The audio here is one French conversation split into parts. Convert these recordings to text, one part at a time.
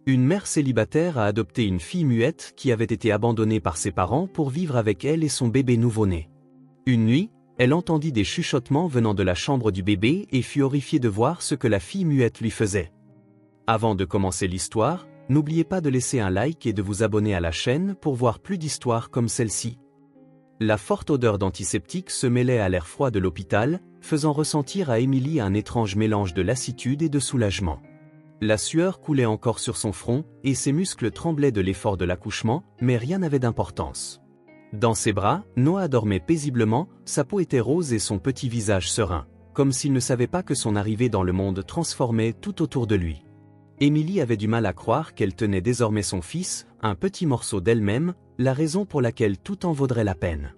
Une mère célibataire a adopté une fille muette qui avait été abandonnée par ses parents pour vivre avec elle et son bébé nouveau-né. Une nuit, elle entendit des chuchotements venant de la chambre du bébé et fut horrifiée de voir ce que la fille muette lui faisait. Avant de commencer l'histoire, n'oubliez pas de laisser un like et de vous abonner à la chaîne pour voir plus d'histoires comme celle-ci. La forte odeur d'antiseptique se mêlait à l'air froid de l'hôpital, faisant ressentir à Émilie un étrange mélange de lassitude et de soulagement. La sueur coulait encore sur son front, et ses muscles tremblaient de l'effort de l'accouchement, mais rien n'avait d'importance. Dans ses bras, Noah dormait paisiblement, sa peau était rose et son petit visage serein, comme s'il ne savait pas que son arrivée dans le monde transformait tout autour de lui. Émilie avait du mal à croire qu'elle tenait désormais son fils, un petit morceau d'elle-même, la raison pour laquelle tout en vaudrait la peine.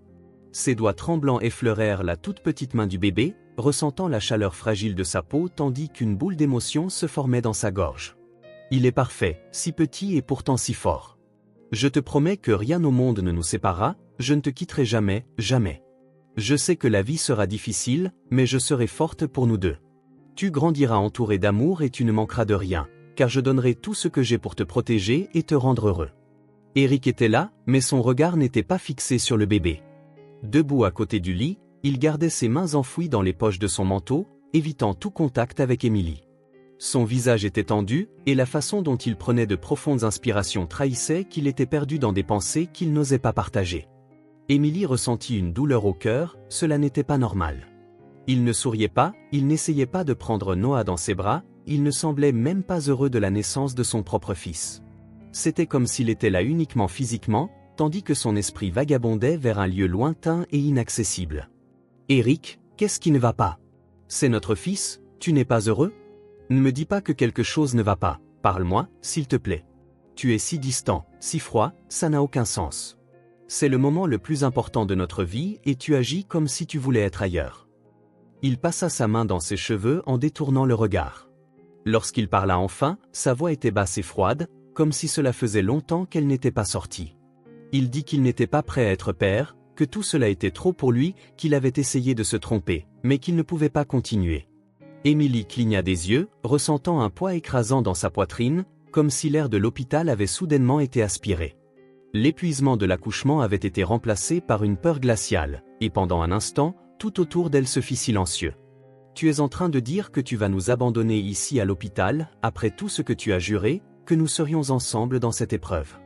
Ses doigts tremblants effleurèrent la toute petite main du bébé, ressentant la chaleur fragile de sa peau tandis qu'une boule d'émotion se formait dans sa gorge. Il est parfait, si petit et pourtant si fort. Je te promets que rien au monde ne nous séparera, je ne te quitterai jamais, jamais. Je sais que la vie sera difficile, mais je serai forte pour nous deux. Tu grandiras entouré d'amour et tu ne manqueras de rien, car je donnerai tout ce que j'ai pour te protéger et te rendre heureux. Eric était là, mais son regard n'était pas fixé sur le bébé. Debout à côté du lit, il gardait ses mains enfouies dans les poches de son manteau, évitant tout contact avec Émilie. Son visage était tendu, et la façon dont il prenait de profondes inspirations trahissait qu'il était perdu dans des pensées qu'il n'osait pas partager. Émilie ressentit une douleur au cœur, cela n'était pas normal. Il ne souriait pas, il n'essayait pas de prendre Noah dans ses bras, il ne semblait même pas heureux de la naissance de son propre fils. C'était comme s'il était là uniquement physiquement, tandis que son esprit vagabondait vers un lieu lointain et inaccessible. « Eric, qu'est-ce qui ne va pas? C'est notre fils, tu n'es pas heureux? Ne me dis pas que quelque chose ne va pas, parle-moi, s'il te plaît. Tu es si distant, si froid, ça n'a aucun sens. C'est le moment le plus important de notre vie et tu agis comme si tu voulais être ailleurs. » Il passa sa main dans ses cheveux en détournant le regard. Lorsqu'il parla enfin, sa voix était basse et froide, comme si cela faisait longtemps qu'elle n'était pas sortie. Il dit qu'il n'était pas prêt à être père, que tout cela était trop pour lui, qu'il avait essayé de se tromper, mais qu'il ne pouvait pas continuer. Émilie cligna des yeux, ressentant un poids écrasant dans sa poitrine, comme si l'air de l'hôpital avait soudainement été aspiré. L'épuisement de l'accouchement avait été remplacé par une peur glaciale, et pendant un instant, tout autour d'elle se fit silencieux. « Tu es en train de dire que tu vas nous abandonner ici à l'hôpital, après tout ce que tu as juré, que nous serions ensemble dans cette épreuve.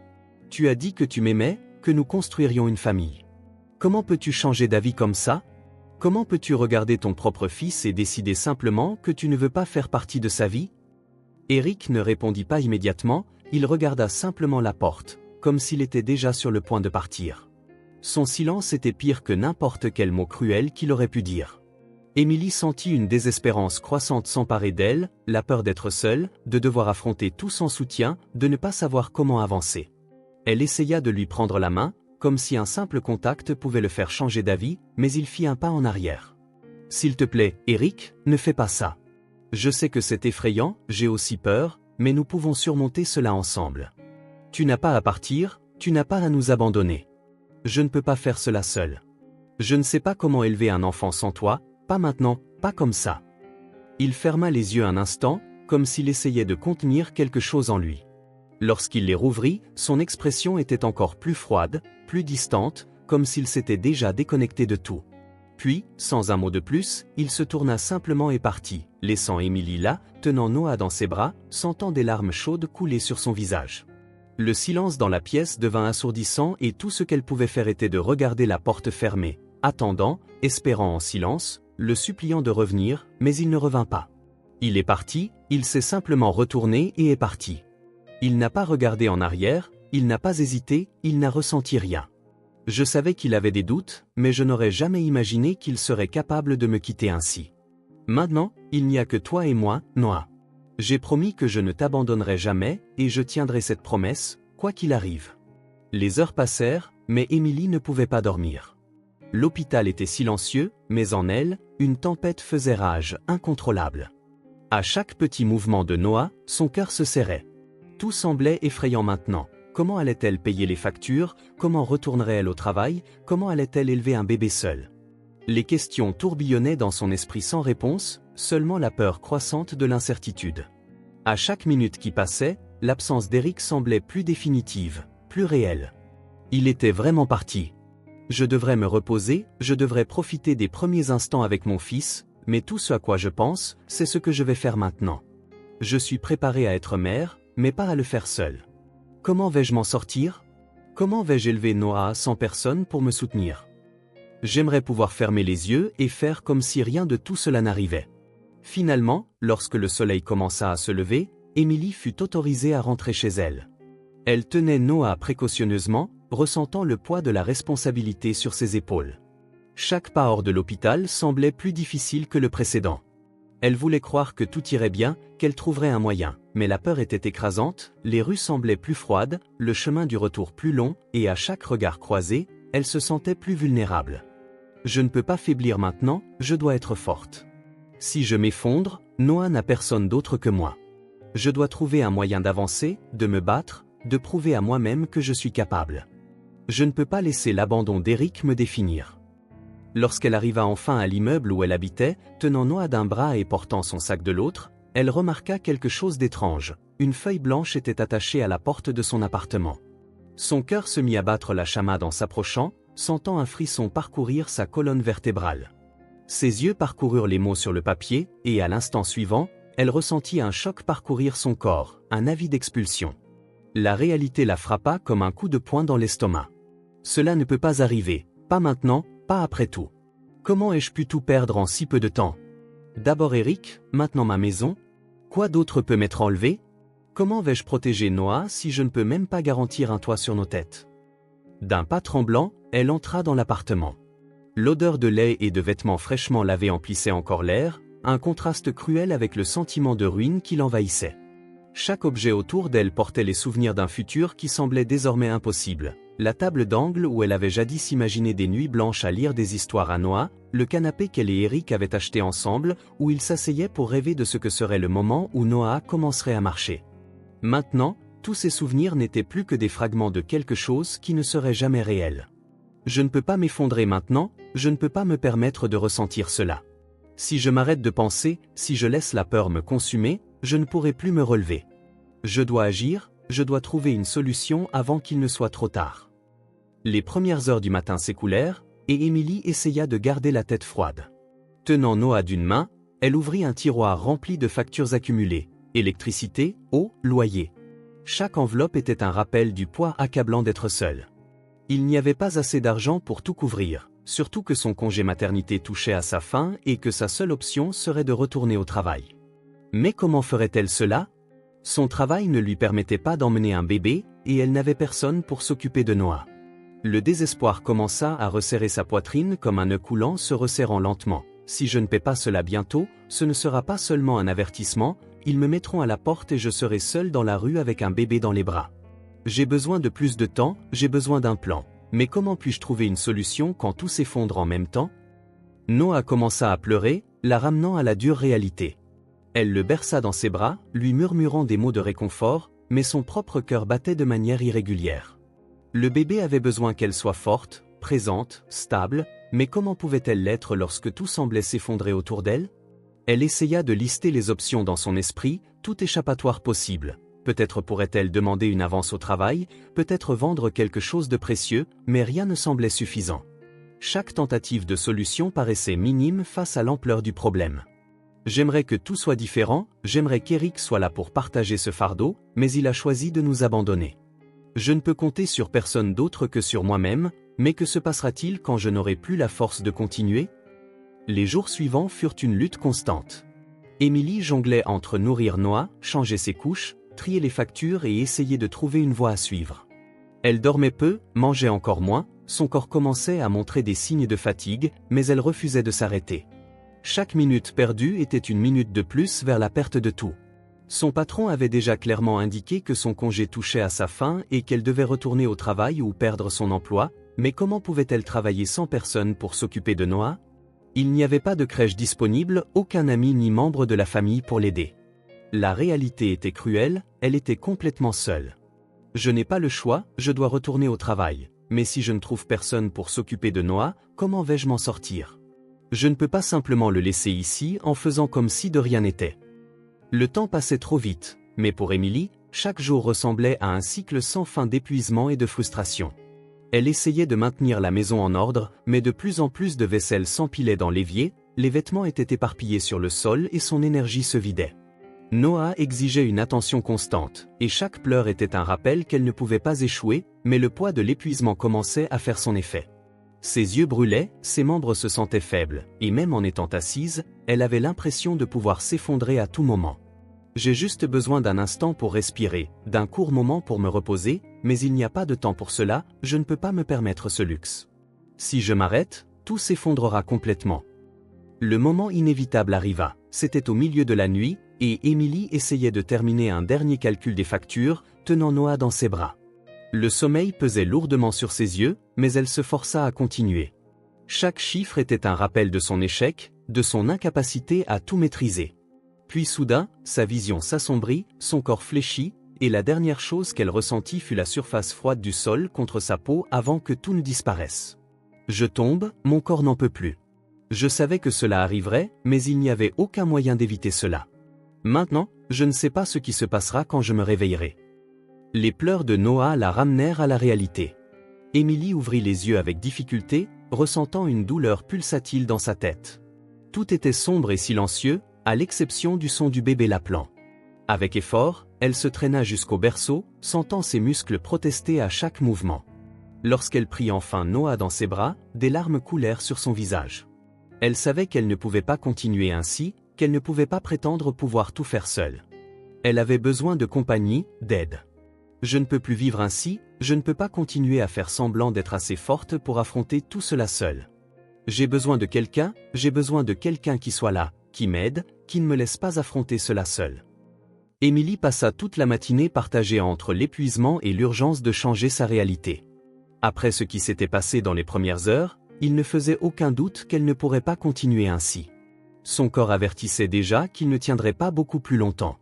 Tu as dit que tu m'aimais, que nous construirions une famille. Comment peux-tu changer d'avis comme ça? Comment peux-tu regarder ton propre fils et décider simplement que tu ne veux pas faire partie de sa vie? » Eric ne répondit pas immédiatement, il regarda simplement la porte, comme s'il était déjà sur le point de partir. Son silence était pire que n'importe quel mot cruel qu'il aurait pu dire. Émilie sentit une désespérance croissante s'emparer d'elle, la peur d'être seule, de devoir affronter tout sans soutien, de ne pas savoir comment avancer. Elle essaya de lui prendre la main, comme si un simple contact pouvait le faire changer d'avis, mais il fit un pas en arrière. « S'il te plaît, Eric, ne fais pas ça. Je sais que c'est effrayant, j'ai aussi peur, mais nous pouvons surmonter cela ensemble. Tu n'as pas à partir, tu n'as pas à nous abandonner. Je ne peux pas faire cela seul. Je ne sais pas comment élever un enfant sans toi, pas maintenant, pas comme ça. » Il ferma les yeux un instant, comme s'il essayait de contenir quelque chose en lui. Lorsqu'il les rouvrit, son expression était encore plus froide, plus distante, comme s'il s'était déjà déconnecté de tout. Puis, sans un mot de plus, il se tourna simplement et partit, laissant Émilie là, tenant Noah dans ses bras, sentant des larmes chaudes couler sur son visage. Le silence dans la pièce devint assourdissant et tout ce qu'elle pouvait faire était de regarder la porte fermée, attendant, espérant en silence, le suppliant de revenir, mais il ne revint pas. Il est parti, il s'est simplement retourné et est parti. Il n'a pas regardé en arrière, il n'a pas hésité, il n'a ressenti rien. Je savais qu'il avait des doutes, mais je n'aurais jamais imaginé qu'il serait capable de me quitter ainsi. Maintenant, il n'y a que toi et moi, Noah. J'ai promis que je ne t'abandonnerai jamais, et je tiendrai cette promesse, quoi qu'il arrive. » Les heures passèrent, mais Émilie ne pouvait pas dormir. L'hôpital était silencieux, mais en elle, une tempête faisait rage, incontrôlable. À chaque petit mouvement de Noah, son cœur se serrait. Tout semblait effrayant maintenant. Comment allait-elle payer les factures? Comment retournerait-elle au travail? Comment allait-elle élever un bébé seul? Les questions tourbillonnaient dans son esprit sans réponse, seulement la peur croissante de l'incertitude. À chaque minute qui passait, l'absence d'Eric semblait plus définitive, plus réelle. Il était vraiment parti. Je devrais me reposer, je devrais profiter des premiers instants avec mon fils, mais tout ce à quoi je pense, c'est ce que je vais faire maintenant. Je suis préparé à être mère, mais pas à le faire seul. Comment vais-je m'en sortir? Comment vais-je élever Noah sans personne pour me soutenir? J'aimerais pouvoir fermer les yeux et faire comme si rien de tout cela n'arrivait. Finalement, lorsque le soleil commença à se lever, Emily fut autorisée à rentrer chez elle. Elle tenait Noah précautionneusement, ressentant le poids de la responsabilité sur ses épaules. Chaque pas hors de l'hôpital semblait plus difficile que le précédent. Elle voulait croire que tout irait bien, qu'elle trouverait un moyen, mais la peur était écrasante, les rues semblaient plus froides, le chemin du retour plus long, et à chaque regard croisé, elle se sentait plus vulnérable. Je ne peux pas faiblir maintenant, je dois être forte. Si je m'effondre, Noah n'a personne d'autre que moi. Je dois trouver un moyen d'avancer, de me battre, de prouver à moi-même que je suis capable. Je ne peux pas laisser l'abandon d'Eric me définir. Lorsqu'elle arriva enfin à l'immeuble où elle habitait, tenant Noah d'un bras et portant son sac de l'autre, elle remarqua quelque chose d'étrange. Une feuille blanche était attachée à la porte de son appartement. Son cœur se mit à battre la chamade en s'approchant, sentant un frisson parcourir sa colonne vertébrale. Ses yeux parcoururent les mots sur le papier, et à l'instant suivant, elle ressentit un choc parcourir son corps, un avis d'expulsion. La réalité la frappa comme un coup de poing dans l'estomac. Cela ne peut pas arriver, pas maintenant, pas après tout. Comment ai-je pu tout perdre en si peu de temps? D'abord Eric, maintenant ma maison. Quoi d'autre peut m'être enlevé? Comment vais-je protéger Noah si je ne peux même pas garantir un toit sur nos têtes? D'un pas tremblant, elle entra dans l'appartement. L'odeur de lait et de vêtements fraîchement lavés emplissait encore l'air, un contraste cruel avec le sentiment de ruine qui l'envahissait. Chaque objet autour d'elle portait les souvenirs d'un futur qui semblait désormais impossible. La table d'angle où elle avait jadis imaginé des nuits blanches à lire des histoires à Noah, le canapé qu'elle et Eric avaient acheté ensemble, où ils s'asseyaient pour rêver de ce que serait le moment où Noah commencerait à marcher. Maintenant, tous ces souvenirs n'étaient plus que des fragments de quelque chose qui ne serait jamais réel. Je ne peux pas m'effondrer maintenant, je ne peux pas me permettre de ressentir cela. Si je m'arrête de penser, si je laisse la peur me consumer, je ne pourrai plus me relever. Je dois agir, je dois trouver une solution avant qu'il ne soit trop tard. Les premières heures du matin s'écoulèrent, et Emily essaya de garder la tête froide. Tenant Noah d'une main, elle ouvrit un tiroir rempli de factures accumulées, électricité, eau, loyer. Chaque enveloppe était un rappel du poids accablant d'être seule. Il n'y avait pas assez d'argent pour tout couvrir, surtout que son congé maternité touchait à sa fin et que sa seule option serait de retourner au travail. Mais comment ferait-elle cela? Son travail ne lui permettait pas d'emmener un bébé, et elle n'avait personne pour s'occuper de Noah. Le désespoir commença à resserrer sa poitrine comme un nœud coulant se resserrant lentement. Si je ne paie pas cela bientôt, ce ne sera pas seulement un avertissement, ils me mettront à la porte et je serai seul dans la rue avec un bébé dans les bras. J'ai besoin de plus de temps, j'ai besoin d'un plan. Mais comment puis-je trouver une solution quand tout s'effondre en même temps? Noah commença à pleurer, la ramenant à la dure réalité. Elle le berça dans ses bras, lui murmurant des mots de réconfort, mais son propre cœur battait de manière irrégulière. Le bébé avait besoin qu'elle soit forte, présente, stable, mais comment pouvait-elle l'être lorsque tout semblait s'effondrer autour d'elle? Elle essaya de lister les options dans son esprit, tout échappatoire possible. Peut-être pourrait-elle demander une avance au travail, peut-être vendre quelque chose de précieux, mais rien ne semblait suffisant. Chaque tentative de solution paraissait minime face à l'ampleur du problème. J'aimerais que tout soit différent, j'aimerais qu'Eric soit là pour partager ce fardeau, mais il a choisi de nous abandonner. Je ne peux compter sur personne d'autre que sur moi-même, mais que se passera-t-il quand je n'aurai plus la force de continuer? Les jours suivants furent une lutte constante. Emily jonglait entre nourrir Noah, changer ses couches, trier les factures et essayer de trouver une voie à suivre. Elle dormait peu, mangeait encore moins, son corps commençait à montrer des signes de fatigue, mais elle refusait de s'arrêter. Chaque minute perdue était une minute de plus vers la perte de tout. Son patron avait déjà clairement indiqué que son congé touchait à sa fin et qu'elle devait retourner au travail ou perdre son emploi, mais comment pouvait-elle travailler sans personne pour s'occuper de Noah? Il n'y avait pas de crèche disponible, aucun ami ni membre de la famille pour l'aider. La réalité était cruelle, elle était complètement seule. Je n'ai pas le choix, je dois retourner au travail, mais si je ne trouve personne pour s'occuper de Noah, comment vais-je m'en sortir? Je ne peux pas simplement le laisser ici en faisant comme si de rien n'était. Le temps passait trop vite, mais pour Emily, chaque jour ressemblait à un cycle sans fin d'épuisement et de frustration. Elle essayait de maintenir la maison en ordre, mais de plus en plus de vaisselle s'empilait dans l'évier, les vêtements étaient éparpillés sur le sol et son énergie se vidait. Noah exigeait une attention constante, et chaque pleur était un rappel qu'elle ne pouvait pas échouer, mais le poids de l'épuisement commençait à faire son effet. Ses yeux brûlaient, ses membres se sentaient faibles, et même en étant assise, elle avait l'impression de pouvoir s'effondrer à tout moment. « J'ai juste besoin d'un instant pour respirer, d'un court moment pour me reposer, mais il n'y a pas de temps pour cela, je ne peux pas me permettre ce luxe. Si je m'arrête, tout s'effondrera complètement. » Le moment inévitable arriva, c'était au milieu de la nuit, et Emily essayait de terminer un dernier calcul des factures, tenant Noah dans ses bras. Le sommeil pesait lourdement sur ses yeux, mais elle se força à continuer. Chaque chiffre était un rappel de son échec, de son incapacité à tout maîtriser. Puis soudain, sa vision s'assombrit, son corps fléchit, et la dernière chose qu'elle ressentit fut la surface froide du sol contre sa peau avant que tout ne disparaisse. « Je tombe, mon corps n'en peut plus. Je savais que cela arriverait, mais il n'y avait aucun moyen d'éviter cela. Maintenant, je ne sais pas ce qui se passera quand je me réveillerai. » Les pleurs de Noah la ramenèrent à la réalité. Emily ouvrit les yeux avec difficulté, ressentant une douleur pulsatile dans sa tête. Tout était sombre et silencieux, à l'exception du son du bébé l'appelant. Avec effort, elle se traîna jusqu'au berceau, sentant ses muscles protester à chaque mouvement. Lorsqu'elle prit enfin Noah dans ses bras, des larmes coulèrent sur son visage. Elle savait qu'elle ne pouvait pas continuer ainsi, qu'elle ne pouvait pas prétendre pouvoir tout faire seule. Elle avait besoin de compagnie, d'aide. « Je ne peux plus vivre ainsi, je ne peux pas continuer à faire semblant d'être assez forte pour affronter tout cela seule. J'ai besoin de quelqu'un qui soit là, qui m'aide, qui ne me laisse pas affronter cela seule. » Emily passa toute la matinée partagée entre l'épuisement et l'urgence de changer sa réalité. Après ce qui s'était passé dans les premières heures, il ne faisait aucun doute qu'elle ne pourrait pas continuer ainsi. Son corps avertissait déjà qu'il ne tiendrait pas beaucoup plus longtemps.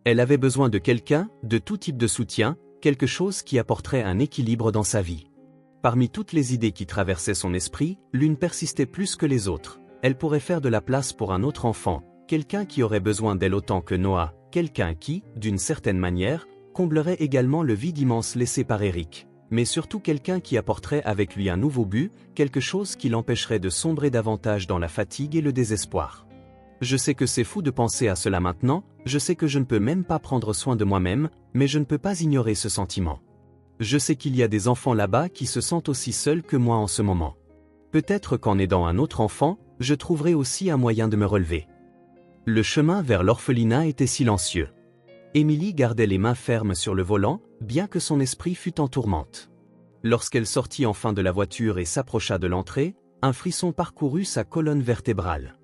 Elle avait besoin de quelqu'un, de tout type de soutien, quelque chose qui apporterait un équilibre dans sa vie. Parmi toutes les idées qui traversaient son esprit, l'une persistait plus que les autres. Elle pourrait faire de la place pour un autre enfant, quelqu'un qui aurait besoin d'elle autant que Noah, quelqu'un qui, d'une certaine manière, comblerait également le vide immense laissé par Eric, mais surtout quelqu'un qui apporterait avec lui un nouveau but, quelque chose qui l'empêcherait de sombrer davantage dans la fatigue et le désespoir. Je sais que c'est fou de penser à cela maintenant, je sais que je ne peux même pas prendre soin de moi-même, mais je ne peux pas ignorer ce sentiment. Je sais qu'il y a des enfants là-bas qui se sentent aussi seuls que moi en ce moment. Peut-être qu'en aidant un autre enfant, je trouverai aussi un moyen de me relever. Le chemin vers l'orphelinat était silencieux. Emily gardait les mains fermes sur le volant, bien que son esprit fût en tourmente. Lorsqu'elle sortit enfin de la voiture et s'approcha de l'entrée, un frisson parcourut sa colonne vertébrale.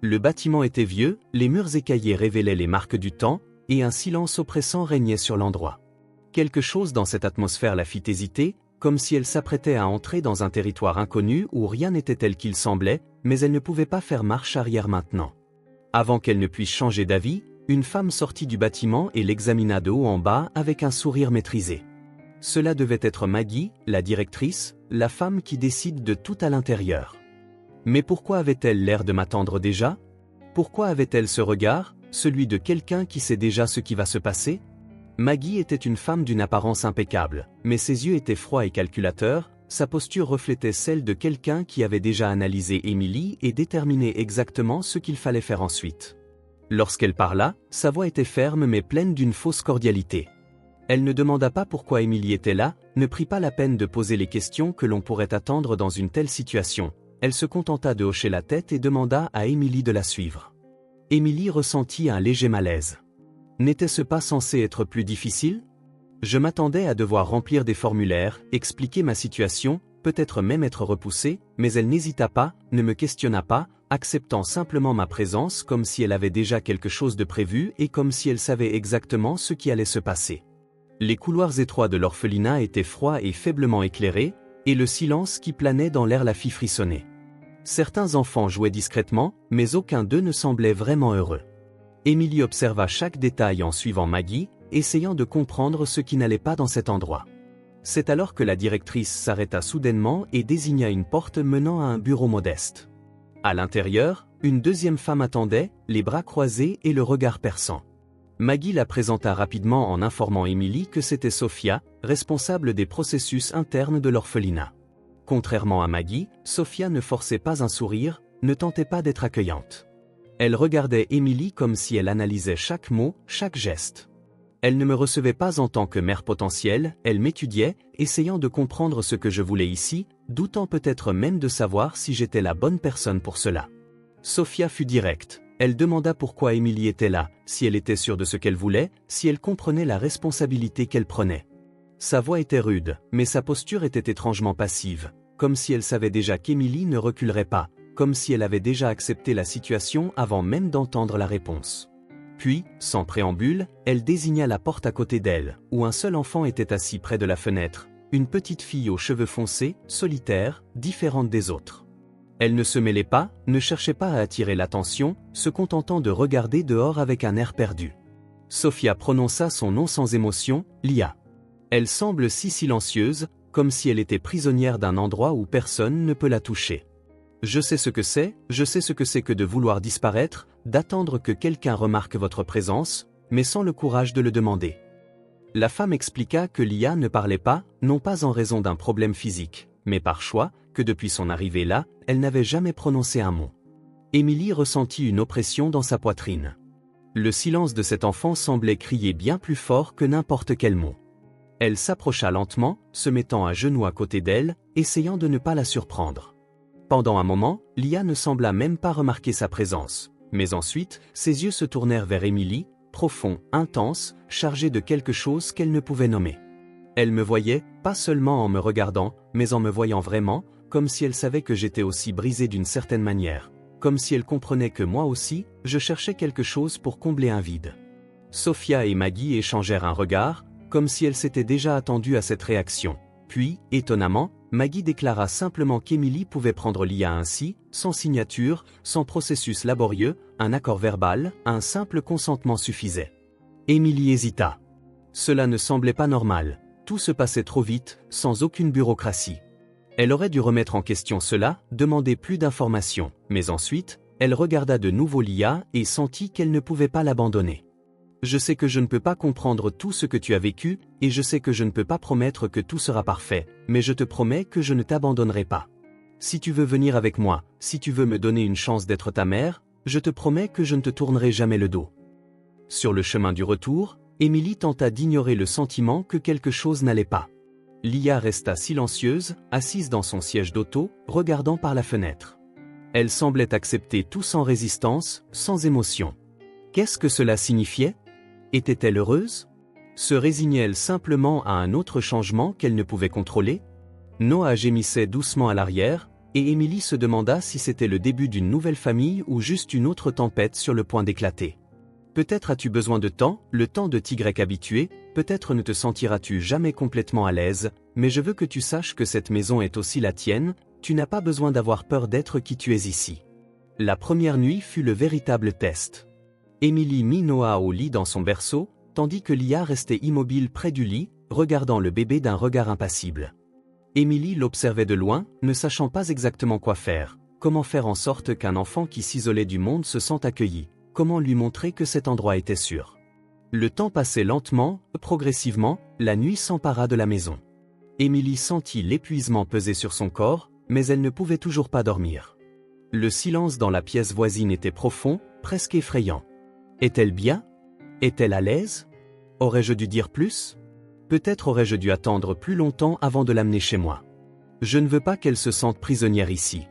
Le bâtiment était vieux, les murs écaillés révélaient les marques du temps, et un silence oppressant régnait sur l'endroit. Quelque chose dans cette atmosphère la fit hésiter, comme si elle s'apprêtait à entrer dans un territoire inconnu où rien n'était tel qu'il semblait, mais elle ne pouvait pas faire marche arrière maintenant. Avant qu'elle ne puisse changer d'avis, une femme sortit du bâtiment et l'examina de haut en bas avec un sourire maîtrisé. Cela devait être Maggie, la directrice, la femme qui décide de tout à l'intérieur. Mais pourquoi avait-elle l'air de m'attendre déjà? Pourquoi avait-elle ce regard, celui de quelqu'un qui sait déjà ce qui va se passer? Maggie était une femme d'une apparence impeccable, mais ses yeux étaient froids et calculateurs, sa posture reflétait celle de quelqu'un qui avait déjà analysé Emily et déterminé exactement ce qu'il fallait faire ensuite. Lorsqu'elle parla, sa voix était ferme mais pleine d'une fausse cordialité. Elle ne demanda pas pourquoi Emily était là, ne prit pas la peine de poser les questions que l'on pourrait attendre dans une telle situation. Elle se contenta de hocher la tête et demanda à Emily de la suivre. Emily ressentit un léger malaise. N'était-ce pas censé être plus difficile? Je m'attendais à devoir remplir des formulaires, expliquer ma situation, peut-être même être repoussée, mais elle n'hésita pas, ne me questionna pas, acceptant simplement ma présence comme si elle avait déjà quelque chose de prévu et comme si elle savait exactement ce qui allait se passer. Les couloirs étroits de l'orphelinat étaient froids et faiblement éclairés, et le silence qui planait dans l'air la fit frissonner. Certains enfants jouaient discrètement, mais aucun d'eux ne semblait vraiment heureux. Emily observa chaque détail en suivant Maggie, essayant de comprendre ce qui n'allait pas dans cet endroit. C'est alors que la directrice s'arrêta soudainement et désigna une porte menant à un bureau modeste. À l'intérieur, une deuxième femme attendait, les bras croisés et le regard perçant. Maggie la présenta rapidement en informant Emily que c'était Sophia, responsable des processus internes de l'orphelinat. Contrairement à Maggie, Sophia ne forçait pas un sourire, ne tentait pas d'être accueillante. Elle regardait Emily comme si elle analysait chaque mot, chaque geste. Elle ne me recevait pas en tant que mère potentielle, elle m'étudiait, essayant de comprendre ce que je voulais ici, doutant peut-être même de savoir si j'étais la bonne personne pour cela. Sophia fut directe. Elle demanda pourquoi Emily était là, si elle était sûre de ce qu'elle voulait, si elle comprenait la responsabilité qu'elle prenait. Sa voix était rude, mais sa posture était étrangement passive, comme si elle savait déjà qu'Emily ne reculerait pas, comme si elle avait déjà accepté la situation avant même d'entendre la réponse. Puis, sans préambule, elle désigna la porte à côté d'elle, où un seul enfant était assis près de la fenêtre, une petite fille aux cheveux foncés, solitaire, différente des autres. Elle ne se mêlait pas, ne cherchait pas à attirer l'attention, se contentant de regarder dehors avec un air perdu. Sophia prononça son nom sans émotion, Lia. Elle semble si silencieuse, comme si elle était prisonnière d'un endroit où personne ne peut la toucher. Je sais ce que c'est que de vouloir disparaître, d'attendre que quelqu'un remarque votre présence, mais sans le courage de le demander. La femme expliqua que Lia ne parlait pas, non pas en raison d'un problème physique, mais par choix, que depuis son arrivée là, elle n'avait jamais prononcé un mot. Emily ressentit une oppression dans sa poitrine. Le silence de cet enfant semblait crier bien plus fort que n'importe quel mot. Elle s'approcha lentement, se mettant à genoux à côté d'elle, essayant de ne pas la surprendre. Pendant un moment, Lia ne sembla même pas remarquer sa présence, mais ensuite, ses yeux se tournèrent vers Emily, profonds, intenses, chargés de quelque chose qu'elle ne pouvait nommer. Elle me voyait, pas seulement en me regardant, mais en me voyant vraiment, comme si elle savait que j'étais aussi brisé d'une certaine manière, comme si elle comprenait que moi aussi, je cherchais quelque chose pour combler un vide. Sophia et Maggie échangèrent un regard, comme si elles s'étaient déjà attendues à cette réaction. Puis, étonnamment, Maggie déclara simplement qu'Emily pouvait prendre Lia ainsi, sans signature, sans processus laborieux, un accord verbal, un simple consentement suffisait. Emily hésita. Cela ne semblait pas normal, tout se passait trop vite, sans aucune bureaucratie. Elle aurait dû remettre en question cela, demander plus d'informations, mais ensuite, elle regarda de nouveau Lia et sentit qu'elle ne pouvait pas l'abandonner. Je sais que je ne peux pas comprendre tout ce que tu as vécu, et je sais que je ne peux pas promettre que tout sera parfait, mais je te promets que je ne t'abandonnerai pas. Si tu veux venir avec moi, si tu veux me donner une chance d'être ta mère, je te promets que je ne te tournerai jamais le dos. Sur le chemin du retour, Emily tenta d'ignorer le sentiment que quelque chose n'allait pas. Lia resta silencieuse, assise dans son siège d'auto, regardant par la fenêtre. Elle semblait accepter tout sans résistance, sans émotion. Qu'est-ce que cela signifiait ? Était-elle heureuse ? Se résignait-elle simplement à un autre changement qu'elle ne pouvait contrôler ? Noah gémissait doucement à l'arrière, et Emily se demanda si c'était le début d'une nouvelle famille ou juste une autre tempête sur le point d'éclater. Peut-être as-tu besoin de temps, le temps de t'y habituer, peut-être ne te sentiras-tu jamais complètement à l'aise, mais je veux que tu saches que cette maison est aussi la tienne, tu n'as pas besoin d'avoir peur d'être qui tu es ici. La première nuit fut le véritable test. Emily mit Noah au lit dans son berceau, tandis que Lia restait immobile près du lit, regardant le bébé d'un regard impassible. Emily l'observait de loin, ne sachant pas exactement quoi faire, comment faire en sorte qu'un enfant qui s'isolait du monde se sente accueilli, comment lui montrer que cet endroit était sûr. Le temps passait lentement, progressivement, la nuit s'empara de la maison. Emily sentit l'épuisement peser sur son corps, mais elle ne pouvait toujours pas dormir. Le silence dans la pièce voisine était profond, presque effrayant. Est-elle bien ? Est-elle à l'aise ? Aurais-je dû dire plus ? Peut-être aurais-je dû attendre plus longtemps avant de l'amener chez moi. Je ne veux pas qu'elle se sente prisonnière ici.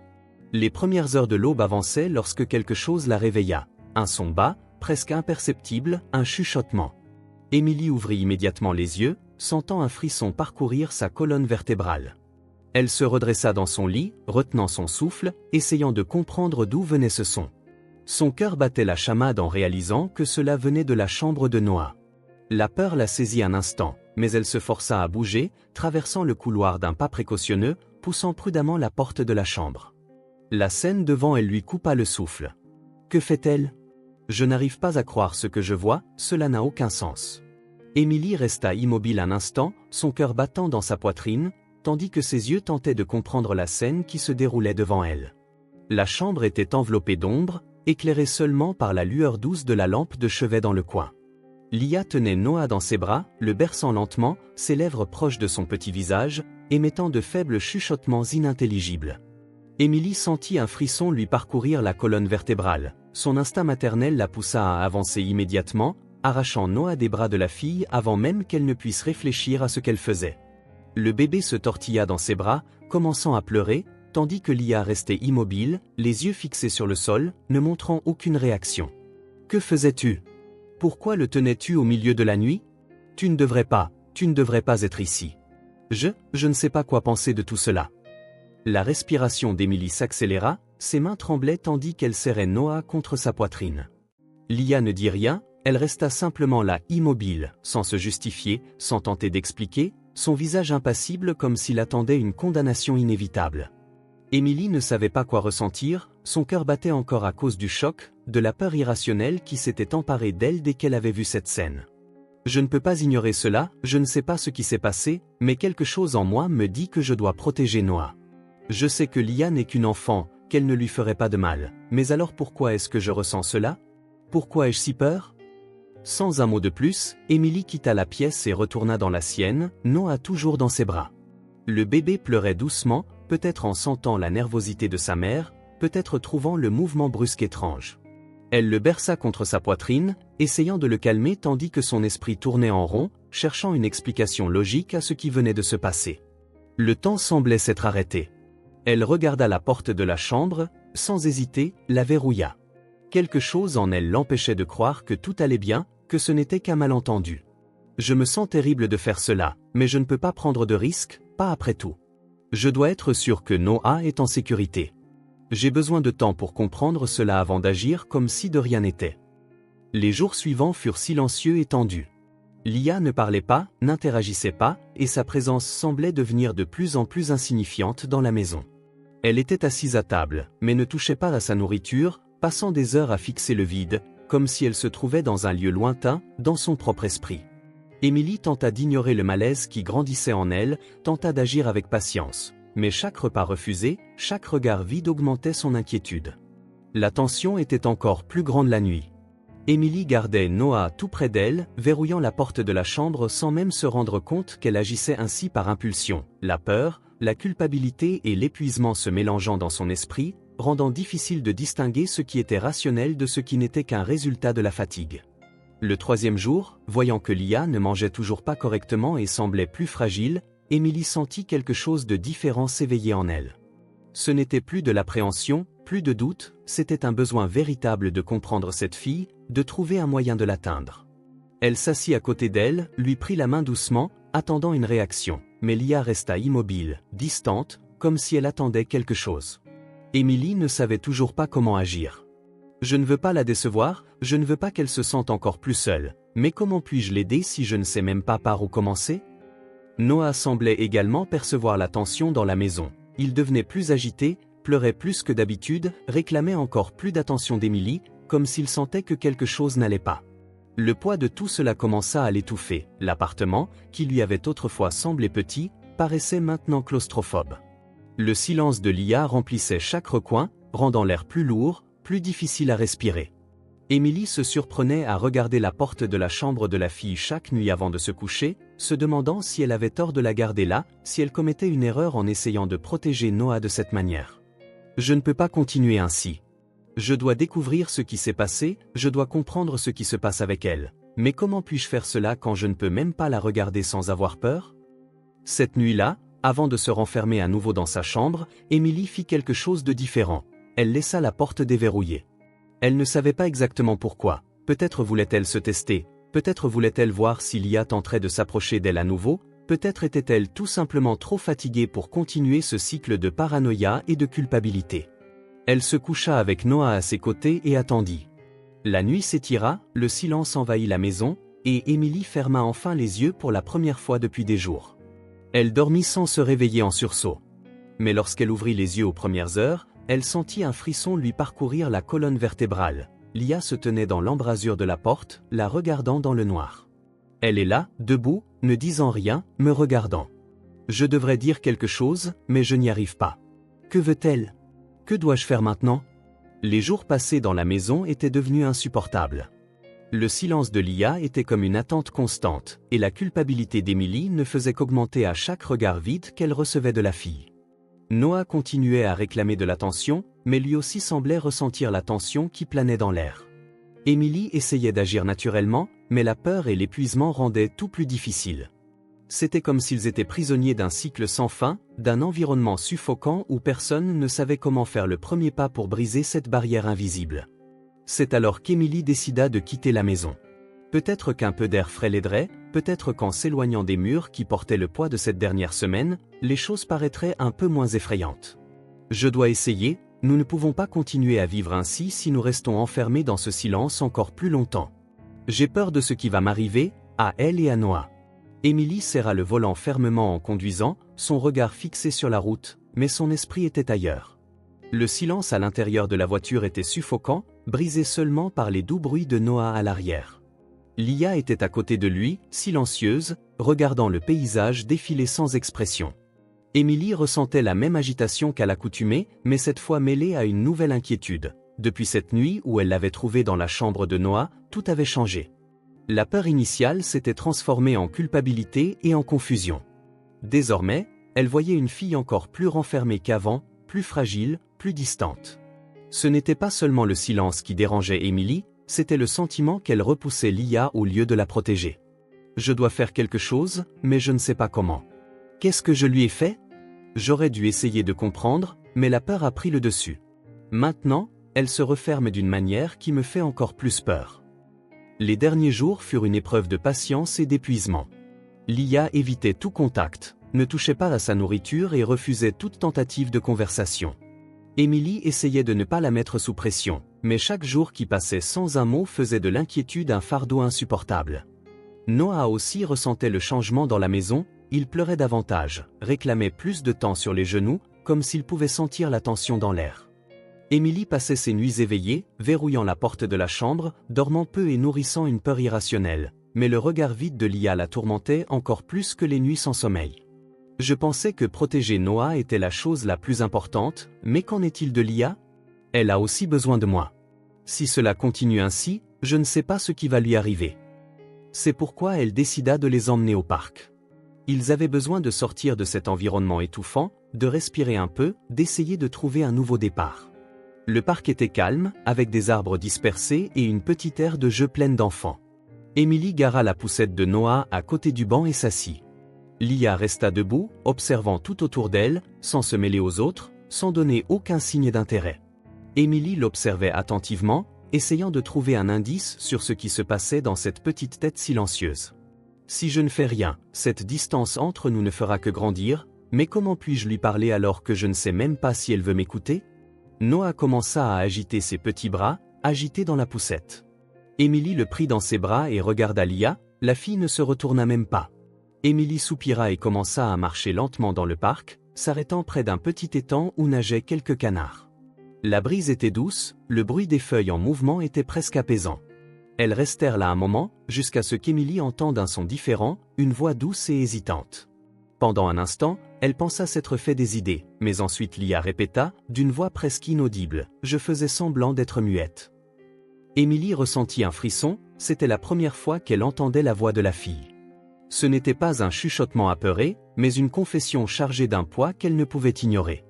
Les premières heures de l'aube avançaient lorsque quelque chose la réveilla. Un son bas, presque imperceptible, un chuchotement. Emily ouvrit immédiatement les yeux, sentant un frisson parcourir sa colonne vertébrale. Elle se redressa dans son lit, retenant son souffle, essayant de comprendre d'où venait ce son. Son cœur battait la chamade en réalisant que cela venait de la chambre de Noah. La peur la saisit un instant, mais elle se força à bouger, traversant le couloir d'un pas précautionneux, poussant prudemment la porte de la chambre. La scène devant elle lui coupa le souffle. Que fait-elle ? Je n'arrive pas à croire ce que je vois, cela n'a aucun sens. Emily resta immobile un instant, son cœur battant dans sa poitrine, tandis que ses yeux tentaient de comprendre la scène qui se déroulait devant elle. La chambre était enveloppée d'ombre, éclairée seulement par la lueur douce de la lampe de chevet dans le coin. Lia tenait Noah dans ses bras, le berçant lentement, ses lèvres proches de son petit visage, émettant de faibles chuchotements inintelligibles. Émilie sentit un frisson lui parcourir la colonne vertébrale. Son instinct maternel la poussa à avancer immédiatement, arrachant Noah des bras de la fille avant même qu'elle ne puisse réfléchir à ce qu'elle faisait. Le bébé se tortilla dans ses bras, commençant à pleurer, tandis que Lia restait immobile, les yeux fixés sur le sol, ne montrant aucune réaction. « Que faisais-tu? Pourquoi le tenais-tu au milieu de la nuit? Tu ne devrais pas être ici. » Je ne sais pas quoi penser de tout cela. La respiration d'Émilie s'accéléra, ses mains tremblaient tandis qu'elle serrait Noah contre sa poitrine. Lia ne dit rien, elle resta simplement là immobile, sans se justifier, sans tenter d'expliquer, son visage impassible comme s'il attendait une condamnation inévitable. Émilie ne savait pas quoi ressentir, son cœur battait encore à cause du choc, de la peur irrationnelle qui s'était emparée d'elle dès qu'elle avait vu cette scène. Je ne peux pas ignorer cela, je ne sais pas ce qui s'est passé, mais quelque chose en moi me dit que je dois protéger Noah. Je sais que Lia n'est qu'une enfant, qu'elle ne lui ferait pas de mal, mais alors pourquoi est-ce que je ressens cela? Pourquoi ai-je si peur? Sans un mot de plus, Émilie quitta la pièce et retourna dans la sienne, Noah toujours dans ses bras. Le bébé pleurait doucement, peut-être en sentant la nervosité de sa mère, peut-être trouvant le mouvement brusque étrange. Elle le berça contre sa poitrine, essayant de le calmer tandis que son esprit tournait en rond, cherchant une explication logique à ce qui venait de se passer. Le temps semblait s'être arrêté. Elle regarda la porte de la chambre, sans hésiter, la verrouilla. Quelque chose en elle l'empêchait de croire que tout allait bien, que ce n'était qu'un malentendu. Je me sens terrible de faire cela, mais je ne peux pas prendre de risques, pas après tout. Je dois être sûr que Noah est en sécurité. J'ai besoin de temps pour comprendre cela avant d'agir comme si de rien n'était. Les jours suivants furent silencieux et tendus. Lia ne parlait pas, n'interagissait pas, et sa présence semblait devenir de plus en plus insignifiante dans la maison. Elle était assise à table, mais ne touchait pas à sa nourriture, passant des heures à fixer le vide, comme si elle se trouvait dans un lieu lointain, dans son propre esprit. Émilie tenta d'ignorer le malaise qui grandissait en elle, tenta d'agir avec patience, mais chaque repas refusé, chaque regard vide augmentait son inquiétude. La tension était encore plus grande la nuit. Émilie gardait Noah tout près d'elle, verrouillant la porte de la chambre sans même se rendre compte qu'elle agissait ainsi par impulsion, la peur, la culpabilité et l'épuisement se mélangeant dans son esprit, rendant difficile de distinguer ce qui était rationnel de ce qui n'était qu'un résultat de la fatigue. Le troisième jour, voyant que Lia ne mangeait toujours pas correctement et semblait plus fragile, Émilie sentit quelque chose de différent s'éveiller en elle. Ce n'était plus de l'appréhension, plus de doute, c'était un besoin véritable de comprendre cette fille, de trouver un moyen de l'atteindre. Elle s'assit à côté d'elle, lui prit la main doucement, attendant une réaction, mais Lia resta immobile, distante, comme si elle attendait quelque chose. Émilie ne savait toujours pas comment agir. Je ne veux pas la décevoir, je ne veux pas qu'elle se sente encore plus seule, mais comment puis-je l'aider si je ne sais même pas par où commencer? Noah semblait également percevoir la tension dans la maison. Il devenait plus agité, pleurait plus que d'habitude, réclamait encore plus d'attention d'Émilie, comme s'il sentait que quelque chose n'allait pas. Le poids de tout cela commença à l'étouffer. L'appartement, qui lui avait autrefois semblé petit, paraissait maintenant claustrophobe. Le silence de Lia remplissait chaque recoin, rendant l'air plus lourd, plus difficile à respirer. Émilie se surprenait à regarder la porte de la chambre de la fille chaque nuit avant de se coucher, se demandant si elle avait tort de la garder là, si elle commettait une erreur en essayant de protéger Noah de cette manière. Je ne peux pas continuer ainsi. Je dois découvrir ce qui s'est passé, je dois comprendre ce qui se passe avec elle. Mais comment puis-je faire cela quand je ne peux même pas la regarder sans avoir peur? Cette nuit-là, avant de se renfermer à nouveau dans sa chambre, Émilie fit quelque chose de différent. Elle laissa la porte déverrouillée. Elle ne savait pas exactement pourquoi. Peut-être voulait-elle se tester, peut-être voulait-elle voir si Lia tenterait de s'approcher d'elle à nouveau, peut-être était-elle tout simplement trop fatiguée pour continuer ce cycle de paranoïa et de culpabilité. Elle se coucha avec Noah à ses côtés et attendit. La nuit s'étira, le silence envahit la maison, et Émilie ferma enfin les yeux pour la première fois depuis des jours. Elle dormit sans se réveiller en sursaut. Mais lorsqu'elle ouvrit les yeux aux premières heures, elle sentit un frisson lui parcourir la colonne vertébrale. Lia se tenait dans l'embrasure de la porte, la regardant dans le noir. Elle est là, debout, ne disant rien, me regardant. Je devrais dire quelque chose, mais je n'y arrive pas. Que veut-elle? Que dois-je faire maintenant? Les jours passés dans la maison étaient devenus insupportables. Le silence de Lia était comme une attente constante, et la culpabilité d'Emily ne faisait qu'augmenter à chaque regard vide qu'elle recevait de la fille. Noah continuait à réclamer de l'attention, mais lui aussi semblait ressentir la tension qui planait dans l'air. Emily essayait d'agir naturellement, mais la peur et l'épuisement rendaient tout plus difficile. C'était comme s'ils étaient prisonniers d'un cycle sans fin, d'un environnement suffocant où personne ne savait comment faire le premier pas pour briser cette barrière invisible. C'est alors qu'Emily décida de quitter la maison. Peut-être qu'un peu d'air frais l'aiderait, peut-être qu'en s'éloignant des murs qui portaient le poids de cette dernière semaine, les choses paraîtraient un peu moins effrayantes. Je dois essayer, nous ne pouvons pas continuer à vivre ainsi si nous restons enfermés dans ce silence encore plus longtemps. J'ai peur de ce qui va m'arriver, à elle et à Noah. Emily serra le volant fermement en conduisant, son regard fixé sur la route, mais son esprit était ailleurs. Le silence à l'intérieur de la voiture était suffocant, brisé seulement par les doux bruits de Noah à l'arrière. Lia était à côté de lui, silencieuse, regardant le paysage défiler sans expression. Emily ressentait la même agitation qu'à l'accoutumée, mais cette fois mêlée à une nouvelle inquiétude. Depuis cette nuit où elle l'avait trouvé dans la chambre de Noah, tout avait changé. La peur initiale s'était transformée en culpabilité et en confusion. Désormais, elle voyait une fille encore plus renfermée qu'avant, plus fragile, plus distante. Ce n'était pas seulement le silence qui dérangeait Emily, c'était le sentiment qu'elle repoussait Lia au lieu de la protéger. Je dois faire quelque chose, mais je ne sais pas comment. Qu'est-ce que je lui ai fait? J'aurais dû essayer de comprendre, mais la peur a pris le dessus. Maintenant, elle se referme d'une manière qui me fait encore plus peur. Les derniers jours furent une épreuve de patience et d'épuisement. Lia évitait tout contact, ne touchait pas à sa nourriture et refusait toute tentative de conversation. Emily essayait de ne pas la mettre sous pression, mais chaque jour qui passait sans un mot faisait de l'inquiétude un fardeau insupportable. Noah aussi ressentait le changement dans la maison, il pleurait davantage, réclamait plus de temps sur les genoux, comme s'il pouvait sentir la tension dans l'air. Emily passait ses nuits éveillée, verrouillant la porte de la chambre, dormant peu et nourrissant une peur irrationnelle, mais le regard vide de Lia la tourmentait encore plus que les nuits sans sommeil. Je pensais que protéger Noah était la chose la plus importante, mais qu'en est-il de Lia? Elle a aussi besoin de moi. Si cela continue ainsi, je ne sais pas ce qui va lui arriver. C'est pourquoi elle décida de les emmener au parc. Ils avaient besoin de sortir de cet environnement étouffant, de respirer un peu, d'essayer de trouver un nouveau départ. Le parc était calme, avec des arbres dispersés et une petite aire de jeu pleine d'enfants. Emily gara la poussette de Noah à côté du banc et s'assit. Lia resta debout, observant tout autour d'elle, sans se mêler aux autres, sans donner aucun signe d'intérêt. Emily l'observait attentivement, essayant de trouver un indice sur ce qui se passait dans cette petite tête silencieuse. Si je ne fais rien, cette distance entre nous ne fera que grandir, mais comment puis-je lui parler alors que je ne sais même pas si elle veut m'écouter? Noah commença à agiter ses petits bras, agités dans la poussette. Emily le prit dans ses bras et regarda Lia, la fille ne se retourna même pas. Emily soupira et commença à marcher lentement dans le parc, s'arrêtant près d'un petit étang où nageaient quelques canards. La brise était douce, le bruit des feuilles en mouvement était presque apaisant. Elles restèrent là un moment, jusqu'à ce qu'Emily entende un son différent, une voix douce et hésitante. Pendant un instant, elle pensa s'être fait des idées, mais ensuite Lia répéta, d'une voix presque inaudible, « Je faisais semblant d'être muette. » Emily ressentit un frisson, c'était la première fois qu'elle entendait la voix de la fille. Ce n'était pas un chuchotement apeuré, mais une confession chargée d'un poids qu'elle ne pouvait ignorer.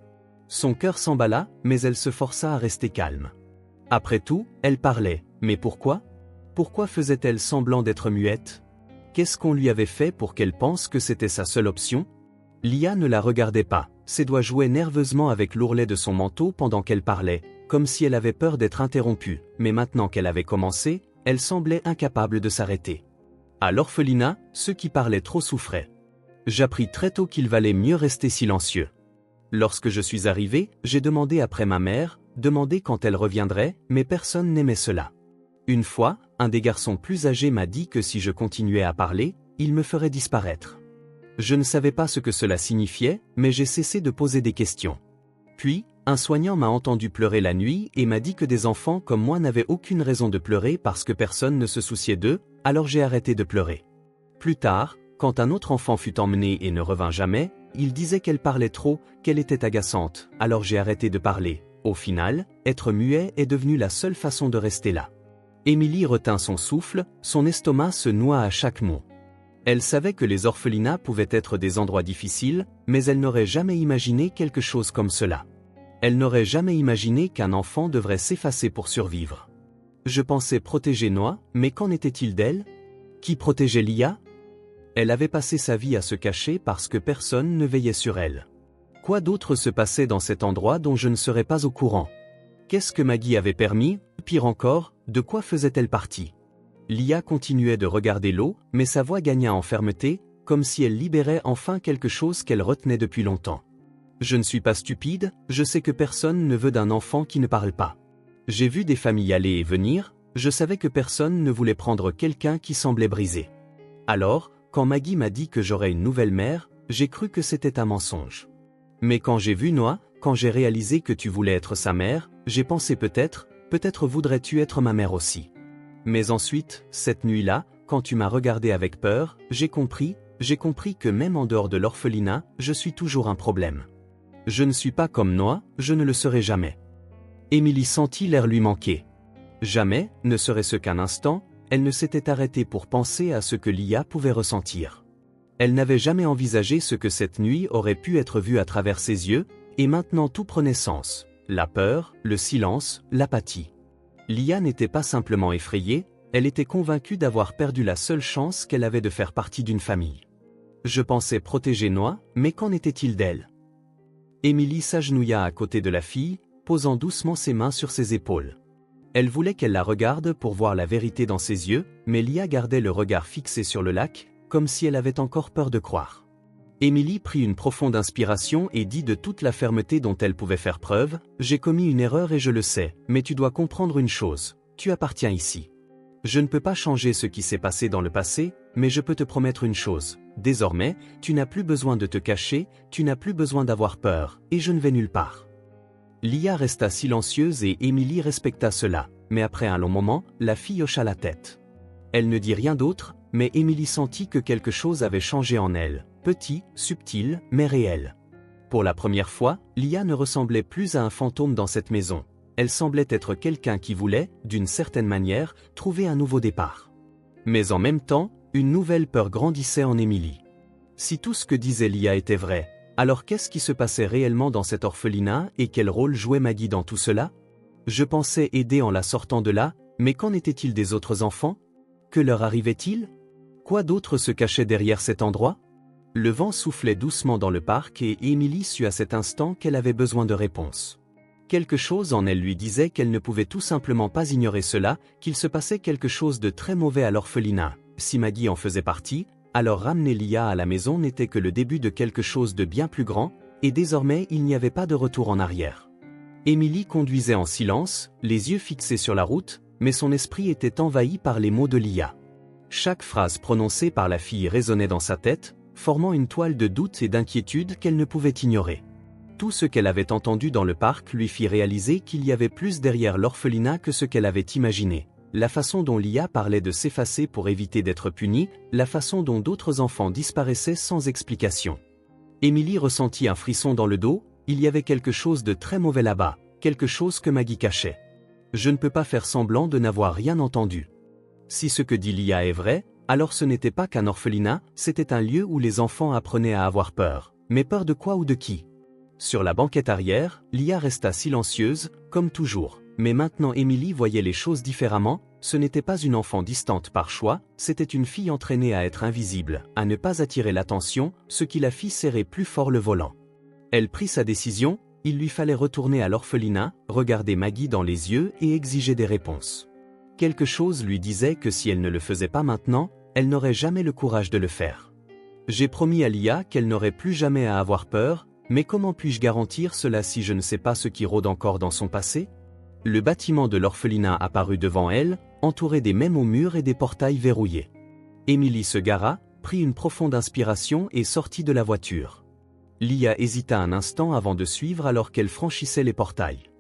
Son cœur s'emballa, mais elle se força à rester calme. Après tout, elle parlait, mais pourquoi? Pourquoi faisait-elle semblant d'être muette? Qu'est-ce qu'on lui avait fait pour qu'elle pense que c'était sa seule option? Lia ne la regardait pas, ses doigts jouaient nerveusement avec l'ourlet de son manteau pendant qu'elle parlait, comme si elle avait peur d'être interrompue, mais maintenant qu'elle avait commencé, elle semblait incapable de s'arrêter. À l'orphelinat, ceux qui parlaient trop souffraient. J'appris très tôt qu'il valait mieux rester silencieux. Lorsque je suis arrivé, j'ai demandé après ma mère, demandé quand elle reviendrait, mais personne n'aimait cela. Une fois, un des garçons plus âgés m'a dit que si je continuais à parler, il me ferait disparaître. Je ne savais pas ce que cela signifiait, mais j'ai cessé de poser des questions. Puis, un soignant m'a entendu pleurer la nuit et m'a dit que des enfants comme moi n'avaient aucune raison de pleurer parce que personne ne se souciait d'eux, alors j'ai arrêté de pleurer. Plus tard, quand un autre enfant fut emmené et ne revint jamais, il disait qu'elle parlait trop, qu'elle était agaçante, alors j'ai arrêté de parler. Au final, être muet est devenu la seule façon de rester là. Émilie retint son souffle, son estomac se noua à chaque mot. Elle savait que les orphelinats pouvaient être des endroits difficiles, mais elle n'aurait jamais imaginé quelque chose comme cela. Elle n'aurait jamais imaginé qu'un enfant devrait s'effacer pour survivre. Je pensais protéger Noah, mais qu'en était-il d'elle? Qui protégeait Lia? Elle avait passé sa vie à se cacher parce que personne ne veillait sur elle. Quoi d'autre se passait dans cet endroit dont je ne serais pas au courant? Qu'est-ce que Maggie avait permis? Pire encore, de quoi faisait-elle partie? Lia continuait de regarder l'eau, mais sa voix gagna en fermeté, comme si elle libérait enfin quelque chose qu'elle retenait depuis longtemps. Je ne suis pas stupide, je sais que personne ne veut d'un enfant qui ne parle pas. J'ai vu des familles aller et venir, je savais que personne ne voulait prendre quelqu'un qui semblait brisé. Alors, quand Maggie m'a dit que j'aurais une nouvelle mère, j'ai cru que c'était un mensonge. Mais quand j'ai vu Noah, quand j'ai réalisé que tu voulais être sa mère, j'ai pensé peut-être voudrais-tu être ma mère aussi. Mais ensuite, cette nuit-là, quand tu m'as regardé avec peur, j'ai compris que même en dehors de l'orphelinat, je suis toujours un problème. Je ne suis pas comme Noah, je ne le serai jamais. Émilie sentit l'air lui manquer. Jamais, ne serait-ce qu'un instant, elle ne s'était arrêtée pour penser à ce que Lia pouvait ressentir. Elle n'avait jamais envisagé ce que cette nuit aurait pu être vu à travers ses yeux, et maintenant tout prenait sens. La peur, le silence, l'apathie. Lia n'était pas simplement effrayée, elle était convaincue d'avoir perdu la seule chance qu'elle avait de faire partie d'une famille. Je pensais protéger Noah, mais qu'en était-il d'elle? Émilie s'agenouilla à côté de la fille, posant doucement ses mains sur ses épaules. Elle voulait qu'elle la regarde pour voir la vérité dans ses yeux, mais Lia gardait le regard fixé sur le lac, comme si elle avait encore peur de croire. Émilie prit une profonde inspiration et dit de toute la fermeté dont elle pouvait faire preuve, « J'ai commis une erreur et je le sais, mais tu dois comprendre une chose, tu appartiens ici. Je ne peux pas changer ce qui s'est passé dans le passé, mais je peux te promettre une chose, désormais, tu n'as plus besoin de te cacher, tu n'as plus besoin d'avoir peur, et je ne vais nulle part. » Lia resta silencieuse et Émilie respecta cela, mais après un long moment, la fille hocha la tête. Elle ne dit rien d'autre, mais Émilie sentit que quelque chose avait changé en elle. Petit, subtil, mais réel. Pour la première fois, Lia ne ressemblait plus à un fantôme dans cette maison. Elle semblait être quelqu'un qui voulait, d'une certaine manière, trouver un nouveau départ. Mais en même temps, une nouvelle peur grandissait en Émilie. Si tout ce que disait Lia était vrai, alors qu'est-ce qui se passait réellement dans cet orphelinat et quel rôle jouait Maggie dans tout cela? Je pensais aider en la sortant de là, mais qu'en était-il des autres enfants? Que leur arrivait-il? Quoi d'autre se cachait derrière cet endroit? Le vent soufflait doucement dans le parc et Émilie sut à cet instant qu'elle avait besoin de réponses. Quelque chose en elle lui disait qu'elle ne pouvait tout simplement pas ignorer cela, qu'il se passait quelque chose de très mauvais à l'orphelinat. Si Maggie en faisait partie, alors ramener Lia à la maison n'était que le début de quelque chose de bien plus grand, et désormais il n'y avait pas de retour en arrière. Émilie conduisait en silence, les yeux fixés sur la route, mais son esprit était envahi par les mots de Lia. Chaque phrase prononcée par la fille résonnait dans sa tête, formant une toile de doute et d'inquiétude qu'elle ne pouvait ignorer. Tout ce qu'elle avait entendu dans le parc lui fit réaliser qu'il y avait plus derrière l'orphelinat que ce qu'elle avait imaginé. La façon dont Lia parlait de s'effacer pour éviter d'être punie, la façon dont d'autres enfants disparaissaient sans explication. Émilie ressentit un frisson dans le dos, il y avait quelque chose de très mauvais là-bas, quelque chose que Maggie cachait. Je ne peux pas faire semblant de n'avoir rien entendu. Si ce que dit Lia est vrai, alors ce n'était pas qu'un orphelinat, c'était un lieu où les enfants apprenaient à avoir peur. Mais peur de quoi ou de qui? Sur la banquette arrière, Lia resta silencieuse, comme toujours. Mais maintenant Émilie voyait les choses différemment, ce n'était pas une enfant distante par choix, c'était une fille entraînée à être invisible, à ne pas attirer l'attention, ce qui la fit serrer plus fort le volant. Elle prit sa décision, il lui fallait retourner à l'orphelinat, regarder Maggie dans les yeux et exiger des réponses. Quelque chose lui disait que si elle ne le faisait pas maintenant, elle n'aurait jamais le courage de le faire. J'ai promis à Lia qu'elle n'aurait plus jamais à avoir peur, mais comment puis-je garantir cela si je ne sais pas ce qui rôde encore dans son passé? Le bâtiment de l'orphelinat apparut devant elle, entouré des mêmes murs et des portails verrouillés. Émilie se gara, prit une profonde inspiration et sortit de la voiture. Lia hésita un instant avant de suivre alors qu'elle franchissait les portails.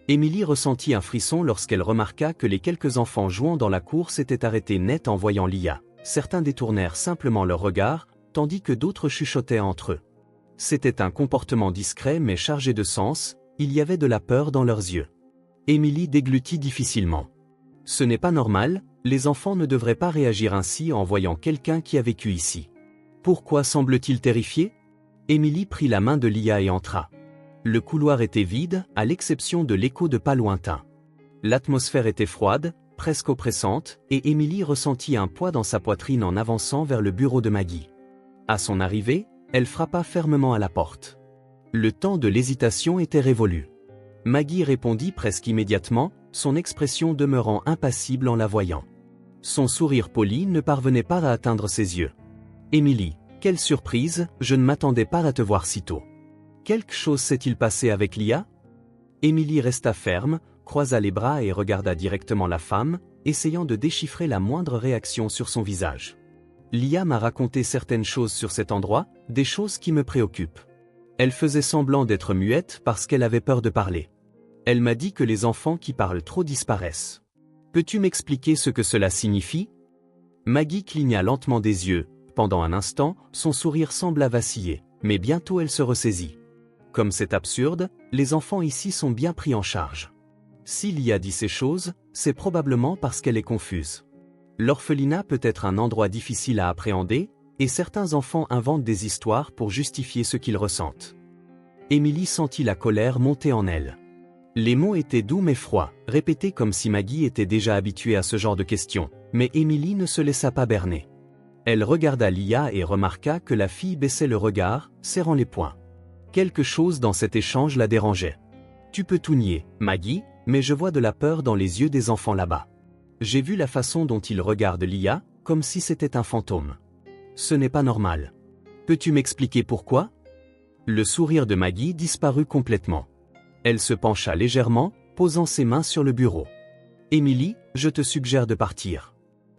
Émilie ressentit un frisson lorsqu'elle remarqua que les quelques enfants jouant dans la cour s'étaient arrêtés net en voyant Lia. Certains détournèrent simplement leur regard, tandis que d'autres chuchotaient entre eux. C'était un comportement discret mais chargé de sens, il y avait de la peur dans leurs yeux. Émilie déglutit difficilement. Ce n'est pas normal, les enfants ne devraient pas réagir ainsi en voyant quelqu'un qui a vécu ici. Pourquoi semble-t-il terrifié? Émilie prit la main de Lia et entra. Le couloir était vide, à l'exception de l'écho de pas lointain. L'atmosphère était froide, presque oppressante, et Émilie ressentit un poids dans sa poitrine en avançant vers le bureau de Maggie. À son arrivée, elle frappa fermement à la porte. Le temps de l'hésitation était révolu. Maggie répondit presque immédiatement, son expression demeurant impassible en la voyant. Son sourire poli ne parvenait pas à atteindre ses yeux. « Émilie, quelle surprise, je ne m'attendais pas à te voir si tôt. Quelque chose s'est-il passé avec Lia ?» Émilie resta ferme, croisa les bras et regarda directement la femme, essayant de déchiffrer la moindre réaction sur son visage. « Lia m'a raconté certaines choses sur cet endroit, des choses qui me préoccupent. Elle faisait semblant d'être muette parce qu'elle avait peur de parler. Elle m'a dit que les enfants qui parlent trop disparaissent. Peux-tu m'expliquer ce que cela signifie ?» Maggie cligna lentement des yeux. Pendant un instant, son sourire sembla vaciller, mais bientôt elle se ressaisit. « Comme c'est absurde, les enfants ici sont bien pris en charge. Si Lia dit ces choses, c'est probablement parce qu'elle est confuse. L'orphelinat peut être un endroit difficile à appréhender, et certains enfants inventent des histoires pour justifier ce qu'ils ressentent. » Émilie sentit la colère monter en elle. Les mots étaient doux mais froids, répétés comme si Maggie était déjà habituée à ce genre de questions, mais Émilie ne se laissa pas berner. Elle regarda Lia et remarqua que la fille baissait le regard, serrant les poings. Quelque chose dans cet échange la dérangeait. « Tu peux tout nier, Maggie, mais je vois de la peur dans les yeux des enfants là-bas. J'ai vu la façon dont ils regardent Lia, comme si c'était un fantôme. Ce n'est pas normal. Peux-tu m'expliquer pourquoi ?» Le sourire de Maggie disparut complètement. Elle se pencha légèrement, posant ses mains sur le bureau. « Émilie, je te suggère de partir.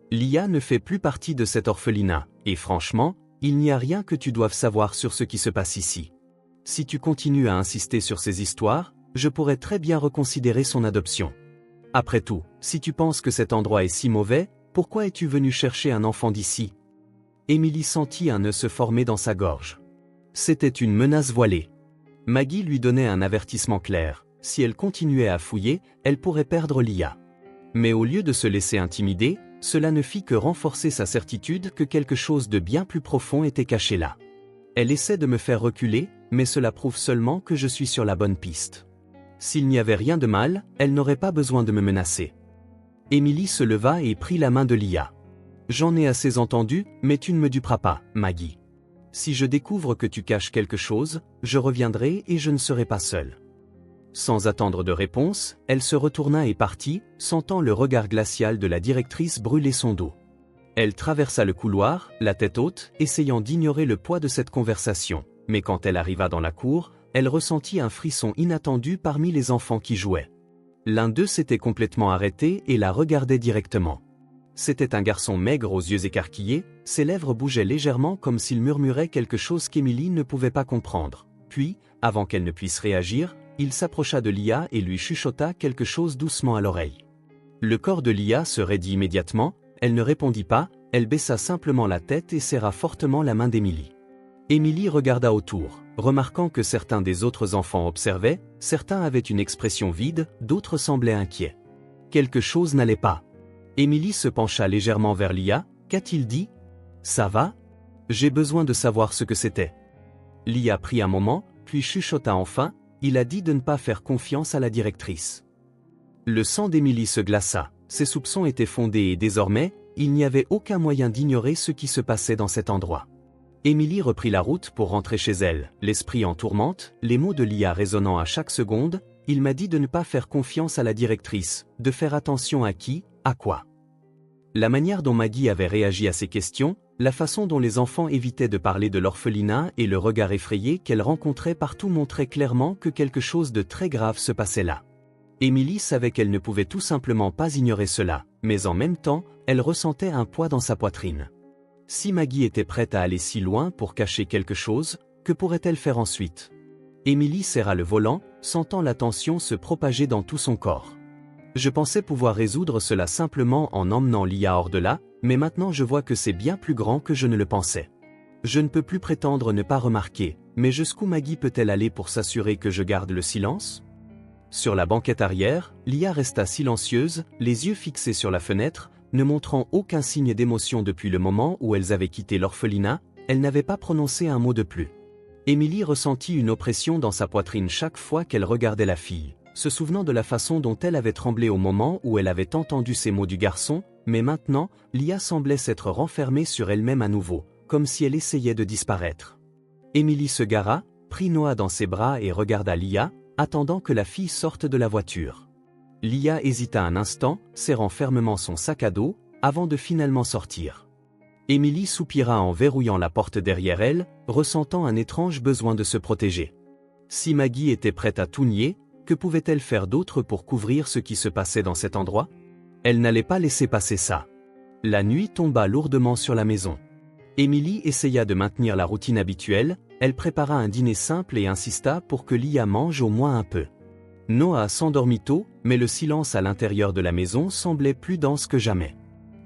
Lia ne fait plus partie de cet orphelinat, et franchement, il n'y a rien que tu doives savoir sur ce qui se passe ici. Si tu continues à insister sur ces histoires, je pourrais très bien reconsidérer son adoption. Après tout, si tu penses que cet endroit est si mauvais, pourquoi es-tu venu chercher un enfant d'ici ?» Émilie sentit un nœud se former dans sa gorge. C'était une menace voilée. Maggie lui donnait un avertissement clair. Si elle continuait à fouiller, elle pourrait perdre Lia. Mais au lieu de se laisser intimider, cela ne fit que renforcer sa certitude que quelque chose de bien plus profond était caché là. Elle essaie de me faire reculer, mais cela prouve seulement que je suis sur la bonne piste. S'il n'y avait rien de mal, elle n'aurait pas besoin de me menacer. Émilie se leva et prit la main de Lia. « J'en ai assez entendu, mais tu ne me duperas pas, Maggie. Si je découvre que tu caches quelque chose, je reviendrai et je ne serai pas seule. » Sans attendre de réponse, elle se retourna et partit, sentant le regard glacial de la directrice brûler son dos. Elle traversa le couloir, la tête haute, essayant d'ignorer le poids de cette conversation, mais quand elle arriva dans la cour, elle ressentit un frisson inattendu parmi les enfants qui jouaient. L'un d'eux s'était complètement arrêté et la regardait directement. C'était un garçon maigre aux yeux écarquillés, ses lèvres bougeaient légèrement comme s'il murmurait quelque chose qu'Émilie ne pouvait pas comprendre. Puis, avant qu'elle ne puisse réagir, il s'approcha de Lia et lui chuchota quelque chose doucement à l'oreille. Le corps de Lia se raidit immédiatement, elle ne répondit pas, elle baissa simplement la tête et serra fortement la main d'Émilie. Émilie regarda autour, remarquant que certains des autres enfants observaient, certains avaient une expression vide, d'autres semblaient inquiets. Quelque chose n'allait pas. Émilie se pencha légèrement vers Lia. « Qu'a-t-il dit ? Ça va ? J'ai besoin de savoir ce que c'était. » Lia prit un moment, puis chuchota enfin. Il a dit de ne pas faire confiance à la directrice. Le sang d'Émilie se glaça, ses soupçons étaient fondés et désormais, il n'y avait aucun moyen d'ignorer ce qui se passait dans cet endroit. Émilie reprit la route pour rentrer chez elle, l'esprit en tourmente, les mots de Lia résonnant à chaque seconde. Il m'a dit de ne pas faire confiance à la directrice, de faire attention à qui, à quoi. La manière dont Maggie avait réagi à ces questions, la façon dont les enfants évitaient de parler de l'orphelinat et le regard effrayé qu'elle rencontrait partout montraient clairement que quelque chose de très grave se passait là. Émilie savait qu'elle ne pouvait tout simplement pas ignorer cela, mais en même temps, elle ressentait un poids dans sa poitrine. Si Maggie était prête à aller si loin pour cacher quelque chose, que pourrait-elle faire ensuite? Émilie serra le volant, sentant la tension se propager dans tout son corps. Je pensais pouvoir résoudre cela simplement en emmenant Lia hors de là, mais maintenant je vois que c'est bien plus grand que je ne le pensais. Je ne peux plus prétendre ne pas remarquer, mais jusqu'où Maggie peut-elle aller pour s'assurer que je garde le silence? Sur la banquette arrière, Lia resta silencieuse, les yeux fixés sur la fenêtre, ne montrant aucun signe d'émotion depuis le moment où elles avaient quitté l'orphelinat. Elle n'avait pas prononcé un mot de plus. Émilie ressentit une oppression dans sa poitrine chaque fois qu'elle regardait la fille, se souvenant de la façon dont elle avait tremblé au moment où elle avait entendu ces mots du garçon, mais maintenant, Lia semblait s'être renfermée sur elle-même à nouveau, comme si elle essayait de disparaître. Émilie se gara, prit Noah dans ses bras et regarda Lia, attendant que la fille sorte de la voiture. Lia hésita un instant, serrant fermement son sac à dos, avant de finalement sortir. Émilie soupira en verrouillant la porte derrière elle, ressentant un étrange besoin de se protéger. Si Maggie était prête à tout nier, que pouvait-elle faire d'autre pour couvrir ce qui se passait dans cet endroit? Elle n'allait pas laisser passer ça. La nuit tomba lourdement sur la maison. Émilie essaya de maintenir la routine habituelle, elle prépara un dîner simple et insista pour que Lia mange au moins un peu. Noah s'endormit tôt, mais le silence à l'intérieur de la maison semblait plus dense que jamais.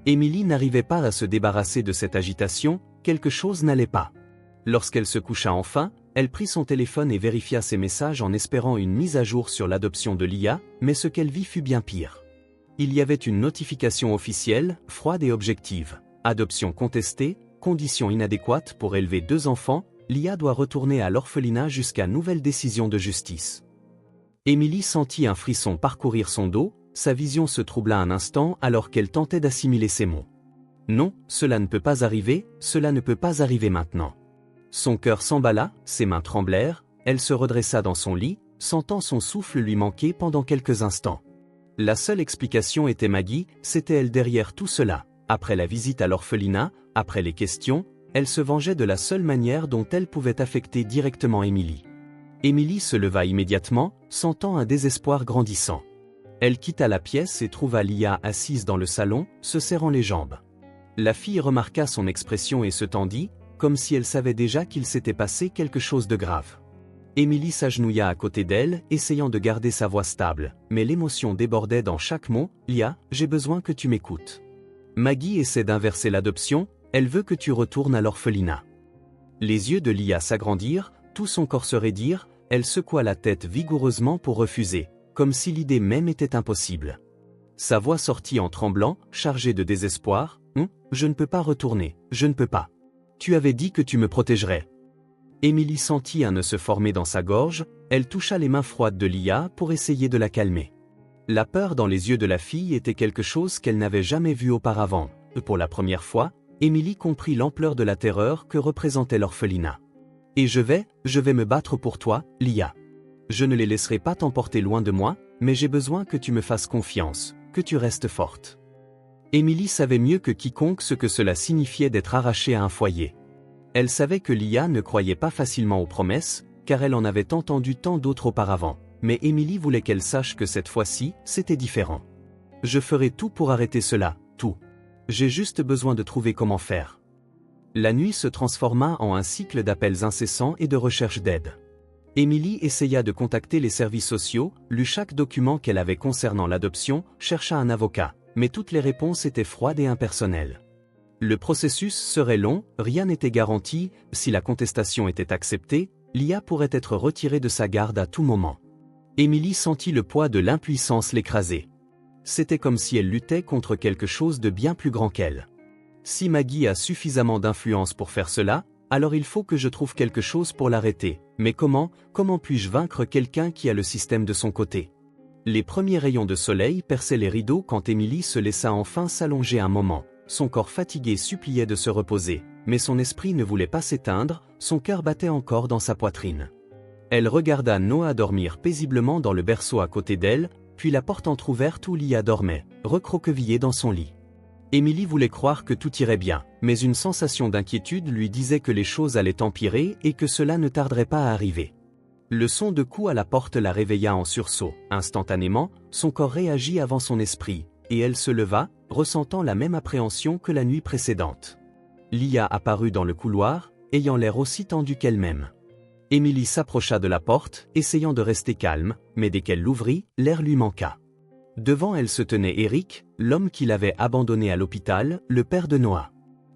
Émilie n'arrivait pas à se débarrasser de cette agitation, quelque chose n'allait pas. Lorsqu'elle se coucha enfin, elle prit son téléphone et vérifia ses messages en espérant une mise à jour sur l'adoption de Lia, mais ce qu'elle vit fut bien pire. Il y avait une notification officielle, froide et objective. Adoption contestée, conditions inadéquates pour élever 2 enfants, Lia doit retourner à l'orphelinat jusqu'à nouvelle décision de justice. Émilie sentit un frisson parcourir son dos, sa vision se troubla un instant alors qu'elle tentait d'assimiler ces mots. Non, cela ne peut pas arriver, cela ne peut pas arriver maintenant. Son cœur s'emballa, ses mains tremblèrent, elle se redressa dans son lit, sentant son souffle lui manquer pendant quelques instants. La seule explication était Maggie, c'était elle derrière tout cela. Après la visite à l'orphelinat, après les questions, elle se vengeait de la seule manière dont elle pouvait affecter directement Émilie. Émilie se leva immédiatement, sentant un désespoir grandissant. Elle quitta la pièce et trouva Lia assise dans le salon, se serrant les jambes. La fille remarqua son expression et se tendit, comme si elle savait déjà qu'il s'était passé quelque chose de grave. Émilie s'agenouilla à côté d'elle, essayant de garder sa voix stable, mais l'émotion débordait dans chaque mot. « Lia, j'ai besoin que tu m'écoutes. Maggie essaie d'inverser l'adoption, elle veut que tu retournes à l'orphelinat. » Les yeux de Lia s'agrandirent, tout son corps se raidir, elle secoua la tête vigoureusement pour refuser, comme si l'idée même était impossible. Sa voix sortit en tremblant, chargée de désespoir. « Je ne peux pas retourner, je ne peux pas. Tu avais dit que tu me protégerais. » Émilie sentit un nœud se former dans sa gorge, elle toucha les mains froides de Lia pour essayer de la calmer. La peur dans les yeux de la fille était quelque chose qu'elle n'avait jamais vu auparavant. Pour la première fois, Émilie comprit l'ampleur de la terreur que représentait l'orphelinat. « Et je vais me battre pour toi, Lia. Je ne les laisserai pas t'emporter loin de moi, mais j'ai besoin que tu me fasses confiance, que tu restes forte. » Émilie savait mieux que quiconque ce que cela signifiait d'être arrachée à un foyer. Elle savait que Lia ne croyait pas facilement aux promesses, car elle en avait entendu tant d'autres auparavant, mais Émilie voulait qu'elle sache que cette fois-ci, c'était différent. « Je ferai tout pour arrêter cela, tout. J'ai juste besoin de trouver comment faire. » La nuit se transforma en un cycle d'appels incessants et de recherche d'aide. Émilie essaya de contacter les services sociaux, lut chaque document qu'elle avait concernant l'adoption, chercha un avocat, mais toutes les réponses étaient froides et impersonnelles. Le processus serait long, rien n'était garanti, si la contestation était acceptée, Lia pourrait être retirée de sa garde à tout moment. Émilie sentit le poids de l'impuissance l'écraser. C'était comme si elle luttait contre quelque chose de bien plus grand qu'elle. Si Maggie a suffisamment d'influence pour faire cela, alors il faut que je trouve quelque chose pour l'arrêter. Mais comment puis-je vaincre quelqu'un qui a le système de son côté? Les premiers rayons de soleil perçaient les rideaux quand Émilie se laissa enfin s'allonger un moment. Son corps fatigué suppliait de se reposer, mais son esprit ne voulait pas s'éteindre, son cœur battait encore dans sa poitrine. Elle regarda Noah dormir paisiblement dans le berceau à côté d'elle, puis la porte entr'ouverte où Lia dormait, recroquevillée dans son lit. Émilie voulait croire que tout irait bien, mais une sensation d'inquiétude lui disait que les choses allaient empirer et que cela ne tarderait pas à arriver. Le son de coups à la porte la réveilla en sursaut. Instantanément, son corps réagit avant son esprit, et elle se leva, ressentant la même appréhension que la nuit précédente. Lia apparut dans le couloir, ayant l'air aussi tendu qu'elle-même. Émilie s'approcha de la porte, essayant de rester calme, mais dès qu'elle l'ouvrit, l'air lui manqua. Devant elle se tenait Eric, l'homme qui l'avait abandonné à l'hôpital, le père de Noah.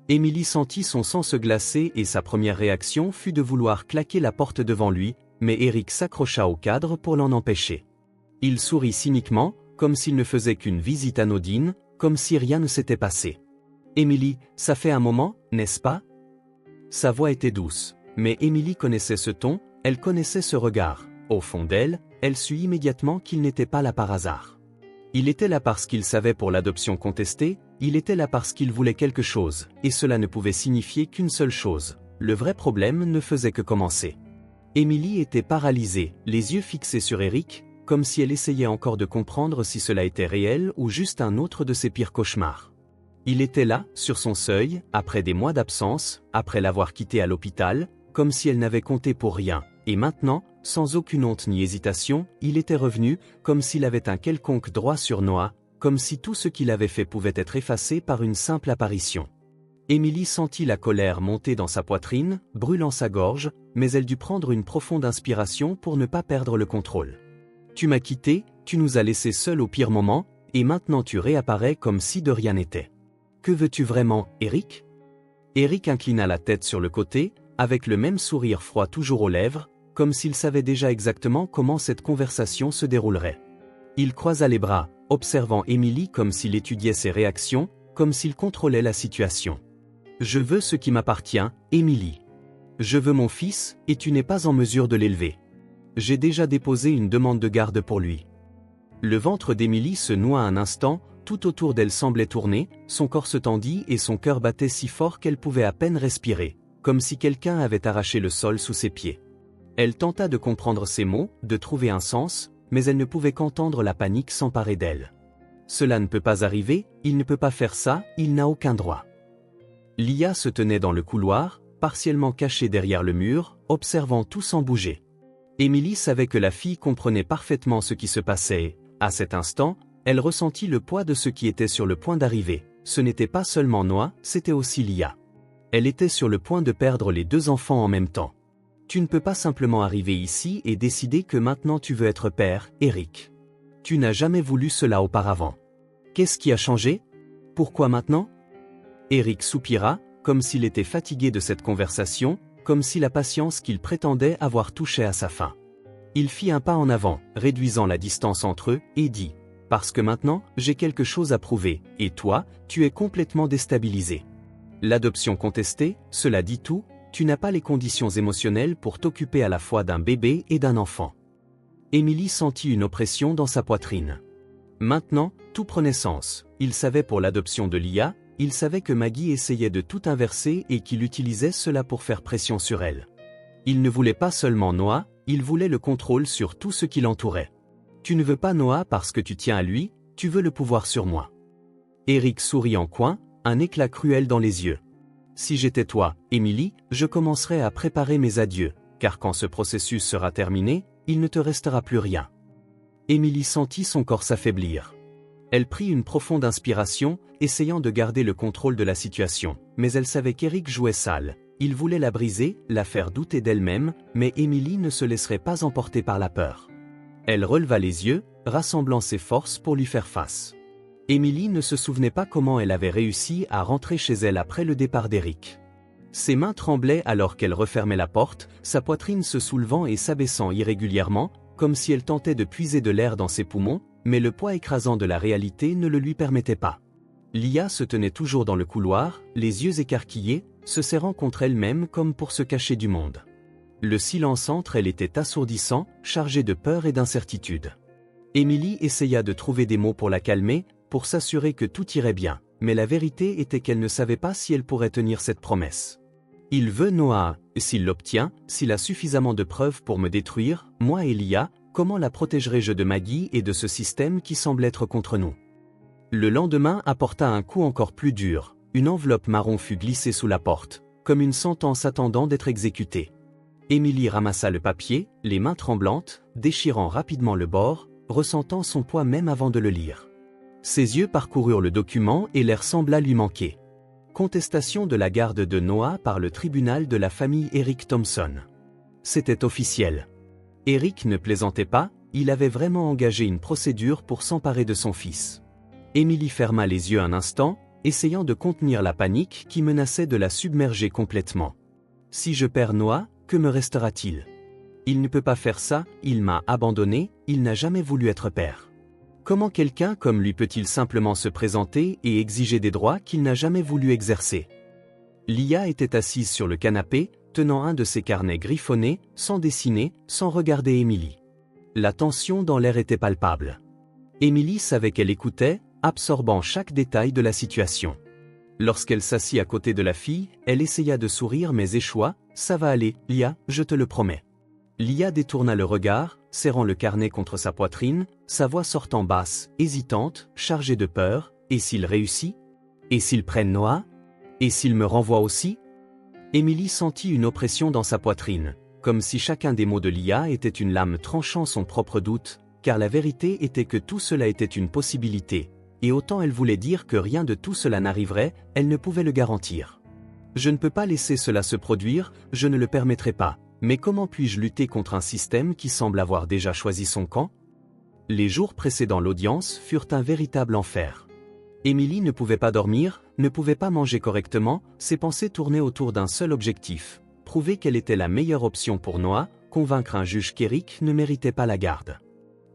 Émilie sentit son sang se glacer et sa première réaction fut de vouloir claquer la porte devant lui, mais Eric s'accrocha au cadre pour l'en empêcher. Il sourit cyniquement, comme s'il ne faisait qu'une visite anodine, comme si rien ne s'était passé. Émilie, ça fait un moment, n'est-ce pas? Sa voix était douce, mais Émilie connaissait ce ton, elle connaissait ce regard. Au fond d'elle, elle sut immédiatement qu'il n'était pas là par hasard. Il était là parce qu'il savait pour l'adoption contestée, il était là parce qu'il voulait quelque chose, et cela ne pouvait signifier qu'une seule chose. Le vrai problème ne faisait que commencer. Émilie était paralysée, les yeux fixés sur Eric, comme si elle essayait encore de comprendre si cela était réel ou juste un autre de ses pires cauchemars. Il était là, sur son seuil, après des mois d'absence, après l'avoir quitté à l'hôpital, comme si elle n'avait compté pour rien, et maintenant, sans aucune honte ni hésitation, il était revenu, comme s'il avait un quelconque droit sur Noah, comme si tout ce qu'il avait fait pouvait être effacé par une simple apparition. Émilie sentit la colère monter dans sa poitrine, brûlant sa gorge, mais elle dut prendre une profonde inspiration pour ne pas perdre le contrôle. Tu m'as quitté, tu nous as laissés seuls au pire moment, et maintenant tu réapparais comme si de rien n'était. Que veux-tu vraiment, Eric? Eric inclina la tête sur le côté, avec le même sourire froid toujours aux lèvres, comme s'il savait déjà exactement comment cette conversation se déroulerait. Il croisa les bras, observant Émilie comme s'il étudiait ses réactions, comme s'il contrôlait la situation. Je veux ce qui m'appartient, Émilie. Je veux mon fils, et tu n'es pas en mesure de l'élever. J'ai déjà déposé une demande de garde pour lui. Le ventre d'Émilie se noua un instant, tout autour d'elle semblait tourner, son corps se tendit et son cœur battait si fort qu'elle pouvait à peine respirer, comme si quelqu'un avait arraché le sol sous ses pieds. Elle tenta de comprendre ces mots, de trouver un sens, mais elle ne pouvait qu'entendre la panique s'emparer d'elle. Cela ne peut pas arriver, il ne peut pas faire ça, il n'a aucun droit. Lia se tenait dans le couloir, partiellement cachée derrière le mur, observant tout sans bouger. Émilie savait que la fille comprenait parfaitement ce qui se passait. À cet instant, elle ressentit le poids de ce qui était sur le point d'arriver. Ce n'était pas seulement Noah, c'était aussi Lia. Elle était sur le point de perdre les deux enfants en même temps. Tu ne peux pas simplement arriver ici et décider que maintenant tu veux être père, Eric. Tu n'as jamais voulu cela auparavant. Qu'est-ce qui a changé? Pourquoi maintenant? Eric soupira, comme s'il était fatigué de cette conversation, comme si la patience qu'il prétendait avoir touché à sa fin. Il fit un pas en avant, réduisant la distance entre eux, et dit « Parce que maintenant, j'ai quelque chose à prouver, et toi, tu es complètement déstabilisé. L'adoption contestée, cela dit tout, tu n'as pas les conditions émotionnelles pour t'occuper à la fois d'un bébé et d'un enfant. » Émilie sentit une oppression dans sa poitrine. Maintenant, tout prenait sens. Il savait pour l'adoption de Lia, il savait que Maggie essayait de tout inverser et qu'il utilisait cela pour faire pression sur elle. Il ne voulait pas seulement Noah, il voulait le contrôle sur tout ce qui l'entourait. Tu ne veux pas Noah parce que tu tiens à lui, tu veux le pouvoir sur moi. Eric sourit en coin, un éclat cruel dans les yeux. Si j'étais toi, Émilie, je commencerais à préparer mes adieux, car quand ce processus sera terminé, il ne te restera plus rien. Émilie sentit son corps s'affaiblir. Elle prit une profonde inspiration, essayant de garder le contrôle de la situation, mais elle savait qu'Eric jouait sale. Il voulait la briser, la faire douter d'elle-même, mais Émilie ne se laisserait pas emporter par la peur. Elle releva les yeux, rassemblant ses forces pour lui faire face. Émilie ne se souvenait pas comment elle avait réussi à rentrer chez elle après le départ d'Eric. Ses mains tremblaient alors qu'elle refermait la porte, sa poitrine se soulevant et s'abaissant irrégulièrement, comme si elle tentait de puiser de l'air dans ses poumons, mais le poids écrasant de la réalité ne le lui permettait pas. Lia se tenait toujours dans le couloir, les yeux écarquillés, se serrant contre elle-même comme pour se cacher du monde. Le silence entre elles était assourdissant, chargé de peur et d'incertitude. Émilie essaya de trouver des mots pour la calmer, pour s'assurer que tout irait bien, mais la vérité était qu'elle ne savait pas si elle pourrait tenir cette promesse. Il veut Noah, s'il l'obtient, s'il a suffisamment de preuves pour me détruire, moi et Lia, comment la protégerai-je de Maggie et de ce système qui semble être contre nous? Le lendemain apporta un coup encore plus dur, une enveloppe marron fut glissée sous la porte, comme une sentence attendant d'être exécutée. Émilie ramassa le papier, les mains tremblantes, déchirant rapidement le bord, ressentant son poids même avant de le lire. Ses yeux parcoururent le document et l'air sembla lui manquer. Contestation de la garde de Noah par le tribunal de la famille Eric Thompson. C'était officiel. Eric ne plaisantait pas, il avait vraiment engagé une procédure pour s'emparer de son fils. Émilie ferma les yeux un instant, essayant de contenir la panique qui menaçait de la submerger complètement. Si je perds Noah, que me restera-t-il? Il ne peut pas faire ça, il m'a abandonné, il n'a jamais voulu être père. Comment quelqu'un comme lui peut-il simplement se présenter et exiger des droits qu'il n'a jamais voulu exercer? Lia était assise sur le canapé, tenant un de ses carnets griffonnés, sans dessiner, sans regarder Émilie. La tension dans l'air était palpable. Émilie savait qu'elle écoutait, absorbant chaque détail de la situation. Lorsqu'elle s'assit à côté de la fille, elle essaya de sourire mais échoua. « Ça va aller, Lia, je te le promets. » Lia détourna le regard, serrant le carnet contre sa poitrine, sa voix sortant basse, hésitante, chargée de peur. « Et s'il réussit? Et s'ils prennent Noah? Et s'il me renvoie aussi ?» Émilie sentit une oppression dans sa poitrine, comme si chacun des mots de Lia était une lame tranchant son propre doute, car la vérité était que tout cela était une possibilité, et autant elle voulait dire que rien de tout cela n'arriverait, elle ne pouvait le garantir. « Je ne peux pas laisser cela se produire, je ne le permettrai pas, mais comment puis-je lutter contre un système qui semble avoir déjà choisi son camp ?» Les jours précédant l'audience furent un véritable enfer. Émilie ne pouvait pas dormir, ne pouvait pas manger correctement, ses pensées tournaient autour d'un seul objectif, prouver quelle était la meilleure option pour Noah, convaincre un juge qu'Eric ne méritait pas la garde.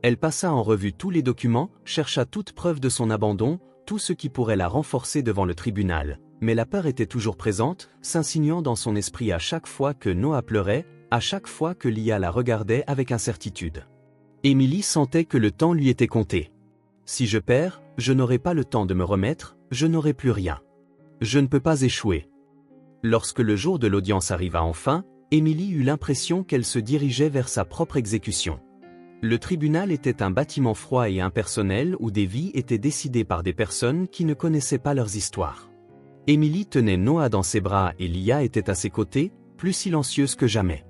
Elle passa en revue tous les documents, chercha toute preuve de son abandon, tout ce qui pourrait la renforcer devant le tribunal, mais la peur était toujours présente, s'insinuant dans son esprit à chaque fois que Noah pleurait, à chaque fois que Lia la regardait avec incertitude. Émilie sentait que le temps lui était compté. Si je perds, je n'aurai pas le temps de me remettre, je n'aurai plus rien. Je ne peux pas échouer. Lorsque le jour de l'audience arriva enfin, Émilie eut l'impression qu'elle se dirigeait vers sa propre exécution. Le tribunal était un bâtiment froid et impersonnel où des vies étaient décidées par des personnes qui ne connaissaient pas leurs histoires. Émilie tenait Noah dans ses bras et Lia était à ses côtés, plus silencieuse que jamais.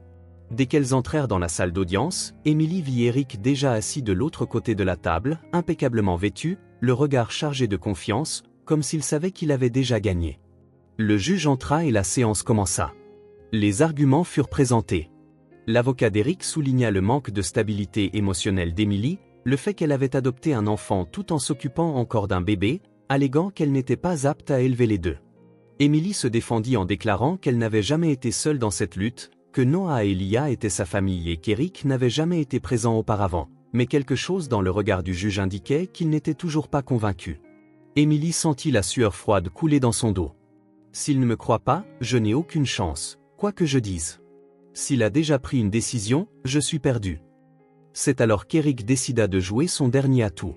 Dès qu'elles entrèrent dans la salle d'audience, Émilie vit Eric déjà assis de l'autre côté de la table, impeccablement vêtu, le regard chargé de confiance, comme s'il savait qu'il avait déjà gagné. Le juge entra et la séance commença. Les arguments furent présentés. L'avocat d'Eric souligna le manque de stabilité émotionnelle d'Émilie, le fait qu'elle avait adopté un enfant tout en s'occupant encore d'un bébé, alléguant qu'elle n'était pas apte à élever les deux. Émilie se défendit en déclarant qu'elle n'avait jamais été seule dans cette lutte, que Noah et Lia étaient sa famille et qu'Eric n'avait jamais été présent auparavant, mais quelque chose dans le regard du juge indiquait qu'il n'était toujours pas convaincu. Émilie sentit la sueur froide couler dans son dos. « S'il ne me croit pas, je n'ai aucune chance, quoi que je dise. S'il a déjà pris une décision, je suis perdu. » C'est alors qu'Eric décida de jouer son dernier atout.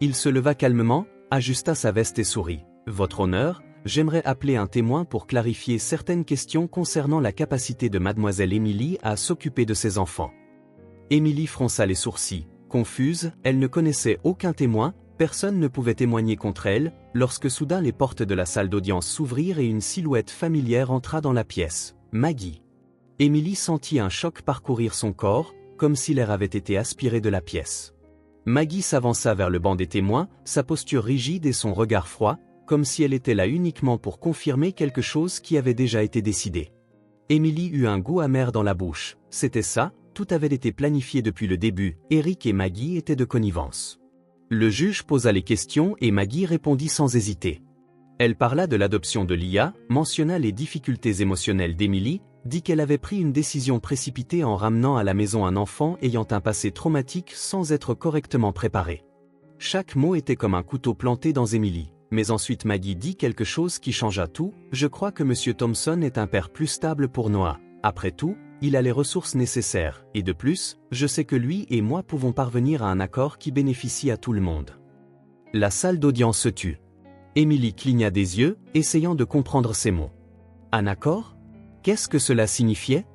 Il se leva calmement, ajusta sa veste et sourit. « Votre honneur, j'aimerais appeler un témoin pour clarifier certaines questions concernant la capacité de mademoiselle Émilie à s'occuper de ses enfants. » Émilie fronça les sourcils. Confuse, elle ne connaissait aucun témoin, personne ne pouvait témoigner contre elle, lorsque soudain les portes de la salle d'audience s'ouvrirent et une silhouette familière entra dans la pièce. Maggie. Émilie sentit un choc parcourir son corps, comme si l'air avait été aspiré de la pièce. Maggie s'avança vers le banc des témoins, sa posture rigide et son regard froid, comme si elle était là uniquement pour confirmer quelque chose qui avait déjà été décidé. Émilie eut un goût amer dans la bouche. C'était ça, tout avait été planifié depuis le début, Eric et Maggie étaient de connivence. Le juge posa les questions et Maggie répondit sans hésiter. Elle parla de l'adoption de Lia, mentionna les difficultés émotionnelles d'Émilie, dit qu'elle avait pris une décision précipitée en ramenant à la maison un enfant ayant un passé traumatique sans être correctement préparé. Chaque mot était comme un couteau planté dans Émilie. Mais ensuite Maggie dit quelque chose qui changea tout. « Je crois que M. Thompson est un père plus stable pour Noah. Après tout, il a les ressources nécessaires, et de plus, je sais que lui et moi pouvons parvenir à un accord qui bénéficie à tout le monde. » La salle d'audience se tut. Émilie cligna des yeux, essayant de comprendre ces mots. Un accord? Qu'est-ce que cela signifiait?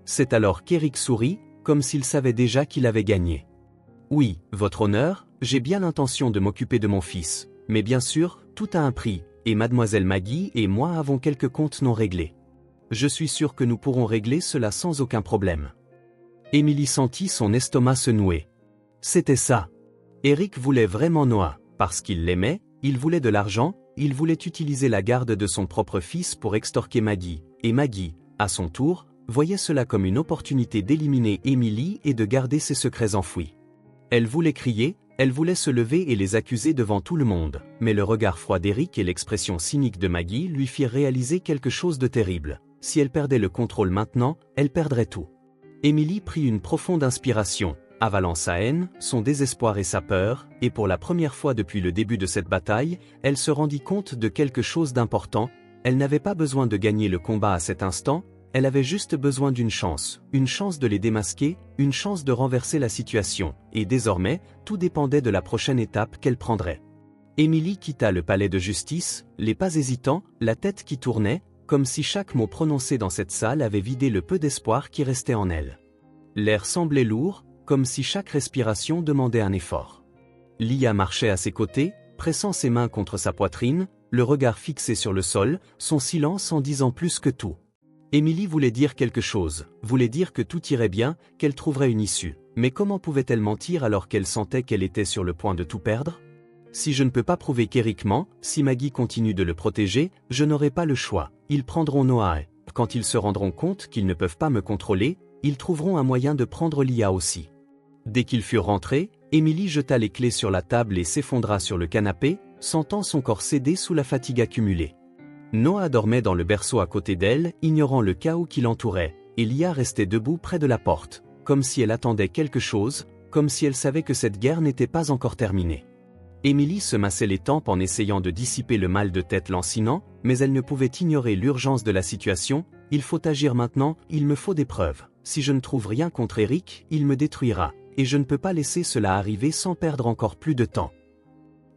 C'est alors qu'Eric sourit, comme s'il savait déjà qu'il avait gagné. « Oui, votre honneur, j'ai bien l'intention de m'occuper de mon fils. Mais bien sûr, tout a un prix, et mademoiselle Maggie et moi avons quelques comptes non réglés. Je suis sûr que nous pourrons régler cela sans aucun problème. » Émilie sentit son estomac se nouer. C'était ça. Eric voulait vraiment Noah, parce qu'il l'aimait, il voulait de l'argent, il voulait utiliser la garde de son propre fils pour extorquer Maggie, et Maggie, à son tour, voyait cela comme une opportunité d'éliminer Émilie et de garder ses secrets enfouis. Elle voulait crier, elle voulait se lever et les accuser devant tout le monde, mais le regard froid d'Eric et l'expression cynique de Maggie lui firent réaliser quelque chose de terrible. Si elle perdait le contrôle maintenant, elle perdrait tout. Émilie prit une profonde inspiration, avalant sa haine, son désespoir et sa peur, et pour la première fois depuis le début de cette bataille, elle se rendit compte de quelque chose d'important. Elle n'avait pas besoin de gagner le combat à cet instant, elle avait juste besoin d'une chance de les démasquer, une chance de renverser la situation, et désormais, tout dépendait de la prochaine étape qu'elle prendrait. Émilie quitta le palais de justice, les pas hésitants, la tête qui tournait, comme si chaque mot prononcé dans cette salle avait vidé le peu d'espoir qui restait en elle. L'air semblait lourd, comme si chaque respiration demandait un effort. Lia marchait à ses côtés, pressant ses mains contre sa poitrine, le regard fixé sur le sol, son silence en disant plus que tout. Émilie voulait dire quelque chose, voulait dire que tout irait bien, qu'elle trouverait une issue. Mais comment pouvait-elle mentir alors qu'elle sentait qu'elle était sur le point de tout perdre? Si je ne peux pas prouver qu'Eric ment, si Maggie continue de le protéger, je n'aurai pas le choix. Ils prendront Noah et, quand ils se rendront compte qu'ils ne peuvent pas me contrôler, ils trouveront un moyen de prendre Lia aussi. Dès qu'ils furent rentrés, Émilie jeta les clés sur la table et s'effondra sur le canapé, sentant son corps céder sous la fatigue accumulée. Noah dormait dans le berceau à côté d'elle, ignorant le chaos qui l'entourait, et Lia restait debout près de la porte, comme si elle attendait quelque chose, comme si elle savait que cette guerre n'était pas encore terminée. Émilie se massait les tempes en essayant de dissiper le mal de tête lancinant, mais elle ne pouvait ignorer l'urgence de la situation. Il faut agir maintenant, il me faut des preuves. Si je ne trouve rien contre Eric, il me détruira, et je ne peux pas laisser cela arriver sans perdre encore plus de temps.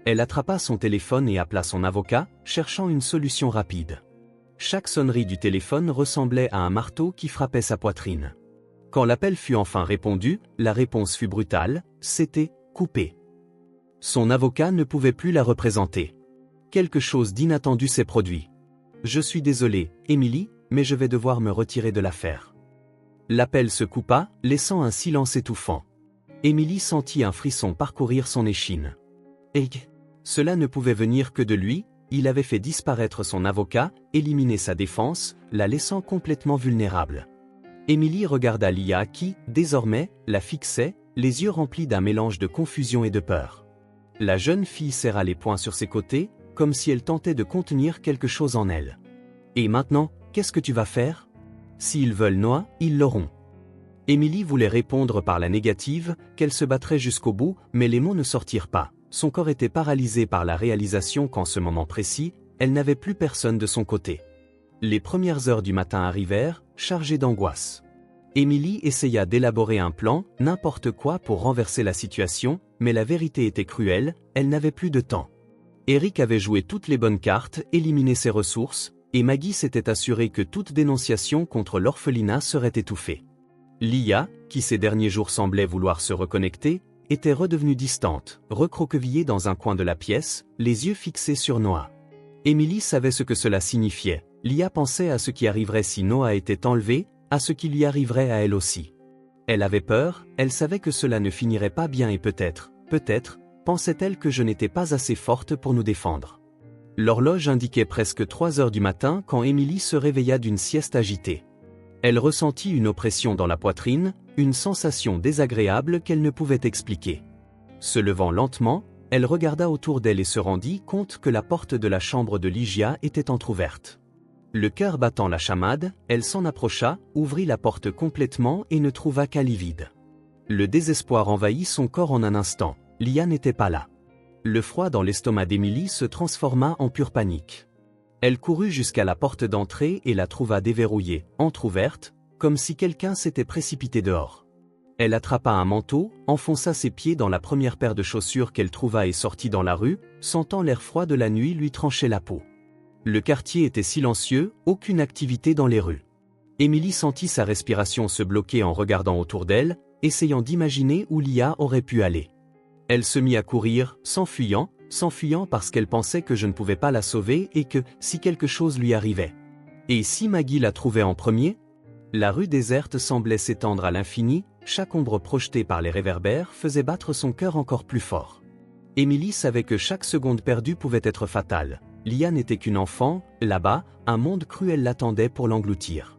Elle attrapa son téléphone et appela son avocat, cherchant une solution rapide. Chaque sonnerie du téléphone ressemblait à un marteau qui frappait sa poitrine. Quand l'appel fut enfin répondu, la réponse fut brutale, c'était « coupé ». Son avocat ne pouvait plus la représenter. Quelque chose d'inattendu s'est produit. « Je suis désolé, Émilie, mais je vais devoir me retirer de l'affaire. » L'appel se coupa, laissant un silence étouffant. Émilie sentit un frisson parcourir son échine. Et cela ne pouvait venir que de lui, il avait fait disparaître son avocat, éliminer sa défense, la laissant complètement vulnérable. Émilie regarda Lia qui, désormais, la fixait, les yeux remplis d'un mélange de confusion et de peur. La jeune fille serra les poings sur ses côtés, comme si elle tentait de contenir quelque chose en elle. « Et maintenant, qu'est-ce que tu vas faire? S'ils veulent Noah, ils l'auront. » Émilie voulait répondre par la négative, qu'elle se battrait jusqu'au bout, mais les mots ne sortirent pas. Son corps était paralysé par la réalisation qu'en ce moment précis, elle n'avait plus personne de son côté. Les premières heures du matin arrivèrent, chargées d'angoisse. Émilie essaya d'élaborer un plan, n'importe quoi pour renverser la situation, mais la vérité était cruelle, elle n'avait plus de temps. Eric avait joué toutes les bonnes cartes, éliminé ses ressources, et Maggie s'était assurée que toute dénonciation contre l'orphelinat serait étouffée. Lia, qui ces derniers jours semblait vouloir se reconnecter, était redevenue distante, recroquevillée dans un coin de la pièce, les yeux fixés sur Noah. Émilie savait ce que cela signifiait. Lia pensait à ce qui arriverait si Noah était enlevé, à ce qui lui arriverait à elle aussi. Elle avait peur, elle savait que cela ne finirait pas bien et peut-être, pensait-elle que je n'étais pas assez forte pour nous défendre. L'horloge indiquait presque 3 heures du matin quand Émilie se réveilla d'une sieste agitée. Elle ressentit une oppression dans la poitrine, une sensation désagréable qu'elle ne pouvait expliquer. Se levant lentement, elle regarda autour d'elle et se rendit compte que la porte de la chambre de Ligia était entr'ouverte. Le cœur battant la chamade, elle s'en approcha, ouvrit la porte complètement et ne trouva qu'à livide. Le désespoir envahit son corps en un instant. Lia n'était pas là. Le froid dans l'estomac d'Émilie se transforma en pure panique. Elle courut jusqu'à la porte d'entrée et la trouva déverrouillée, entr'ouverte, comme si quelqu'un s'était précipité dehors. Elle attrapa un manteau, enfonça ses pieds dans la première paire de chaussures qu'elle trouva et sortit dans la rue, sentant l'air froid de la nuit lui trancher la peau. Le quartier était silencieux, aucune activité dans les rues. Émilie sentit sa respiration se bloquer en regardant autour d'elle, essayant d'imaginer où Lia aurait pu aller. Elle se mit à courir, s'enfuyant parce qu'elle pensait que je ne pouvais pas la sauver et que, si quelque chose lui arrivait. Et si Maggie la trouvait en premier? La rue déserte semblait s'étendre à l'infini, chaque ombre projetée par les réverbères faisait battre son cœur encore plus fort. Émilie savait que chaque seconde perdue pouvait être fatale. Lia n'était qu'une enfant, là-bas, un monde cruel l'attendait pour l'engloutir.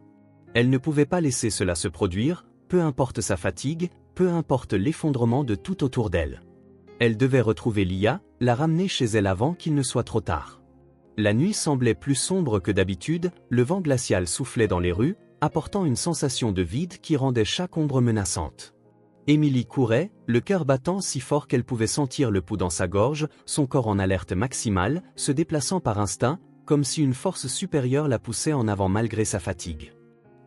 Elle ne pouvait pas laisser cela se produire, peu importe sa fatigue, peu importe l'effondrement de tout autour d'elle. Elle devait retrouver Lia, la ramener chez elle avant qu'il ne soit trop tard. La nuit semblait plus sombre que d'habitude, le vent glacial soufflait dans les rues, apportant une sensation de vide qui rendait chaque ombre menaçante. Émilie courait, le cœur battant si fort qu'elle pouvait sentir le pouls dans sa gorge, son corps en alerte maximale, se déplaçant par instinct, comme si une force supérieure la poussait en avant malgré sa fatigue.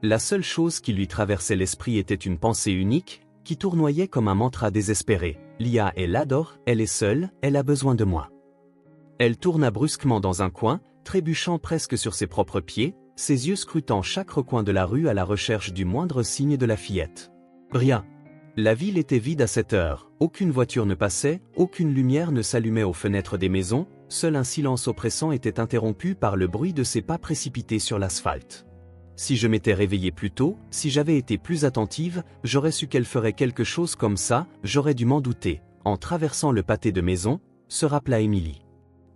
La seule chose qui lui traversait l'esprit était une pensée unique, qui tournoyait comme un mantra désespéré. Lia, elle l'adore, elle est seule, elle a besoin de moi. Elle tourna brusquement dans un coin, trébuchant presque sur ses propres pieds, ses yeux scrutant chaque recoin de la rue à la recherche du moindre signe de la fillette. Rien. La ville était vide à cette heure, aucune voiture ne passait, aucune lumière ne s'allumait aux fenêtres des maisons, seul un silence oppressant était interrompu par le bruit de ses pas précipités sur l'asphalte. Si je m'étais réveillée plus tôt, si j'avais été plus attentive, j'aurais su qu'elle ferait quelque chose comme ça, j'aurais dû m'en douter. En traversant le pâté de maison, se rappela Émilie.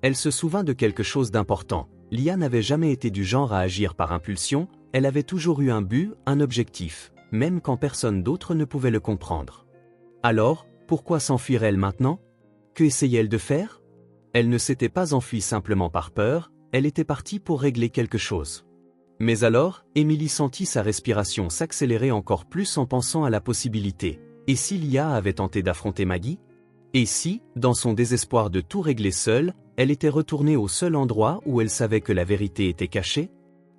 Elle se souvint de quelque chose d'important. Lia n'avait jamais été du genre à agir par impulsion, elle avait toujours eu un but, un objectif, même quand personne d'autre ne pouvait le comprendre. Alors, pourquoi s'enfuirait-elle maintenant? Que essayait-elle de faire? Elle ne s'était pas enfuie simplement par peur, elle était partie pour régler quelque chose. Mais alors, Émilie sentit sa respiration s'accélérer encore plus en pensant à la possibilité. Et si Lia avait tenté d'affronter Maggie? Et si, dans son désespoir de tout régler seule, elle était retournée au seul endroit où elle savait que la vérité était cachée?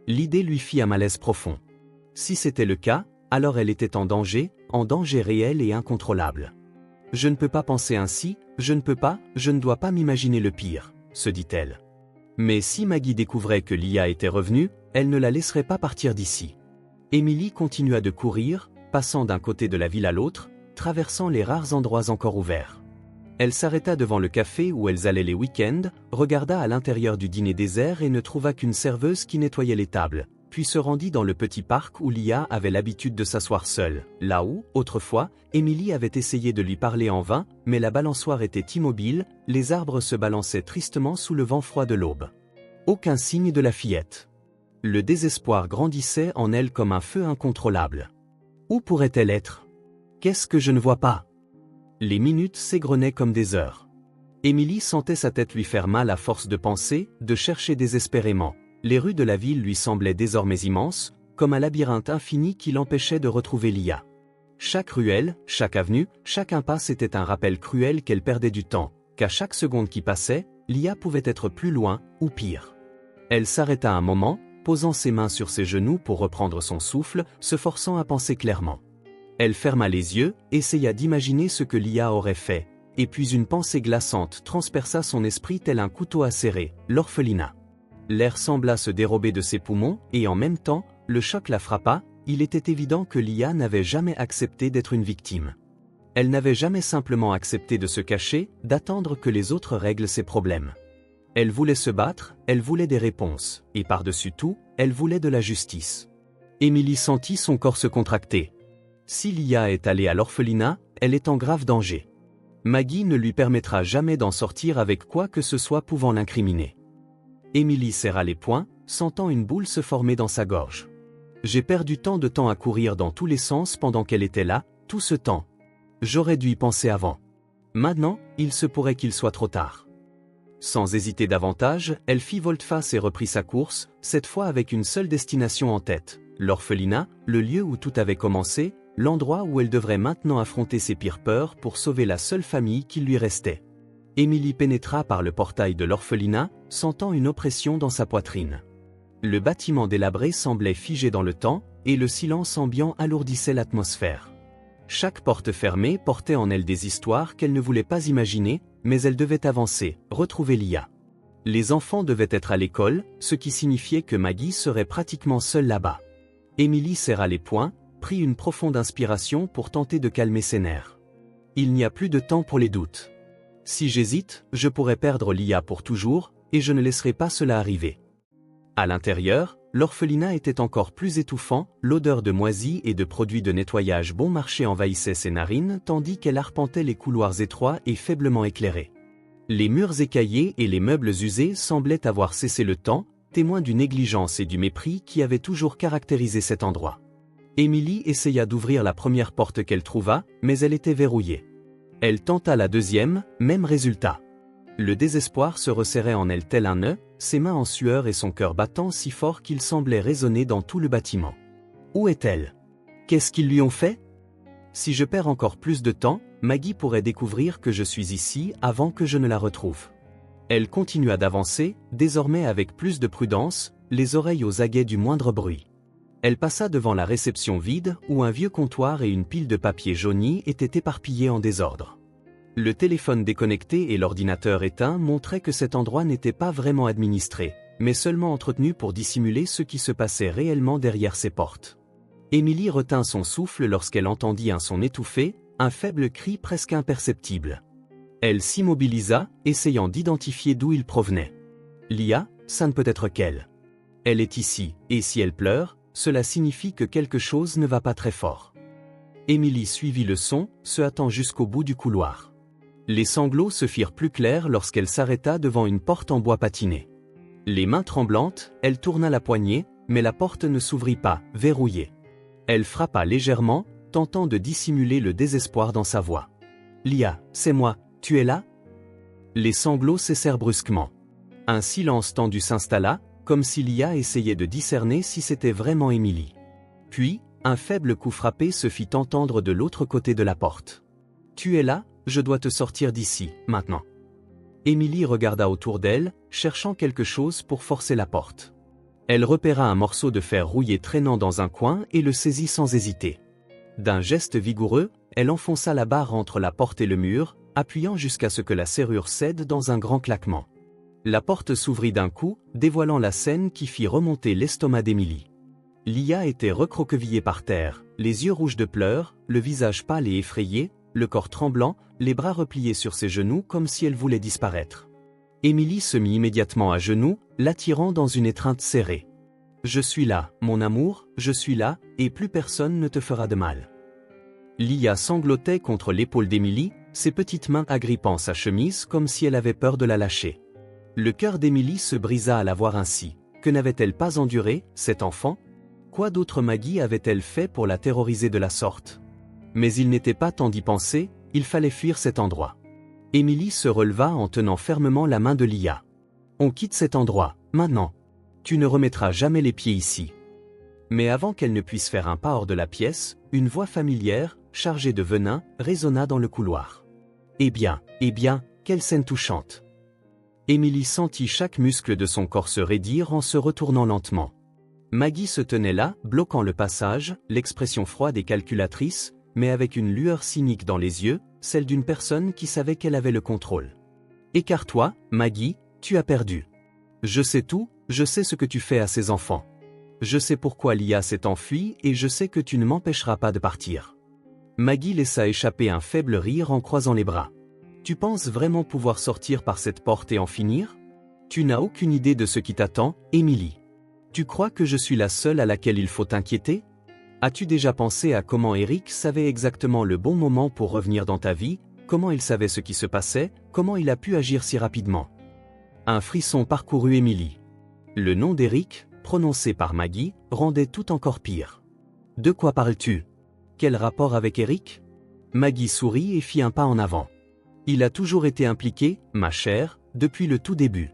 L'idée lui fit un malaise profond. Si c'était le cas, alors elle était en danger réel et incontrôlable. Je ne peux pas penser ainsi, je ne dois pas m'imaginer le pire, se dit-elle. Mais si Maggie découvrait que Lia était revenue, elle ne la laisserait pas partir d'ici. Émilie continua de courir, passant d'un côté de la ville à l'autre, traversant les rares endroits encore ouverts. Elle s'arrêta devant le café où elles allaient les week-ends, regarda à l'intérieur du dîner désert et ne trouva qu'une serveuse qui nettoyait les tables, puis se rendit dans le petit parc où Lia avait l'habitude de s'asseoir seule, là où, autrefois, Émilie avait essayé de lui parler en vain, mais la balançoire était immobile, les arbres se balançaient tristement sous le vent froid de l'aube. Aucun signe de la fillette. Le désespoir grandissait en elle comme un feu incontrôlable. Où pourrait-elle être? Qu'est-ce que je ne vois pas? Les minutes s'égrenaient comme des heures. Émilie sentait sa tête lui faire mal à force de penser, de chercher désespérément. Les rues de la ville lui semblaient désormais immenses, comme un labyrinthe infini qui l'empêchait de retrouver Lia. Chaque ruelle, chaque avenue, chaque impasse était un rappel cruel qu'elle perdait du temps, qu'à chaque seconde qui passait, Lia pouvait être plus loin, ou pire. Elle s'arrêta un moment, posant ses mains sur ses genoux pour reprendre son souffle, se forçant à penser clairement. Elle ferma les yeux, essaya d'imaginer ce que Lia aurait fait, et puis une pensée glaçante transperça son esprit tel un couteau acéré, l'orphelinat. L'air sembla se dérober de ses poumons, et en même temps, le choc la frappa, il était évident que Lia n'avait jamais accepté d'être une victime. Elle n'avait jamais simplement accepté de se cacher, d'attendre que les autres règlent ses problèmes. Elle voulait se battre, elle voulait des réponses, et par-dessus tout, elle voulait de la justice. Émilie sentit son corps se contracter. Si Lia est allée à l'orphelinat, elle est en grave danger. Maggie ne lui permettra jamais d'en sortir avec quoi que ce soit pouvant l'incriminer. Émilie serra les poings, sentant une boule se former dans sa gorge. J'ai perdu tant de temps à courir dans tous les sens pendant qu'elle était là, tout ce temps. J'aurais dû y penser avant. Maintenant, il se pourrait qu'il soit trop tard. Sans hésiter davantage, elle fit volte-face et reprit sa course, cette fois avec une seule destination en tête, l'orphelinat, le lieu où tout avait commencé, l'endroit où elle devrait maintenant affronter ses pires peurs pour sauver la seule famille qui lui restait. Émilie pénétra par le portail de l'orphelinat, sentant une oppression dans sa poitrine. Le bâtiment délabré semblait figé dans le temps, et le silence ambiant alourdissait l'atmosphère. Chaque porte fermée portait en elle des histoires qu'elle ne voulait pas imaginer, mais elle devait avancer, retrouver Lia. Les enfants devaient être à l'école, ce qui signifiait que Maggie serait pratiquement seule là-bas. Émilie serra les poings, prit une profonde inspiration pour tenter de calmer ses nerfs. Il n'y a plus de temps pour les doutes. Si j'hésite, je pourrais perdre Lia pour toujours, et je ne laisserai pas cela arriver. À l'intérieur, l'orphelinat était encore plus étouffant, l'odeur de moisis et de produits de nettoyage bon marché envahissait ses narines tandis qu'elle arpentait les couloirs étroits et faiblement éclairés. Les murs écaillés et les meubles usés semblaient avoir cessé le temps, témoins du négligence et du mépris qui avaient toujours caractérisé cet endroit. Émilie essaya d'ouvrir la première porte qu'elle trouva, mais elle était verrouillée. Elle tenta la deuxième, même résultat. Le désespoir se resserrait en elle tel un nœud, ses mains en sueur et son cœur battant si fort qu'il semblait résonner dans tout le bâtiment. Où est-elle? Qu'est-ce qu'ils lui ont fait? Si je perds encore plus de temps, Maggie pourrait découvrir que je suis ici avant que je ne la retrouve. Elle continua d'avancer, désormais avec plus de prudence, les oreilles aux aguets du moindre bruit. Elle passa devant la réception vide où un vieux comptoir et une pile de papier jauni étaient éparpillés en désordre. Le téléphone déconnecté et l'ordinateur éteint montraient que cet endroit n'était pas vraiment administré, mais seulement entretenu pour dissimuler ce qui se passait réellement derrière ces portes. Émilie retint son souffle lorsqu'elle entendit un son étouffé, un faible cri presque imperceptible. Elle s'immobilisa, essayant d'identifier d'où il provenait. Lia, ça ne peut être qu'elle. Elle est ici, et si elle pleure, cela signifie que quelque chose ne va pas très fort. Émilie suivit le son, se hâtant jusqu'au bout du couloir. Les sanglots se firent plus clairs lorsqu'elle s'arrêta devant une porte en bois patiné. Les mains tremblantes, elle tourna la poignée, mais la porte ne s'ouvrit pas, verrouillée. Elle frappa légèrement, tentant de dissimuler le désespoir dans sa voix. « Lia, c'est moi, tu es là ?» Les sanglots cessèrent brusquement. Un silence tendu s'installa, comme si Lia essayait de discerner si c'était vraiment Émilie. Puis, un faible coup frappé se fit entendre de l'autre côté de la porte. « Tu es là, je dois te sortir d'ici, maintenant. » Émilie regarda autour d'elle, cherchant quelque chose pour forcer la porte. Elle repéra un morceau de fer rouillé traînant dans un coin et le saisit sans hésiter. D'un geste vigoureux, elle enfonça la barre entre la porte et le mur, appuyant jusqu'à ce que la serrure cède dans un grand claquement. La porte s'ouvrit d'un coup, dévoilant la scène qui fit remonter l'estomac d'Émilie. Lia était recroquevillée par terre, les yeux rouges de pleurs, le visage pâle et effrayé, le corps tremblant, les bras repliés sur ses genoux comme si elle voulait disparaître. Émilie se mit immédiatement à genoux, l'attirant dans une étreinte serrée. « Je suis là, mon amour, je suis là, et plus personne ne te fera de mal. » Lia sanglotait contre l'épaule d'Émilie, ses petites mains agrippant sa chemise comme si elle avait peur de la lâcher. Le cœur d'Émilie se brisa à la voir ainsi. Que n'avait-elle pas enduré, cette enfant? Quoi d'autre Maggie avait-elle fait pour la terroriser de la sorte? Mais il n'était pas temps d'y penser, il fallait fuir cet endroit. Émilie se releva en tenant fermement la main de Lia. « On quitte cet endroit, maintenant. Tu ne remettras jamais les pieds ici. » Mais avant qu'elle ne puisse faire un pas hors de la pièce, une voix familière, chargée de venin, résonna dans le couloir. Eh bien, quelle scène touchante! Émilie sentit chaque muscle de son corps se raidir en se retournant lentement. Maggie se tenait là, bloquant le passage, l'expression froide et calculatrice, mais avec une lueur cynique dans les yeux, celle d'une personne qui savait qu'elle avait le contrôle. « Écarte-toi, Maggie, tu as perdu. Je sais tout, je sais ce que tu fais à ces enfants. Je sais pourquoi Lia s'est enfuie et je sais que tu ne m'empêcheras pas de partir. » Maggie laissa échapper un faible rire en croisant les bras. « Tu penses vraiment pouvoir sortir par cette porte et en finir? Tu n'as aucune idée de ce qui t'attend, Émilie. Tu crois que je suis la seule à laquelle il faut t'inquiéter? As-tu déjà pensé à comment Eric savait exactement le bon moment pour revenir dans ta vie, comment il savait ce qui se passait, comment il a pu agir si rapidement? » Un frisson parcourut Émilie. Le nom d'Eric, prononcé par Maggie, rendait tout encore pire. « De quoi parles-tu? Quel rapport avec Eric? » Maggie sourit et fit un pas en avant. « Il a toujours été impliqué, ma chère, depuis le tout début.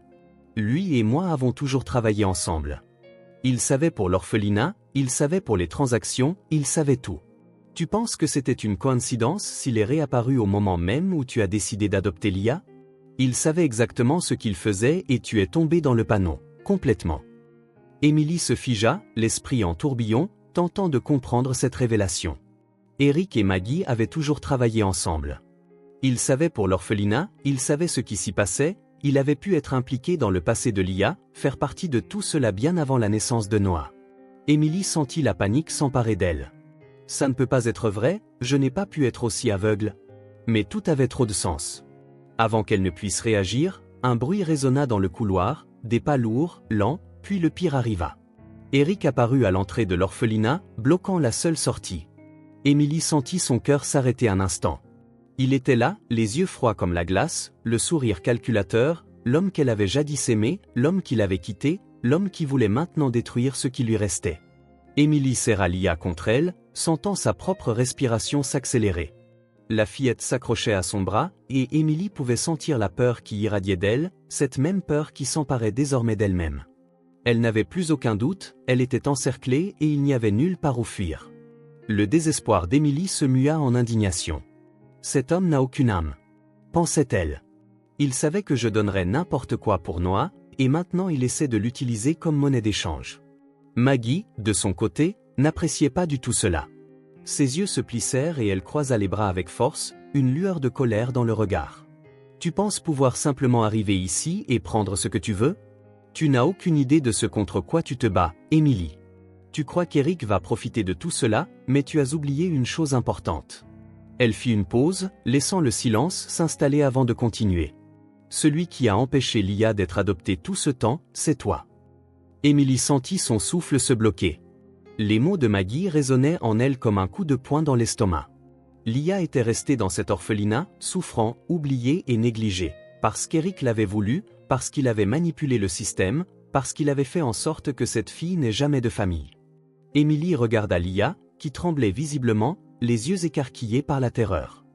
Lui et moi avons toujours travaillé ensemble. Il savait pour l'orphelinat, il savait pour les transactions, il savait tout. Tu penses que c'était une coïncidence s'il est réapparu au moment même où tu as décidé d'adopter Lia? Il savait exactement ce qu'il faisait et tu es tombé dans le panneau, complètement. » Émilie se figea, l'esprit en tourbillon, tentant de comprendre cette révélation. Eric et Maggie avaient toujours travaillé ensemble. Il savait pour l'orphelinat, il savait ce qui s'y passait, il avait pu être impliqué dans le passé de Lia, faire partie de tout cela bien avant la naissance de Noah. Émilie sentit la panique s'emparer d'elle. « Ça ne peut pas être vrai, je n'ai pas pu être aussi aveugle. » Mais tout avait trop de sens. Avant qu'elle ne puisse réagir, un bruit résonna dans le couloir, des pas lourds, lents, puis le pire arriva. Eric apparut à l'entrée de l'orphelinat, bloquant la seule sortie. Émilie sentit son cœur s'arrêter un instant. Il était là, les yeux froids comme la glace, le sourire calculateur, l'homme qu'elle avait jadis aimé, l'homme qui l'avait quitté, l'homme qui voulait maintenant détruire ce qui lui restait. Émilie serra Lia contre elle, sentant sa propre respiration s'accélérer. La fillette s'accrochait à son bras, et Émilie pouvait sentir la peur qui irradiait d'elle, cette même peur qui s'emparait désormais d'elle-même. Elle n'avait plus aucun doute, elle était encerclée et il n'y avait nulle part où fuir. Le désespoir d'Émilie se mua en indignation. Cet homme n'a aucune âme, pensait-elle. Il savait que je donnerais n'importe quoi pour Noah, et maintenant il essaie de l'utiliser comme monnaie d'échange. Maggie, de son côté, n'appréciait pas du tout cela. Ses yeux se plissèrent et elle croisa les bras avec force, une lueur de colère dans le regard. Tu penses pouvoir simplement arriver ici et prendre ce que tu veux? Tu n'as aucune idée de ce contre quoi tu te bats, Émilie. Tu crois qu'Eric va profiter de tout cela, mais tu as oublié une chose importante. Elle fit une pause, laissant le silence s'installer avant de continuer. Celui qui a empêché Lia d'être adoptée tout ce temps, c'est toi. Émilie sentit son souffle se bloquer. Les mots de Maggie résonnaient en elle comme un coup de poing dans l'estomac. Lia était restée dans cet orphelinat, souffrant, oubliée et négligée, parce qu'Eric l'avait voulu, parce qu'il avait manipulé le système, parce qu'il avait fait en sorte que cette fille n'ait jamais de famille. Émilie regarda Lia, qui tremblait visiblement, les yeux écarquillés par la terreur.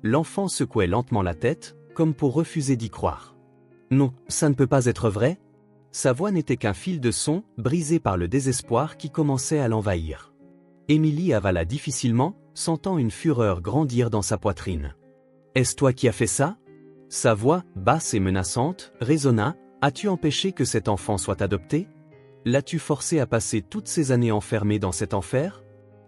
L'enfant secouait lentement la tête, comme pour refuser d'y croire. Non, ça ne peut pas être vrai. Sa voix n'était qu'un fil de son, brisé par le désespoir qui commençait à l'envahir. Émilie avala difficilement, sentant une fureur grandir dans sa poitrine. « Est-ce toi qui as fait ça ?» Sa voix, basse et menaçante, résonna. « As-tu empêché que cet enfant soit adopté? L'as-tu forcé à passer toutes ces années enfermé dans cet enfer ?»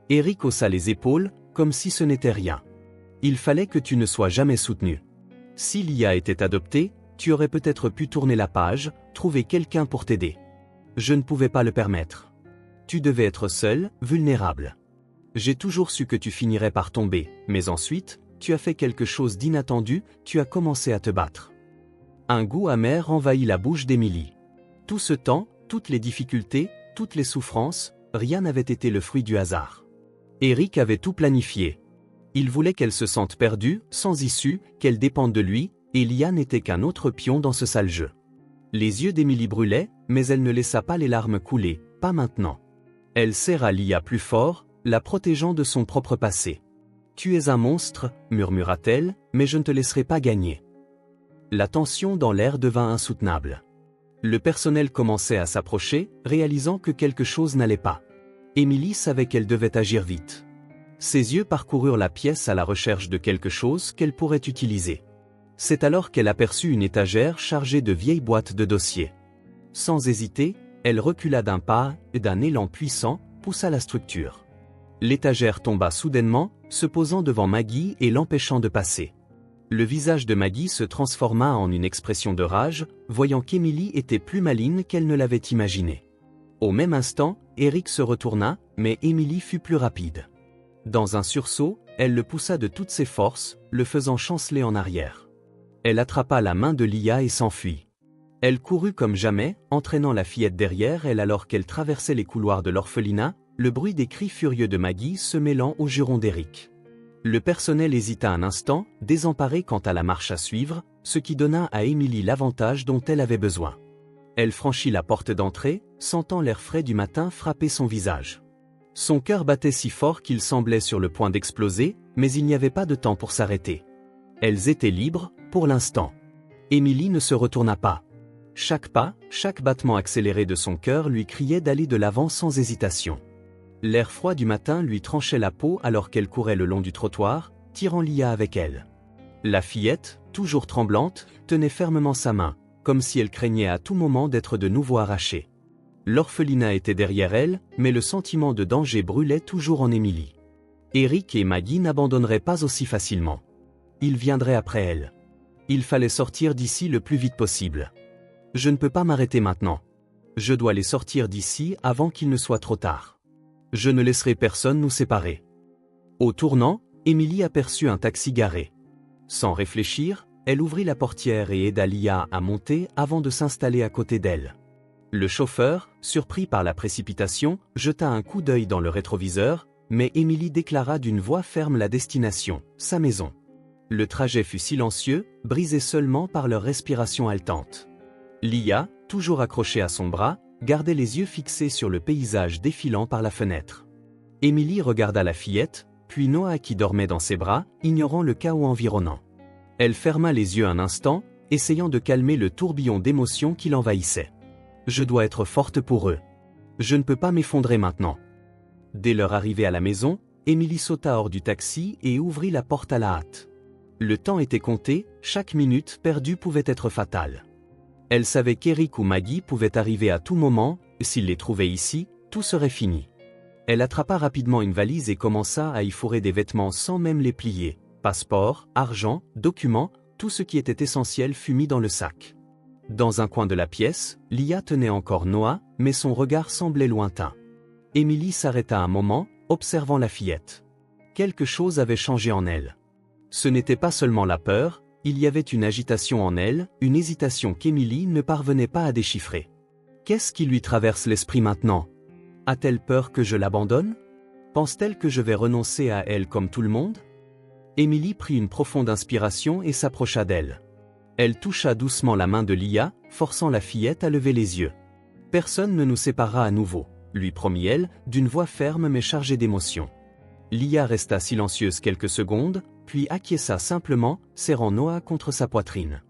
Eric haussa les épaules, comme si ce n'était rien. « Il fallait que tu ne sois jamais soutenu. Si Lia était adoptée, tu aurais peut-être pu tourner la page, trouver quelqu'un pour t'aider. Je ne pouvais pas le permettre. Tu devais être seul, vulnérable. J'ai toujours su que tu finirais par tomber, mais ensuite, tu as fait quelque chose d'inattendu, tu as commencé à te battre. » Un goût amer envahit la bouche d'Émilie. Tout ce temps, toutes les difficultés, toutes les souffrances, rien n'avait été le fruit du hasard. Eric avait tout planifié. Il voulait qu'elle se sente perdue, sans issue, qu'elle dépende de lui, et Lia n'était qu'un autre pion dans ce sale jeu. Les yeux d'Émilie brûlaient, mais elle ne laissa pas les larmes couler, pas maintenant. Elle serra Lia plus fort, la protégeant de son propre passé. « Tu es un monstre, murmura-t-elle, mais je ne te laisserai pas gagner. » La tension dans l'air devint insoutenable. Le personnel commençait à s'approcher, réalisant que quelque chose n'allait pas. Émilie savait qu'elle devait agir vite. Ses yeux parcoururent la pièce à la recherche de quelque chose qu'elle pourrait utiliser. C'est alors qu'elle aperçut une étagère chargée de vieilles boîtes de dossiers. Sans hésiter, elle recula d'un pas et d'un élan puissant, poussa la structure. L'étagère tomba soudainement, se posant devant Maggie et l'empêchant de passer. Le visage de Maggie se transforma en une expression de rage, voyant qu'Émilie était plus maligne qu'elle ne l'avait imaginé. Au même instant, Eric se retourna, mais Émilie fut plus rapide. Dans un sursaut, elle le poussa de toutes ses forces, le faisant chanceler en arrière. Elle attrapa la main de Lia et s'enfuit. Elle courut comme jamais, entraînant la fillette derrière elle alors qu'elle traversait les couloirs de l'orphelinat, le bruit des cris furieux de Maggie se mêlant aux jurons d'Eric. Le personnel hésita un instant, désemparé quant à la marche à suivre, ce qui donna à Émilie l'avantage dont elle avait besoin. Elle franchit la porte d'entrée, sentant l'air frais du matin frapper son visage. Son cœur battait si fort qu'il semblait sur le point d'exploser, mais il n'y avait pas de temps pour s'arrêter. Elles étaient libres, pour l'instant. Émilie ne se retourna pas. Chaque pas, chaque battement accéléré de son cœur lui criait d'aller de l'avant sans hésitation. L'air froid du matin lui tranchait la peau alors qu'elle courait le long du trottoir, tirant Lia avec elle. La fillette, toujours tremblante, tenait fermement sa main, comme si elle craignait à tout moment d'être de nouveau arrachée. L'orphelinat était derrière elle, mais le sentiment de danger brûlait toujours en Émilie. Eric et Maggie n'abandonneraient pas aussi facilement. Ils viendraient après elle. Il fallait sortir d'ici le plus vite possible. Je ne peux pas m'arrêter maintenant. Je dois les sortir d'ici avant qu'il ne soit trop tard. Je ne laisserai personne nous séparer. Au tournant, Émilie aperçut un taxi garé. Sans réfléchir, elle ouvrit la portière et aida Lia à monter avant de s'installer à côté d'elle. Le chauffeur, surpris par la précipitation, jeta un coup d'œil dans le rétroviseur, mais Émilie déclara d'une voix ferme la destination, sa maison. Le trajet fut silencieux, brisé seulement par leur respiration haletante. Lia, toujours accrochée à son bras, gardait les yeux fixés sur le paysage défilant par la fenêtre. Émilie regarda la fillette, puis Noah qui dormait dans ses bras, ignorant le chaos environnant. Elle ferma les yeux un instant, essayant de calmer le tourbillon d'émotions qui l'envahissait. Je dois être forte pour eux. Je ne peux pas m'effondrer maintenant. Dès leur arrivée à la maison, Émilie sauta hors du taxi et ouvrit la porte à la hâte. Le temps était compté, chaque minute perdue pouvait être fatale. Elle savait qu'Eric ou Maggie pouvaient arriver à tout moment, et s'ils les trouvaient ici, tout serait fini. Elle attrapa rapidement une valise et commença à y fourrer des vêtements sans même les plier. Passeport, argent, documents, tout ce qui était essentiel fut mis dans le sac. Dans un coin de la pièce, Lia tenait encore Noah, mais son regard semblait lointain. Émilie s'arrêta un moment, observant la fillette. Quelque chose avait changé en elle. Ce n'était pas seulement la peur, il y avait une agitation en elle, une hésitation qu'Émilie ne parvenait pas à déchiffrer. Qu'est-ce qui lui traverse l'esprit maintenant? A-t-elle peur que je l'abandonne? Pense-t-elle que je vais renoncer à elle comme tout le monde? Émilie prit une profonde inspiration et s'approcha d'elle. Elle toucha doucement la main de Lia, forçant la fillette à lever les yeux. « Personne ne nous séparera à nouveau », lui promit-elle, d'une voix ferme mais chargée d'émotion. Lia resta silencieuse quelques secondes, puis acquiesça simplement, serrant Noah contre sa poitrine.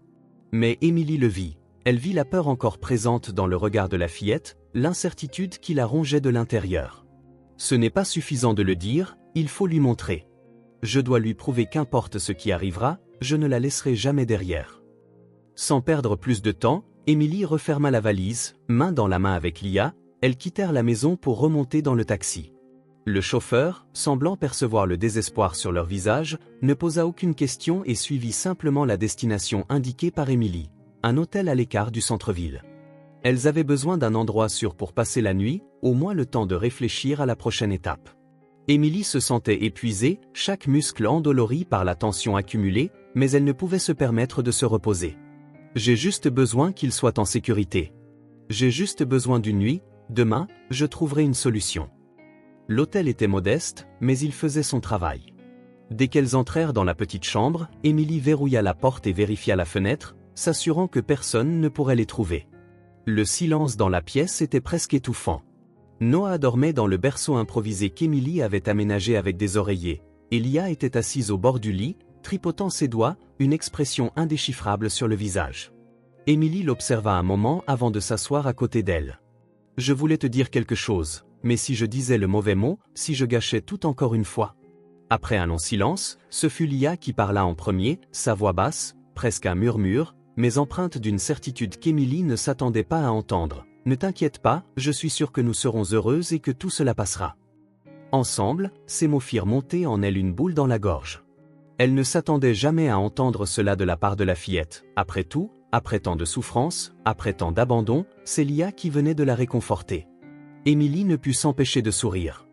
Mais Émilie le vit. Elle vit la peur encore présente dans le regard de la fillette, l'incertitude qui la rongeait de l'intérieur. Ce n'est pas suffisant de le dire, il faut lui montrer. Je dois lui prouver qu'importe ce qui arrivera, je ne la laisserai jamais derrière. Sans perdre plus de temps, Émilie referma la valise, main dans la main avec Lia, elles quittèrent la maison pour remonter dans le taxi. Le chauffeur, semblant percevoir le désespoir sur leur visage, ne posa aucune question et suivit simplement la destination indiquée par Émilie, un hôtel à l'écart du centre-ville. Elles avaient besoin d'un endroit sûr pour passer la nuit, au moins le temps de réfléchir à la prochaine étape. Émilie se sentait épuisée, chaque muscle endolori par la tension accumulée, mais elle ne pouvait se permettre de se reposer. « J'ai juste besoin qu'il soit en sécurité. J'ai juste besoin d'une nuit, demain, je trouverai une solution. » L'hôtel était modeste, mais il faisait son travail. Dès qu'elles entrèrent dans la petite chambre, Émilie verrouilla la porte et vérifia la fenêtre, s'assurant que personne ne pourrait les trouver. Le silence dans la pièce était presque étouffant. Noah dormait dans le berceau improvisé qu'Émilie avait aménagé avec des oreillers, et Lia était assise au bord du lit, tripotant ses doigts, une expression indéchiffrable sur le visage. Émilie l'observa un moment avant de s'asseoir à côté d'elle. « Je voulais te dire quelque chose, mais si je disais le mauvais mot, si je gâchais tout encore une fois ?» Après un long silence, ce fut Lia qui parla en premier, sa voix basse, presque un murmure, mais empreinte d'une certitude qu'Émilie ne s'attendait pas à entendre. « Ne t'inquiète pas, je suis sûre que nous serons heureuses et que tout cela passera. » Ensemble, ces mots firent monter en elle une boule dans la gorge. Elle ne s'attendait jamais à entendre cela de la part de la fillette. Après tout, après tant de souffrance, après tant d'abandon, c'est Lia qui venait de la réconforter. Émilie ne put s'empêcher de sourire.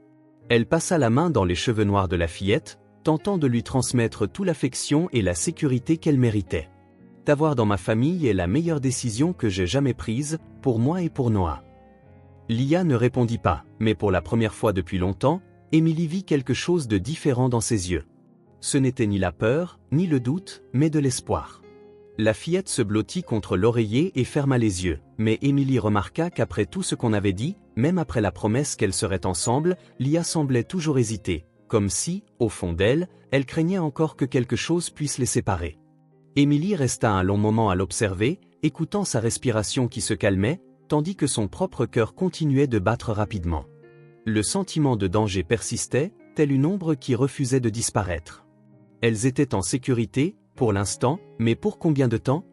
Elle passa la main dans les cheveux noirs de la fillette, tentant de lui transmettre toute l'affection et la sécurité qu'elle méritait. « T'avoir dans ma famille est la meilleure décision que j'ai jamais prise, pour moi et pour Noah. » Lia ne répondit pas, mais pour la première fois depuis longtemps, Émilie vit quelque chose de différent dans ses yeux. Ce n'était ni la peur, ni le doute, mais de l'espoir. La fillette se blottit contre l'oreiller et ferma les yeux, mais Émilie remarqua qu'après tout ce qu'on avait dit, même après la promesse qu'elles seraient ensemble, Lia semblait toujours hésiter, comme si, au fond d'elle, elle craignait encore que quelque chose puisse les séparer. Émilie resta un long moment à l'observer, écoutant sa respiration qui se calmait, tandis que son propre cœur continuait de battre rapidement. Le sentiment de danger persistait, telle une ombre qui refusait de disparaître. Elles étaient en sécurité, pour l'instant, mais pour combien de temps?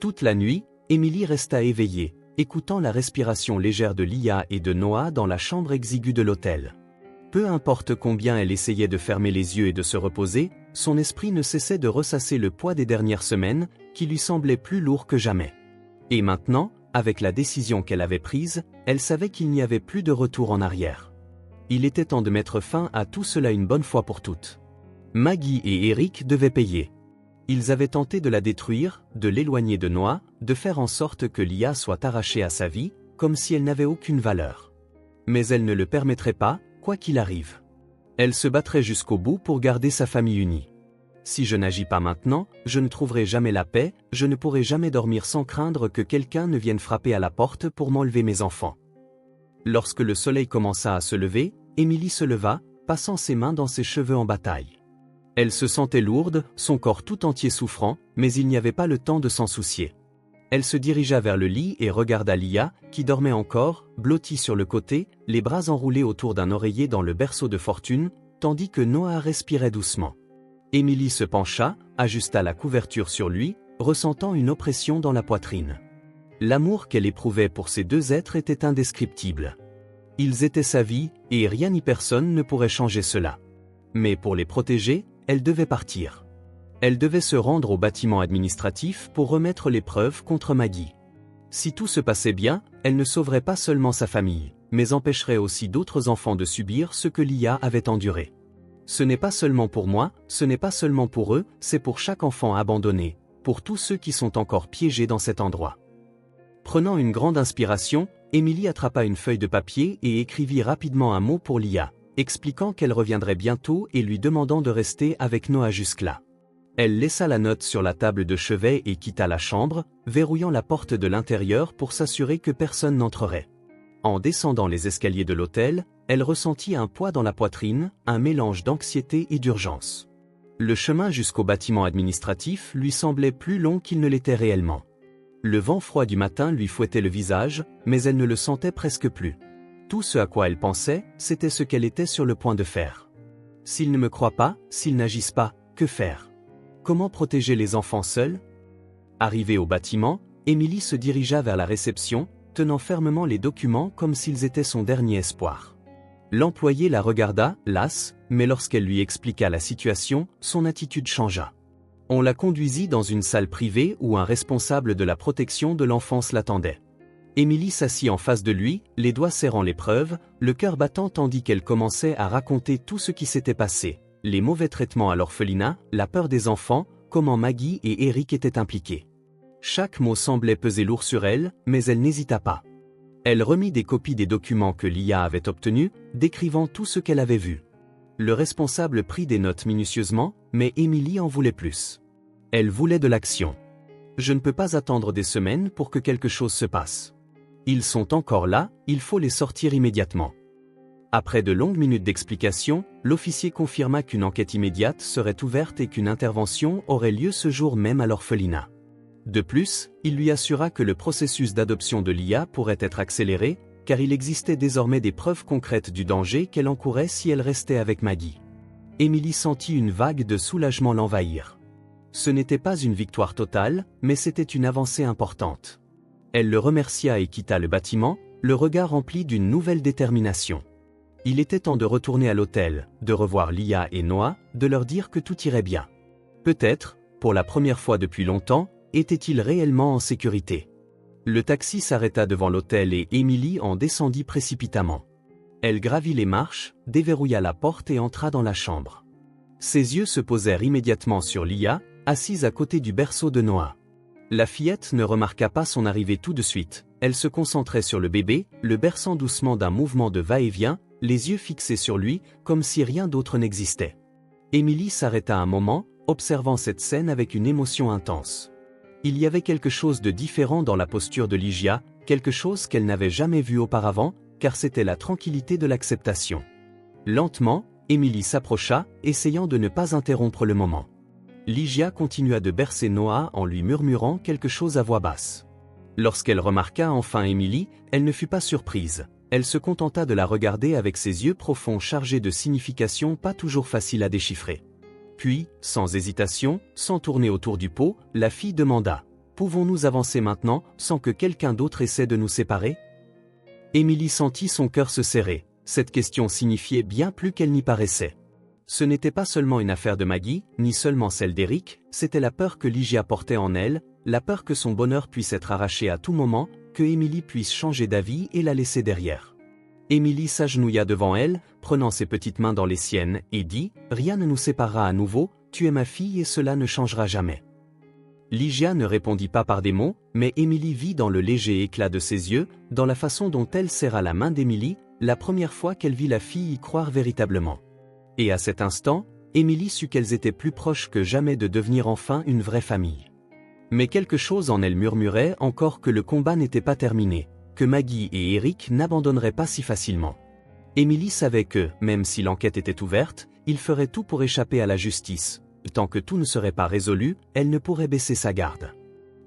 Toute la nuit, Émilie resta éveillée, écoutant la respiration légère de Lia et de Noah dans la chambre exiguë de l'hôtel. Peu importe combien elle essayait de fermer les yeux et de se reposer, son esprit ne cessait de ressasser le poids des dernières semaines, qui lui semblait plus lourd que jamais. Et maintenant, avec la décision qu'elle avait prise, elle savait qu'il n'y avait plus de retour en arrière. Il était temps de mettre fin à tout cela une bonne fois pour toutes. Maggie et Eric devaient payer. Ils avaient tenté de la détruire, de l'éloigner de Noah, de faire en sorte que Lia soit arrachée à sa vie, comme si elle n'avait aucune valeur. Mais elle ne le permettrait pas, quoi qu'il arrive. Elle se battrait jusqu'au bout pour garder sa famille unie. Si je n'agis pas maintenant, je ne trouverai jamais la paix, je ne pourrai jamais dormir sans craindre que quelqu'un ne vienne frapper à la porte pour m'enlever mes enfants. Lorsque le soleil commença à se lever, Émilie se leva, passant ses mains dans ses cheveux en bataille. Elle se sentait lourde, son corps tout entier souffrant, mais il n'y avait pas le temps de s'en soucier. Elle se dirigea vers le lit et regarda Lia, qui dormait encore, blottie sur le côté, les bras enroulés autour d'un oreiller dans le berceau de Fortune, tandis que Noah respirait doucement. Émilie se pencha, ajusta la couverture sur lui, ressentant une oppression dans la poitrine. L'amour qu'elle éprouvait pour ces deux êtres était indescriptible. Ils étaient sa vie, et rien ni personne ne pourrait changer cela. Mais pour les protéger, elle devait partir. Elle devait se rendre au bâtiment administratif pour remettre les preuves contre Maggie. Si tout se passait bien, elle ne sauverait pas seulement sa famille, mais empêcherait aussi d'autres enfants de subir ce que Lia avait enduré. Ce n'est pas seulement pour moi, ce n'est pas seulement pour eux, c'est pour chaque enfant abandonné, pour tous ceux qui sont encore piégés dans cet endroit. Prenant une grande inspiration, Émilie attrapa une feuille de papier et écrivit rapidement un mot pour Lia, expliquant qu'elle reviendrait bientôt et lui demandant de rester avec Noah jusque-là. Elle laissa la note sur la table de chevet et quitta la chambre, verrouillant la porte de l'intérieur pour s'assurer que personne n'entrerait. En descendant les escaliers de l'hôtel, elle ressentit un poids dans la poitrine, un mélange d'anxiété et d'urgence. Le chemin jusqu'au bâtiment administratif lui semblait plus long qu'il ne l'était réellement. Le vent froid du matin lui fouettait le visage, mais elle ne le sentait presque plus. Tout ce à quoi elle pensait, c'était ce qu'elle était sur le point de faire. S'ils ne me croient pas, s'ils n'agissent pas, que faire? Comment protéger les enfants seuls? Arrivée au bâtiment, Émilie se dirigea vers la réception, tenant fermement les documents comme s'ils étaient son dernier espoir. L'employé la regarda, lasse, mais lorsqu'elle lui expliqua la situation, son attitude changea. On la conduisit dans une salle privée où un responsable de la protection de l'enfance l'attendait. Émilie s'assit en face de lui, les doigts serrant les preuves, le cœur battant tandis qu'elle commençait à raconter tout ce qui s'était passé, les mauvais traitements à l'orphelinat, la peur des enfants, comment Maggie et Eric étaient impliqués. Chaque mot semblait peser lourd sur elle, mais elle n'hésita pas. Elle remit des copies des documents que Lia avait obtenus, décrivant tout ce qu'elle avait vu. Le responsable prit des notes minutieusement, mais Émilie en voulait plus. Elle voulait de l'action. Je ne peux pas attendre des semaines pour que quelque chose se passe. Ils sont encore là, il faut les sortir immédiatement. Après de longues minutes d'explication, l'officier confirma qu'une enquête immédiate serait ouverte et qu'une intervention aurait lieu ce jour même à l'orphelinat. De plus, il lui assura que le processus d'adoption de Lia pourrait être accéléré, car il existait désormais des preuves concrètes du danger qu'elle encourait si elle restait avec Maggie. Émilie sentit une vague de soulagement l'envahir. Ce n'était pas une victoire totale, mais c'était une avancée importante. Elle le remercia et quitta le bâtiment, le regard rempli d'une nouvelle détermination. Il était temps de retourner à l'hôtel, de revoir Lia et Noah, de leur dire que tout irait bien. Peut-être, pour la première fois depuis longtemps, était-il réellement en sécurité. Le taxi s'arrêta devant l'hôtel et Émilie en descendit précipitamment. Elle gravit les marches, déverrouilla la porte et entra dans la chambre. Ses yeux se posèrent immédiatement sur Lia, assise à côté du berceau de Noah. La fillette ne remarqua pas son arrivée tout de suite, elle se concentrait sur le bébé, le berçant doucement d'un mouvement de va-et-vient, les yeux fixés sur lui, comme si rien d'autre n'existait. Émilie s'arrêta un moment, observant cette scène avec une émotion intense. Il y avait quelque chose de différent dans la posture de Ligia, quelque chose qu'elle n'avait jamais vu auparavant, car c'était la tranquillité de l'acceptation. Lentement, Émilie s'approcha, essayant de ne pas interrompre le moment. Ligia continua de bercer Noah en lui murmurant quelque chose à voix basse. Lorsqu'elle remarqua enfin Émilie, elle ne fut pas surprise. Elle se contenta de la regarder avec ses yeux profonds chargés de significations pas toujours faciles à déchiffrer. Puis, sans hésitation, sans tourner autour du pot, la fille demanda « Pouvons-nous avancer maintenant, sans que quelqu'un d'autre essaie de nous séparer ?» Émilie sentit son cœur se serrer. Cette question signifiait bien plus qu'elle n'y paraissait. Ce n'était pas seulement une affaire de Maggie, ni seulement celle d'Eric, c'était la peur que Ligia portait en elle, la peur que son bonheur puisse être arraché à tout moment, que Émilie puisse changer d'avis et la laisser derrière. Émilie s'agenouilla devant elle, prenant ses petites mains dans les siennes, et dit « Rien ne nous séparera à nouveau, tu es ma fille et cela ne changera jamais. » Ligia ne répondit pas par des mots, mais Émilie vit dans le léger éclat de ses yeux, dans la façon dont elle serra la main d'Émilie, la première fois qu'elle vit la fille y croire véritablement. Et à cet instant, Émilie sut qu'elles étaient plus proches que jamais de devenir enfin une vraie famille. Mais quelque chose en elle murmurait encore que le combat n'était pas terminé, que Maggie et Eric n'abandonneraient pas si facilement. Émilie savait que, même si l'enquête était ouverte, il ferait tout pour échapper à la justice. Tant que tout ne serait pas résolu, elle ne pourrait baisser sa garde.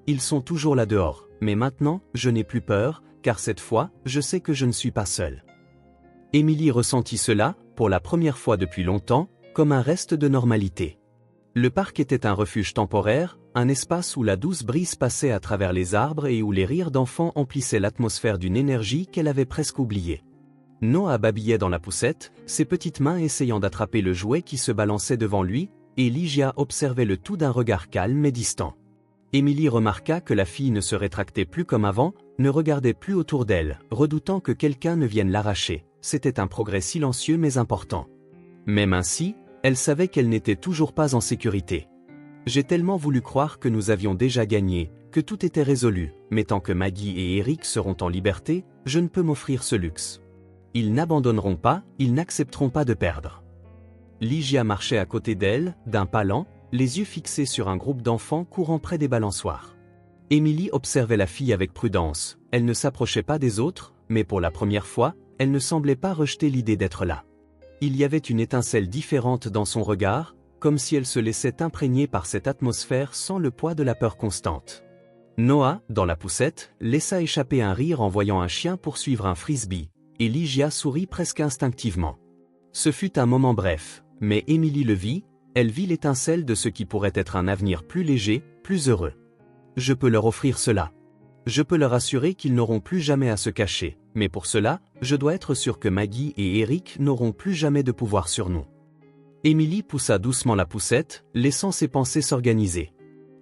Ils sont toujours là dehors, mais maintenant, je n'ai plus peur, car cette fois, je sais que je ne suis pas seule. Émilie ressentit cela, pour la première fois depuis longtemps, comme un reste de normalité. Le parc était un refuge temporaire, un espace où la douce brise passait à travers les arbres et où les rires d'enfants emplissaient l'atmosphère d'une énergie qu'elle avait presque oubliée. Noah babillait dans la poussette, ses petites mains essayant d'attraper le jouet qui se balançait devant lui, et Ligia observait le tout d'un regard calme et distant. Émilie remarqua que la fille ne se rétractait plus comme avant, ne regardait plus autour d'elle, redoutant que quelqu'un ne vienne l'arracher. C'était un progrès silencieux mais important. Même ainsi, elle savait qu'elle n'était toujours pas en sécurité. J'ai tellement voulu croire que nous avions déjà gagné, que tout était résolu, mais tant que Maggie et Eric seront en liberté, je ne peux m'offrir ce luxe. Ils n'abandonneront pas, ils n'accepteront pas de perdre. Ligia marchait à côté d'elle, d'un pas lent, les yeux fixés sur un groupe d'enfants courant près des balançoires. Émilie observait la fille avec prudence, elle ne s'approchait pas des autres, mais pour la première fois, elle ne semblait pas rejeter l'idée d'être là. Il y avait une étincelle différente dans son regard, comme si elle se laissait imprégner par cette atmosphère sans le poids de la peur constante. Noah, dans la poussette, laissa échapper un rire en voyant un chien poursuivre un frisbee, et Ligia sourit presque instinctivement. Ce fut un moment bref, mais Émilie le vit, elle vit l'étincelle de ce qui pourrait être un avenir plus léger, plus heureux. Je peux leur offrir cela. Je peux leur assurer qu'ils n'auront plus jamais à se cacher, mais pour cela, je dois être sûr que Maggie et Eric n'auront plus jamais de pouvoir sur nous. Émilie poussa doucement la poussette, laissant ses pensées s'organiser.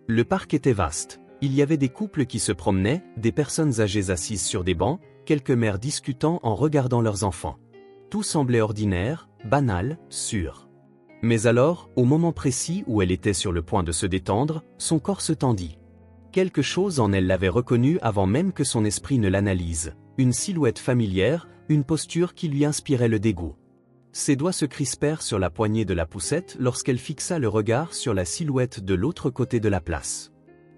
Le parc était vaste. Il y avait des couples qui se promenaient, des personnes âgées assises sur des bancs, quelques mères discutant en regardant leurs enfants. Tout semblait ordinaire, banal, sûr. Mais alors, au moment précis où elle était sur le point de se détendre, son corps se tendit. Quelque chose en elle l'avait reconnue avant même que son esprit ne l'analyse. Une silhouette familière, une posture qui lui inspirait le dégoût. Ses doigts se crispèrent sur la poignée de la poussette lorsqu'elle fixa le regard sur la silhouette de l'autre côté de la place.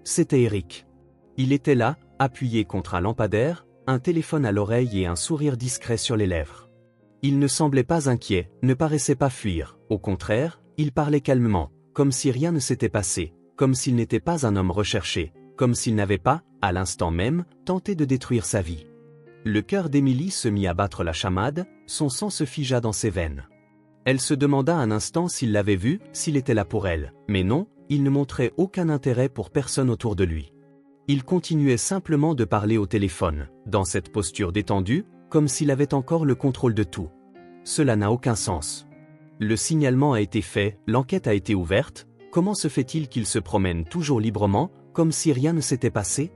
C'était Eric. Il était là, appuyé contre un lampadaire, un téléphone à l'oreille et un sourire discret sur les lèvres. Il ne semblait pas inquiet, ne paraissait pas fuir, au contraire, il parlait calmement, comme si rien ne s'était passé, comme s'il n'était pas un homme recherché, comme s'il n'avait pas, à l'instant même, tenté de détruire sa vie. Le cœur d'Émilie se mit à battre la chamade, son sang se figea dans ses veines. Elle se demanda un instant s'il l'avait vu, s'il était là pour elle, mais non, il ne montrait aucun intérêt pour personne autour de lui. Il continuait simplement de parler au téléphone, dans cette posture détendue, comme s'il avait encore le contrôle de tout. Cela n'a aucun sens. Le signalement a été fait, l'enquête a été ouverte, comment se fait-il qu'il se promène toujours librement, comme si rien ne s'était passé ?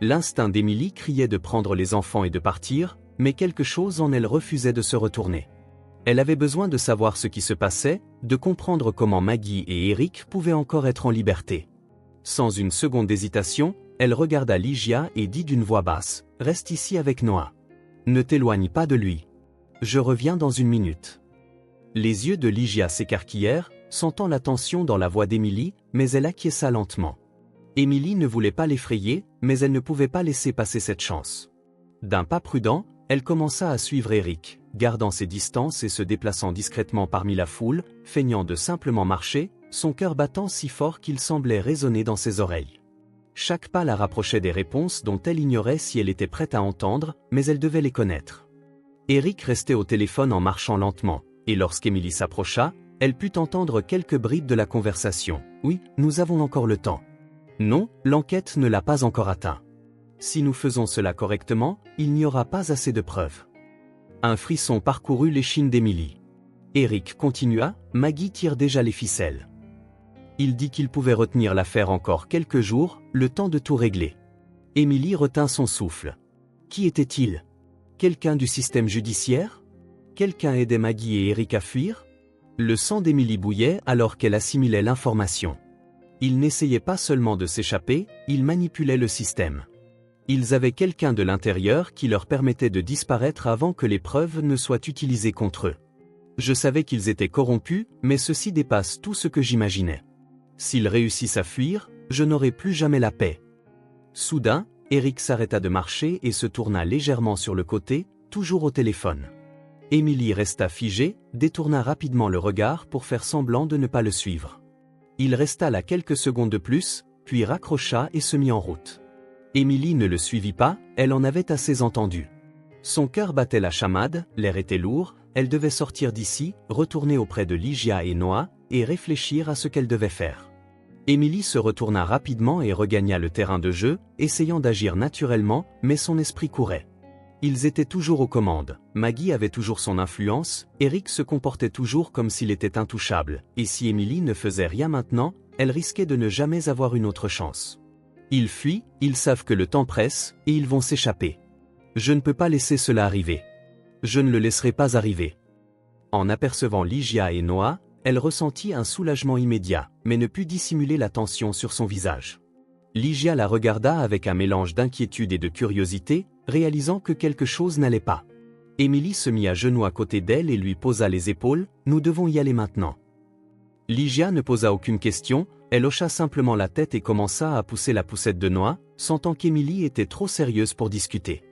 L'instinct d'Émilie criait de prendre les enfants et de partir, mais quelque chose en elle refusait de se retourner. Elle avait besoin de savoir ce qui se passait, de comprendre comment Maggie et Eric pouvaient encore être en liberté. Sans une seconde d'hésitation, elle regarda Ligia et dit d'une voix basse, « Reste ici avec Noah. Ne t'éloigne pas de lui. Je reviens dans une minute. » Les yeux de Ligia s'écarquillèrent, sentant la tension dans la voix d'Émilie, mais elle acquiesça lentement. Émilie ne voulait pas l'effrayer, mais elle ne pouvait pas laisser passer cette chance. D'un pas prudent, elle commença à suivre Eric, gardant ses distances et se déplaçant discrètement parmi la foule, feignant de simplement marcher, son cœur battant si fort qu'il semblait résonner dans ses oreilles. Chaque pas la rapprochait des réponses dont elle ignorait si elle était prête à entendre, mais elle devait les connaître. Eric restait au téléphone en marchant lentement, et lorsqu'Émilie s'approcha, elle put entendre quelques bribes de la conversation. « Oui, nous avons encore le temps. » Non, l'enquête ne l'a pas encore atteint. Si nous faisons cela correctement, il n'y aura pas assez de preuves. Un frisson parcourut l'échine d'Émilie. Eric continua, Maggie tire déjà les ficelles. Il dit qu'il pouvait retenir l'affaire encore quelques jours, le temps de tout régler. Émilie retint son souffle. Qui était-il? Quelqu'un du système judiciaire? Quelqu'un aidait Maggie et Eric à fuir? Le sang d'Émilie bouillait alors qu'elle assimilait l'information. Ils n'essayaient pas seulement de s'échapper, ils manipulaient le système. Ils avaient quelqu'un de l'intérieur qui leur permettait de disparaître avant que les preuves ne soient utilisées contre eux. Je savais qu'ils étaient corrompus, mais ceci dépasse tout ce que j'imaginais. S'ils réussissent à fuir, je n'aurai plus jamais la paix. Soudain, Eric s'arrêta de marcher et se tourna légèrement sur le côté, toujours au téléphone. Émilie resta figée, détourna rapidement le regard pour faire semblant de ne pas le suivre. Il resta là quelques secondes de plus, puis raccrocha et se mit en route. Émilie ne le suivit pas, elle en avait assez entendu. Son cœur battait la chamade, l'air était lourd, elle devait sortir d'ici, retourner auprès de Ligia et Noah, et réfléchir à ce qu'elle devait faire. Émilie se retourna rapidement et regagna le terrain de jeu, essayant d'agir naturellement, mais son esprit courait. Ils étaient toujours aux commandes, Maggie avait toujours son influence, Eric se comportait toujours comme s'il était intouchable, et si Émilie ne faisait rien maintenant, elle risquait de ne jamais avoir une autre chance. Ils fuient, ils savent que le temps presse, et ils vont s'échapper. Je ne peux pas laisser cela arriver. Je ne le laisserai pas arriver. En apercevant Ligia et Noah, elle ressentit un soulagement immédiat, mais ne put dissimuler la tension sur son visage. Ligia la regarda avec un mélange d'inquiétude et de curiosité, réalisant que quelque chose n'allait pas. Émilie se mit à genoux à côté d'elle et lui posa les épaules, « Nous devons y aller maintenant. » Ligia ne posa aucune question, elle hocha simplement la tête et commença à pousser la poussette de Noah, sentant qu'Émilie était trop sérieuse pour discuter.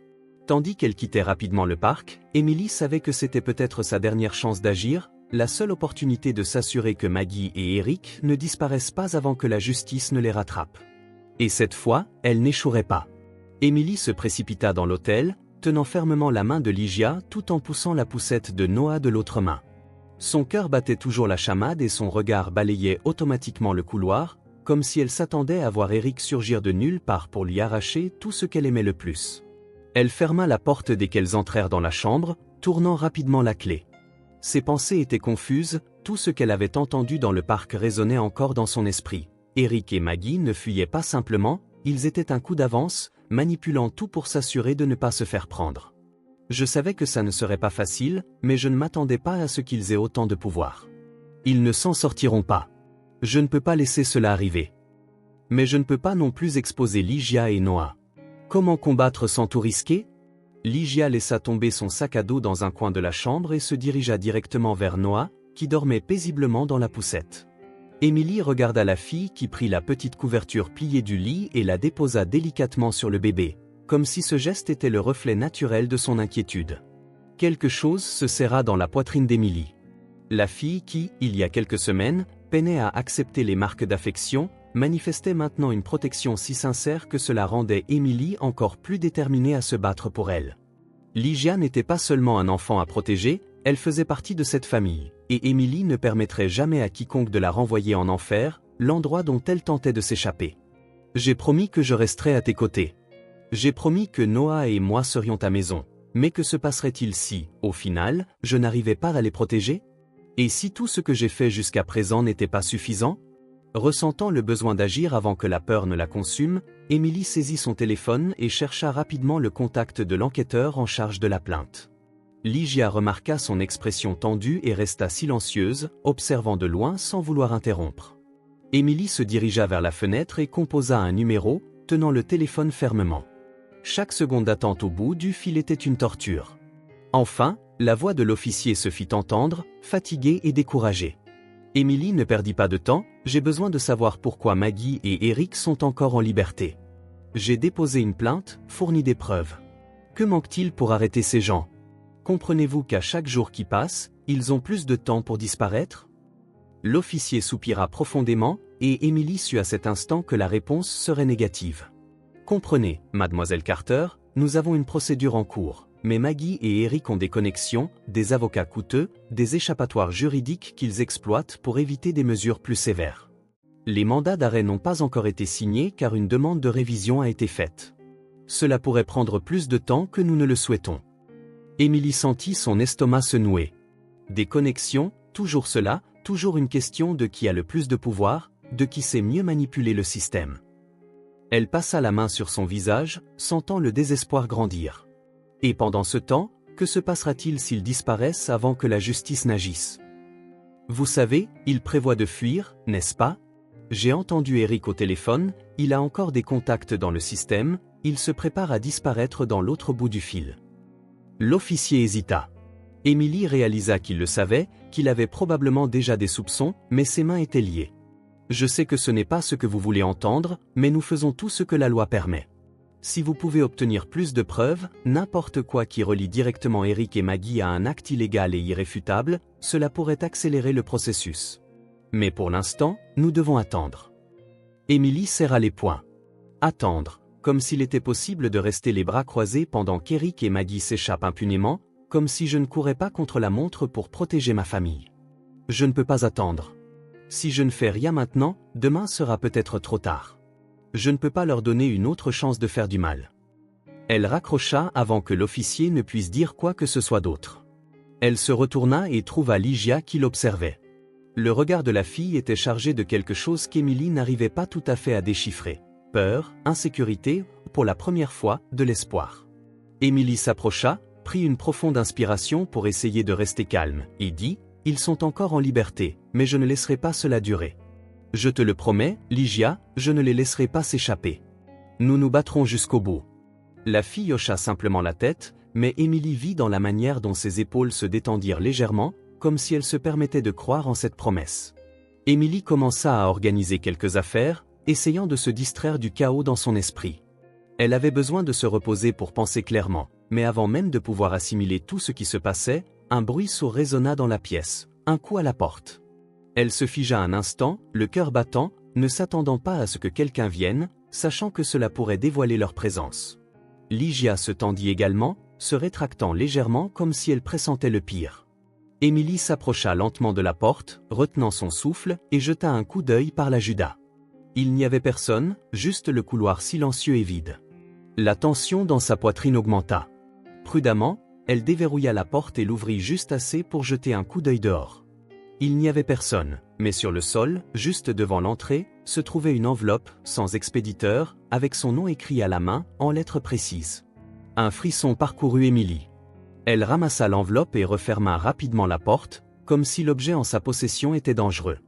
Tandis qu'elle quittait rapidement le parc, Émilie savait que c'était peut-être sa dernière chance d'agir, la seule opportunité de s'assurer que Maggie et Eric ne disparaissent pas avant que la justice ne les rattrape. Et cette fois, elle n'échouerait pas. Émilie se précipita dans l'hôtel, tenant fermement la main de Ligia tout en poussant la poussette de Noah de l'autre main. Son cœur battait toujours la chamade et son regard balayait automatiquement le couloir, comme si elle s'attendait à voir Eric surgir de nulle part pour lui arracher tout ce qu'elle aimait le plus. Elle ferma la porte dès qu'elles entrèrent dans la chambre, tournant rapidement la clé. Ses pensées étaient confuses, tout ce qu'elle avait entendu dans le parc résonnait encore dans son esprit. Eric et Maggie ne fuyaient pas simplement, ils étaient un coup d'avance, manipulant tout pour s'assurer de ne pas se faire prendre. Je savais que ça ne serait pas facile, mais je ne m'attendais pas à ce qu'ils aient autant de pouvoir. Ils ne s'en sortiront pas. Je ne peux pas laisser cela arriver. Mais je ne peux pas non plus exposer Ligia et Noah. Comment combattre sans tout risquer ? Ligia laissa tomber son sac à dos dans un coin de la chambre et se dirigea directement vers Noah, qui dormait paisiblement dans la poussette. Émilie regarda la fille qui prit la petite couverture pliée du lit et la déposa délicatement sur le bébé, comme si ce geste était le reflet naturel de son inquiétude. Quelque chose se serra dans la poitrine d'Émilie. La fille qui, il y a quelques semaines, peinait à accepter les marques d'affection, manifestait maintenant une protection si sincère que cela rendait Émilie encore plus déterminée à se battre pour elle. Ligia n'était pas seulement un enfant à protéger, elle faisait partie de cette famille, et Émilie ne permettrait jamais à quiconque de la renvoyer en enfer, l'endroit dont elle tentait de s'échapper. J'ai promis que je resterais à tes côtés. J'ai promis que Noah et moi serions à maison, mais que se passerait-il si, au final, je n'arrivais pas à les protéger ? Et si tout ce que j'ai fait jusqu'à présent n'était pas suffisant ? Ressentant le besoin d'agir avant que la peur ne la consume, Émilie saisit son téléphone et chercha rapidement le contact de l'enquêteur en charge de la plainte. Ligia remarqua son expression tendue et resta silencieuse, observant de loin sans vouloir interrompre. Émilie se dirigea vers la fenêtre et composa un numéro, tenant le téléphone fermement. Chaque seconde d'attente au bout du fil était une torture. Enfin, la voix de l'officier se fit entendre, fatiguée et découragée. Émilie ne perdit pas de temps, j'ai besoin de savoir pourquoi Maggie et Eric sont encore en liberté. J'ai déposé une plainte, fourni des preuves. Que manque-t-il pour arrêter ces gens ? Comprenez-vous qu'à chaque jour qui passe, ils ont plus de temps pour disparaître ? L'officier soupira profondément, et Émilie sut à cet instant que la réponse serait négative. Comprenez, mademoiselle Carter, nous avons une procédure en cours. Mais Maggie et Eric ont des connexions, des avocats coûteux, des échappatoires juridiques qu'ils exploitent pour éviter des mesures plus sévères. Les mandats d'arrêt n'ont pas encore été signés car une demande de révision a été faite. Cela pourrait prendre plus de temps que nous ne le souhaitons. Émilie sentit son estomac se nouer. Des connexions, toujours cela, toujours une question de qui a le plus de pouvoir, de qui sait mieux manipuler le système. Elle passa la main sur son visage, sentant le désespoir grandir. Et pendant ce temps, que se passera-t-il s'ils disparaissent avant que la justice n'agisse ? Vous savez, il prévoit de fuir, n'est-ce pas ? J'ai entendu Eric au téléphone, il a encore des contacts dans le système, il se prépare à disparaître dans l'autre bout du fil. L'officier hésita. Émilie réalisa qu'il le savait, qu'il avait probablement déjà des soupçons, mais ses mains étaient liées. Je sais que ce n'est pas ce que vous voulez entendre, mais nous faisons tout ce que la loi permet. Si vous pouvez obtenir plus de preuves, n'importe quoi qui relie directement Eric et Maggie à un acte illégal et irréfutable, cela pourrait accélérer le processus. Mais pour l'instant, nous devons attendre. Émilie serra les poings. Attendre, comme s'il était possible de rester les bras croisés pendant qu'Éric et Maggie s'échappent impunément, comme si je ne courais pas contre la montre pour protéger ma famille. Je ne peux pas attendre. Si je ne fais rien maintenant, demain sera peut-être trop tard. Je ne peux pas leur donner une autre chance de faire du mal. Elle raccrocha avant que l'officier ne puisse dire quoi que ce soit d'autre. Elle se retourna et trouva Lygia qui l'observait. Le regard de la fille était chargé de quelque chose qu'Émilie n'arrivait pas tout à fait à déchiffrer. Peur, insécurité, pour la première fois, de l'espoir. Émilie s'approcha, prit une profonde inspiration pour essayer de rester calme, et dit « Ils sont encore en liberté, mais je ne laisserai pas cela durer. Je te le promets, Lygia, je ne les laisserai pas s'échapper. Nous nous battrons jusqu'au bout. » La fille hocha simplement la tête, mais Émilie vit dans la manière dont ses épaules se détendirent légèrement, comme si elle se permettait de croire en cette promesse. Émilie commença à organiser quelques affaires, essayant de se distraire du chaos dans son esprit. Elle avait besoin de se reposer pour penser clairement, mais avant même de pouvoir assimiler tout ce qui se passait, un bruit sourd résonna dans la pièce, un coup à la porte. Elle se figea un instant, le cœur battant, ne s'attendant pas à ce que quelqu'un vienne, sachant que cela pourrait dévoiler leur présence. Lygia se tendit également, se rétractant légèrement comme si elle pressentait le pire. Émilie s'approcha lentement de la porte, retenant son souffle, et jeta un coup d'œil par la Judas. Il n'y avait personne, juste le couloir silencieux et vide. La tension dans sa poitrine augmenta. Prudemment, elle déverrouilla la porte et l'ouvrit juste assez pour jeter un coup d'œil dehors. Il n'y avait personne, mais sur le sol, juste devant l'entrée, se trouvait une enveloppe, sans expéditeur, avec son nom écrit à la main, en lettres précises. Un frisson parcourut Émilie. Elle ramassa l'enveloppe et referma rapidement la porte, comme si l'objet en sa possession était dangereux.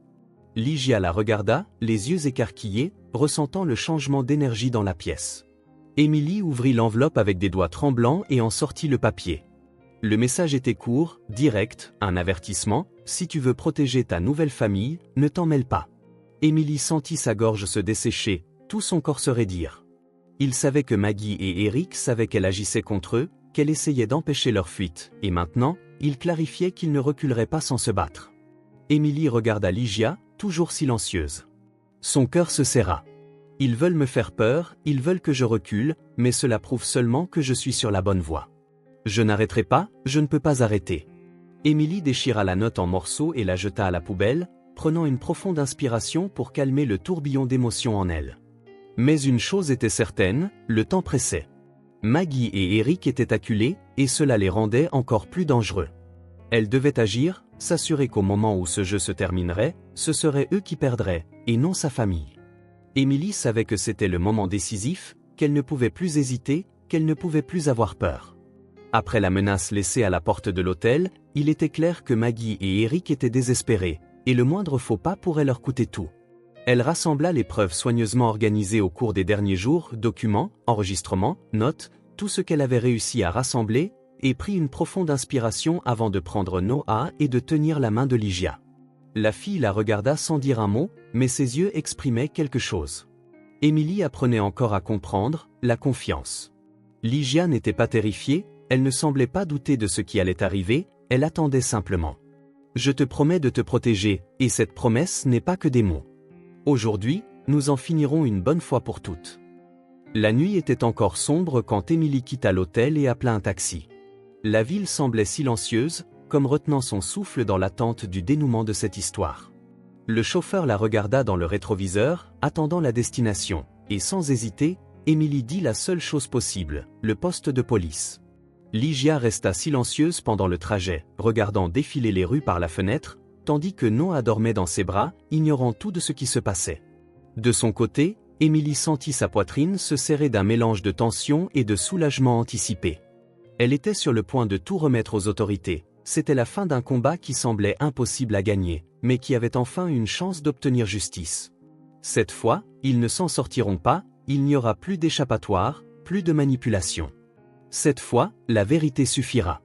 Lygia la regarda, les yeux écarquillés, ressentant le changement d'énergie dans la pièce. Émilie ouvrit l'enveloppe avec des doigts tremblants et en sortit le papier. Le message était court, direct, un avertissement, si tu veux protéger ta nouvelle famille, ne t'en mêle pas. Émilie sentit sa gorge se dessécher, tout son corps se raidir. Il savait que Maggie et Éric savaient qu'elle agissait contre eux, qu'elle essayait d'empêcher leur fuite, et maintenant, il clarifiait qu'ils ne reculeraient pas sans se battre. Émilie regarda Lygia, toujours silencieuse. Son cœur se serra. Ils veulent me faire peur, ils veulent que je recule, mais cela prouve seulement que je suis sur la bonne voie. Je n'arrêterai pas, je ne peux pas arrêter. Émilie déchira la note en morceaux et la jeta à la poubelle, prenant une profonde inspiration pour calmer le tourbillon d'émotions en elle. Mais une chose était certaine, le temps pressait. Maggie et Éric étaient acculés, et cela les rendait encore plus dangereux. Elle devait agir, s'assurer qu'au moment où ce jeu se terminerait, ce seraient eux qui perdraient, et non sa famille. Émilie savait que c'était le moment décisif, qu'elle ne pouvait plus hésiter, qu'elle ne pouvait plus avoir peur. Après la menace laissée à la porte de l'hôtel, il était clair que Maggie et Éric étaient désespérés, et le moindre faux pas pourrait leur coûter tout. Elle rassembla les preuves soigneusement organisées au cours des derniers jours, documents, enregistrements, notes, tout ce qu'elle avait réussi à rassembler, et prit une profonde inspiration avant de prendre Noah et de tenir la main de Lygia. La fille la regarda sans dire un mot, mais ses yeux exprimaient quelque chose. Émilie apprenait encore à comprendre, la confiance. Lygia n'était pas terrifiée, elle ne semblait pas douter de ce qui allait arriver, elle attendait simplement. Je te promets de te protéger, et cette promesse n'est pas que des mots. Aujourd'hui, nous en finirons une bonne fois pour toutes. La nuit était encore sombre quand Émilie quitta l'hôtel et appela un taxi. La ville semblait silencieuse, comme retenant son souffle dans l'attente du dénouement de cette histoire. Le chauffeur la regarda dans le rétroviseur, attendant la destination, et sans hésiter, Émilie dit la seule chose possible, le poste de police. Lygia resta silencieuse pendant le trajet, regardant défiler les rues par la fenêtre, tandis que Noah dormait dans ses bras, ignorant tout de ce qui se passait. De son côté, Émilie sentit sa poitrine se serrer d'un mélange de tension et de soulagement anticipé. Elle était sur le point de tout remettre aux autorités. C'était la fin d'un combat qui semblait impossible à gagner, mais qui avait enfin une chance d'obtenir justice. Cette fois, ils ne s'en sortiront pas, il n'y aura plus d'échappatoire, plus de manipulation. Cette fois, la vérité suffira.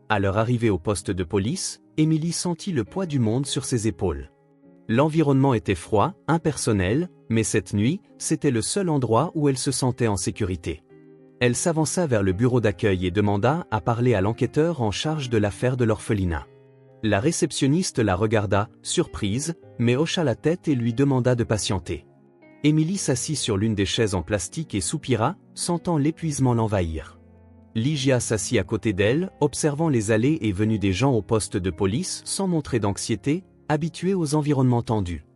À leur arrivée au poste de police, Émilie sentit le poids du monde sur ses épaules. L'environnement était froid, impersonnel, mais cette nuit, c'était le seul endroit où elle se sentait en sécurité. Elle s'avança vers le bureau d'accueil et demanda à parler à l'enquêteur en charge de l'affaire de l'orphelinat. La réceptionniste la regarda, surprise, mais hocha la tête et lui demanda de patienter. Émilie s'assit sur l'une des chaises en plastique et soupira, sentant l'épuisement l'envahir. Lygia s'assit à côté d'elle, observant les allées et venues des gens au poste de police sans montrer d'anxiété, habituée aux environnements tendus.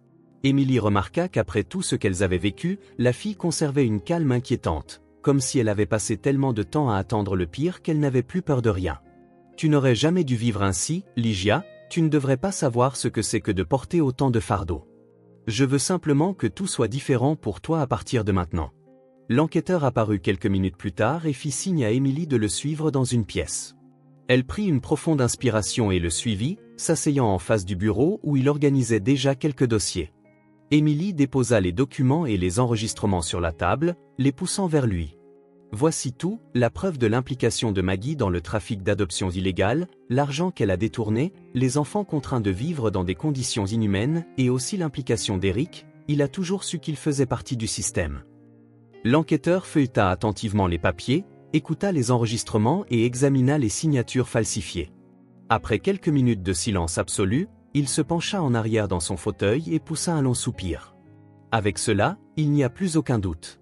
Émilie remarqua qu'après tout ce qu'elles avaient vécu, la fille conservait une calme inquiétante, comme si elle avait passé tellement de temps à attendre le pire qu'elle n'avait plus peur de rien. « Tu n'aurais jamais dû vivre ainsi, Lygia, tu ne devrais pas savoir ce que c'est que de porter autant de fardeaux. Je veux simplement que tout soit différent pour toi à partir de maintenant. » L'enquêteur apparut quelques minutes plus tard et fit signe à Émilie de le suivre dans une pièce. Elle prit une profonde inspiration et le suivit, s'asseyant en face du bureau où il organisait déjà quelques dossiers. Émilie déposa les documents et les enregistrements sur la table, les poussant vers lui. Voici tout, la preuve de l'implication de Maggie dans le trafic d'adoptions illégales, l'argent qu'elle a détourné, les enfants contraints de vivre dans des conditions inhumaines et aussi l'implication d'Eric, il a toujours su qu'il faisait partie du système. L'enquêteur feuilleta attentivement les papiers, écouta les enregistrements et examina les signatures falsifiées. Après quelques minutes de silence absolu, il se pencha en arrière dans son fauteuil et poussa un long soupir. Avec cela, il n'y a plus aucun doute.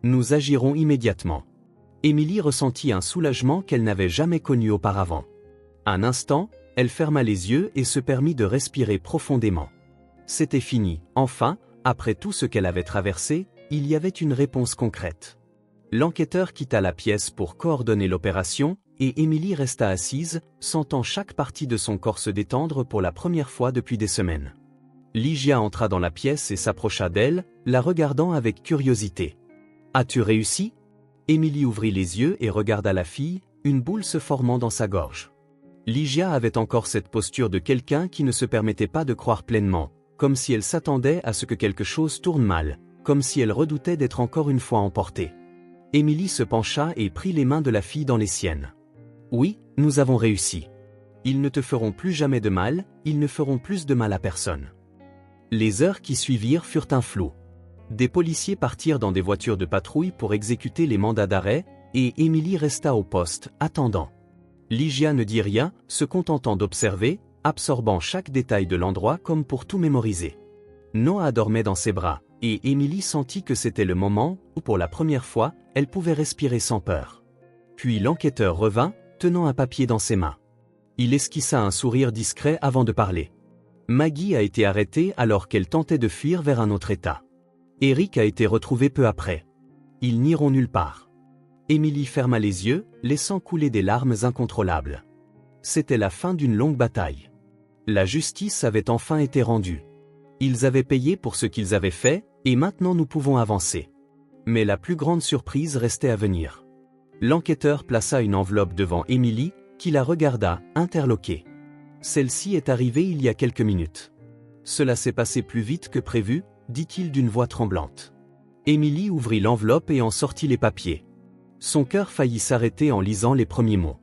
Nous agirons immédiatement. Émilie ressentit un soulagement qu'elle n'avait jamais connu auparavant. Un instant, elle ferma les yeux et se permit de respirer profondément. C'était fini, enfin, après tout ce qu'elle avait traversé, il y avait une réponse concrète. L'enquêteur quitta la pièce pour coordonner l'opération, et Émilie resta assise, sentant chaque partie de son corps se détendre pour la première fois depuis des semaines. Lygia entra dans la pièce et s'approcha d'elle, la regardant avec curiosité. « As-tu réussi ?» Émilie ouvrit les yeux et regarda la fille, une boule se formant dans sa gorge. Lygia avait encore cette posture de quelqu'un qui ne se permettait pas de croire pleinement, comme si elle s'attendait à ce que quelque chose tourne mal, comme si elle redoutait d'être encore une fois emportée. Émilie se pencha et prit les mains de la fille dans les siennes. « Oui, nous avons réussi. Ils ne te feront plus jamais de mal, ils ne feront plus de mal à personne. » Les heures qui suivirent furent un flou. Des policiers partirent dans des voitures de patrouille pour exécuter les mandats d'arrêt, et Émilie resta au poste, attendant. Lygia ne dit rien, se contentant d'observer, absorbant chaque détail de l'endroit comme pour tout mémoriser. Noah dormait dans ses bras, et Émilie sentit que c'était le moment où, pour la première fois, elle pouvait respirer sans peur. Puis l'enquêteur revint, tenant un papier dans ses mains. Il esquissa un sourire discret avant de parler. Maggie a été arrêtée alors qu'elle tentait de fuir vers un autre État. Eric a été retrouvé peu après. Ils n'iront nulle part. Émilie ferma les yeux, laissant couler des larmes incontrôlables. C'était la fin d'une longue bataille. La justice avait enfin été rendue. Ils avaient payé pour ce qu'ils avaient fait, et maintenant nous pouvons avancer. Mais la plus grande surprise restait à venir. L'enquêteur plaça une enveloppe devant Émilie, qui la regarda, interloquée. Celle-ci est arrivée il y a quelques minutes. Cela s'est passé plus vite que prévu, dit-il d'une voix tremblante. Émilie ouvrit l'enveloppe et en sortit les papiers. Son cœur faillit s'arrêter en lisant les premiers mots.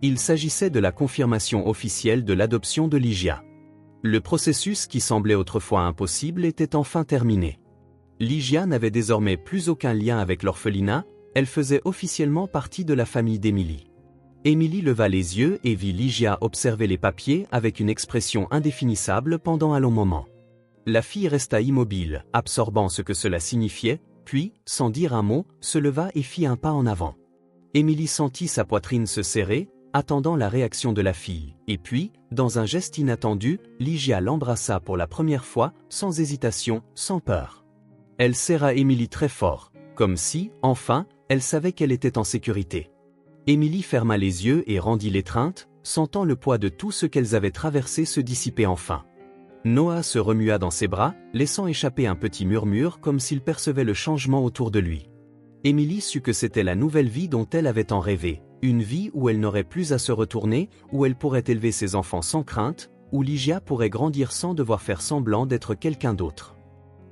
Il s'agissait de la confirmation officielle de l'adoption de Lygia. Le processus qui semblait autrefois impossible était enfin terminé. Lygia n'avait désormais plus aucun lien avec l'orphelinat, elle faisait officiellement partie de la famille d'Émilie. Émilie leva les yeux et vit Lygia observer les papiers avec une expression indéfinissable pendant un long moment. La fille resta immobile, absorbant ce que cela signifiait, puis, sans dire un mot, se leva et fit un pas en avant. Émilie sentit sa poitrine se serrer, attendant la réaction de la fille, et puis, dans un geste inattendu, Lygia l'embrassa pour la première fois, sans hésitation, sans peur. Elle serra Émilie très fort, comme si, enfin, elle savait qu'elle était en sécurité. Émilie ferma les yeux et rendit l'étreinte, sentant le poids de tout ce qu'elles avaient traversé se dissiper enfin. Noah se remua dans ses bras, laissant échapper un petit murmure comme s'il percevait le changement autour de lui. Émilie sut que c'était la nouvelle vie dont elle avait tant rêvé, une vie où elle n'aurait plus à se retourner, où elle pourrait élever ses enfants sans crainte, où Lygia pourrait grandir sans devoir faire semblant d'être quelqu'un d'autre.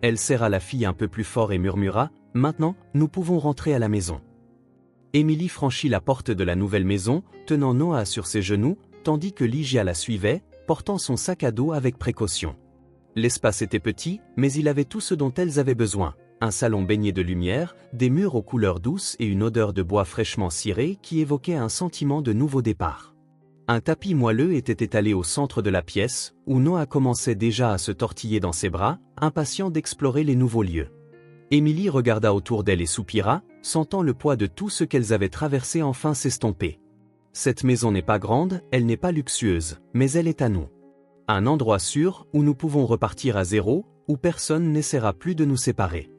Elle serra la fille un peu plus fort et murmura « Maintenant, nous pouvons rentrer à la maison ». Émilie franchit la porte de la nouvelle maison, tenant Noah sur ses genoux, tandis que Lygia la suivait, portant son sac à dos avec précaution. L'espace était petit, mais il avait tout ce dont elles avaient besoin. Un salon baigné de lumière, des murs aux couleurs douces et une odeur de bois fraîchement ciré qui évoquait un sentiment de nouveau départ. Un tapis moelleux était étalé au centre de la pièce, où Noah commençait déjà à se tortiller dans ses bras, impatient d'explorer les nouveaux lieux. Émilie regarda autour d'elle et soupira, sentant le poids de tout ce qu'elles avaient traversé enfin s'estomper. Cette maison n'est pas grande, elle n'est pas luxueuse, mais elle est à nous. Un endroit sûr où nous pouvons repartir à zéro, où personne n'essaiera plus de nous séparer.